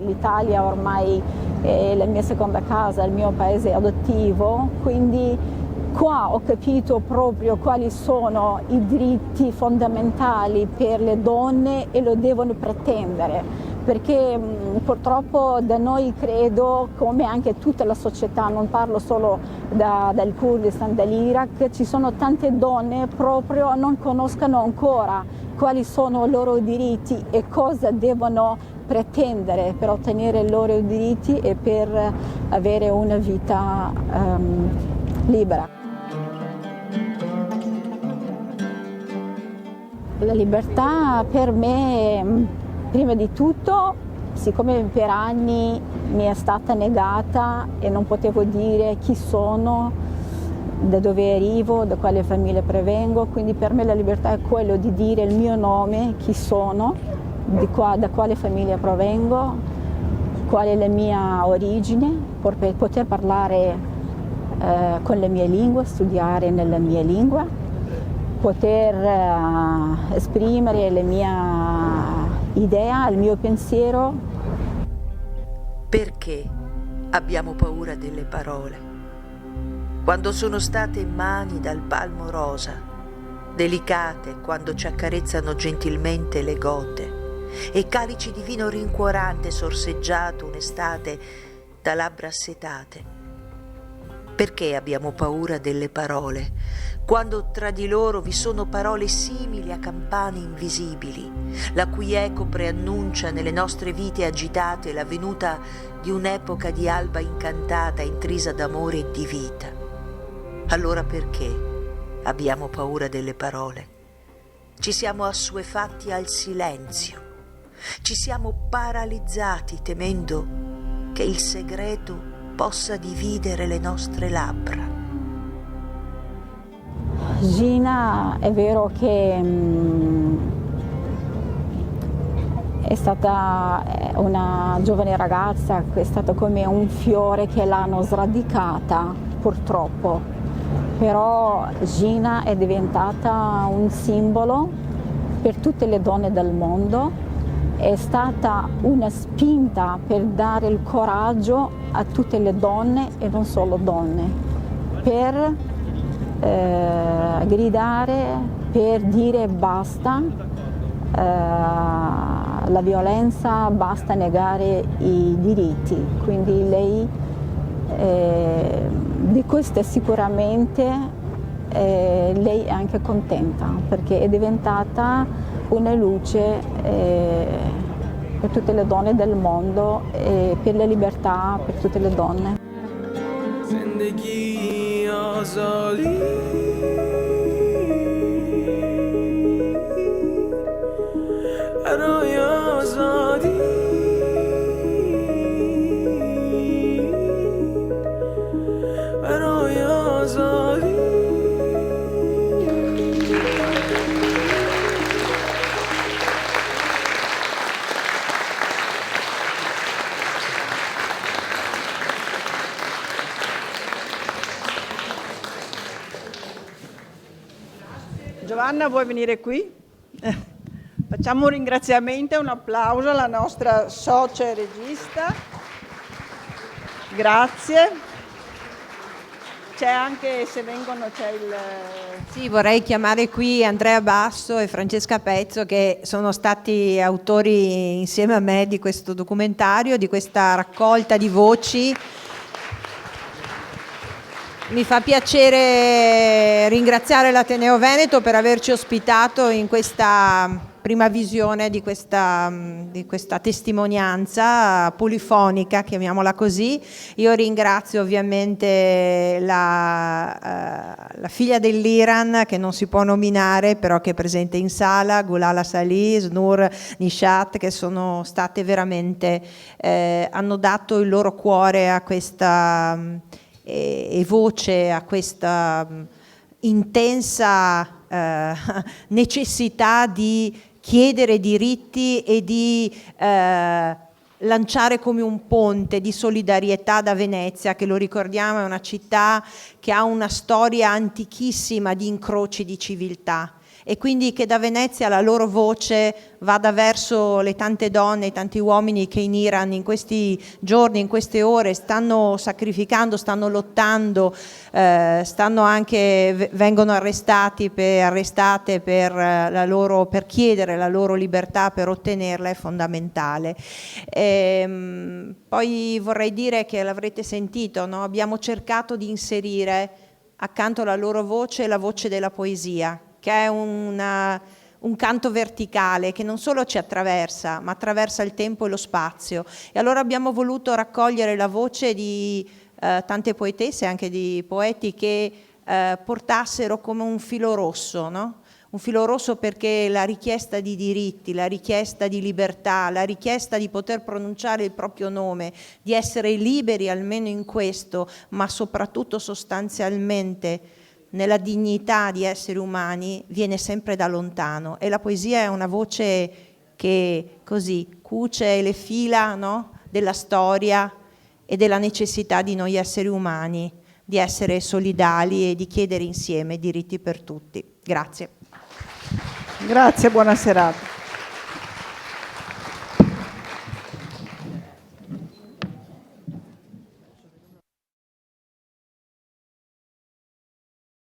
L'Italia ormai è la mia seconda casa, il mio paese adottivo, quindi qua ho capito proprio quali sono i diritti fondamentali per le donne e lo devono pretendere, perché purtroppo da noi credo, come anche tutta la società, non parlo solo dal Kurdistan, dall'Iraq, ci sono tante donne proprio non conoscono ancora quali sono i loro diritti e cosa devono pretendere per ottenere i loro diritti e per avere una vita libera. La libertà per me, prima di tutto, siccome per anni mi è stata negata e non potevo dire chi sono, da dove arrivo, da quale famiglia provengo, quindi per me la libertà è quello di dire il mio nome, chi sono, da quale famiglia provengo, qual è la mia origine, per poter parlare con la mia lingua, studiare nella mia lingua, poter esprimere la mia idea, il mio pensiero.
Perché abbiamo paura delle parole? Quando sono state in mani dal palmo rosa, delicate quando ci accarezzano gentilmente le gote, e calici di vino rincuorante sorseggiato un'estate da labbra assetate. Perché abbiamo paura delle parole, quando tra di loro vi sono parole simili a campane invisibili, la cui eco preannuncia nelle nostre vite agitate la venuta di un'epoca di alba incantata, intrisa d'amore e di vita? Allora perché abbiamo paura delle parole? Ci siamo assuefatti al silenzio, ci siamo paralizzati temendo che il segreto possa dividere le nostre labbra.
Gina è vero che è stata una giovane ragazza, è stata come un fiore che l'hanno sradicata purtroppo, però Gina è diventata un simbolo per tutte le donne del mondo, è stata una spinta per dare il coraggio a tutte le donne e non solo donne, per gridare, per dire basta la violenza, basta negare i diritti. Quindi lei di questo sicuramente lei è anche contenta, perché è diventata una luce per tutte le donne del mondo e per la libertà per tutte le donne.
Giovanna, vuoi venire qui? Facciamo un ringraziamento e un applauso alla nostra socia e regista. Grazie. C'è anche, se vengono, c'è il...
Sì, vorrei chiamare qui Andrea Basso e Francesca Pezzo, che sono stati autori insieme a me di questo documentario, di questa raccolta di voci. Mi fa piacere ringraziare l'Ateneo Veneto per averci ospitato in questa prima visione di questa testimonianza polifonica, chiamiamola così. Io ringrazio ovviamente la figlia dell'Iran, che non si può nominare, però che è presente in sala, Gulala Salih, Snur Nishat, che sono state veramente, hanno dato il loro cuore a questa... e voce a questa intensa necessità di chiedere diritti e di lanciare come un ponte di solidarietà da Venezia, che lo ricordiamo è una città che ha una storia antichissima di incroci di civiltà, e quindi che da Venezia la loro voce vada verso le tante donne e tanti uomini che in Iran in questi giorni, in queste ore stanno sacrificando, stanno lottando, vengono arrestate per chiedere la loro libertà, per ottenerla, è fondamentale. Poi vorrei dire che l'avrete sentito, no? Abbiamo cercato di inserire accanto alla loro voce la voce della poesia, che è un canto verticale che non solo ci attraversa, ma attraversa il tempo e lo spazio. E allora abbiamo voluto raccogliere la voce di tante poetesse, anche di poeti, che portassero come un filo rosso, no? Un filo rosso, perché la richiesta di diritti, la richiesta di libertà, la richiesta di poter pronunciare il proprio nome, di essere liberi almeno in questo, ma soprattutto sostanzialmente nella dignità di esseri umani, viene sempre da lontano, e la poesia è una voce che così cuce le fila, no? Della storia e della necessità di noi esseri umani di essere solidali e di chiedere insieme diritti per tutti. Grazie.
Grazie, buona serata.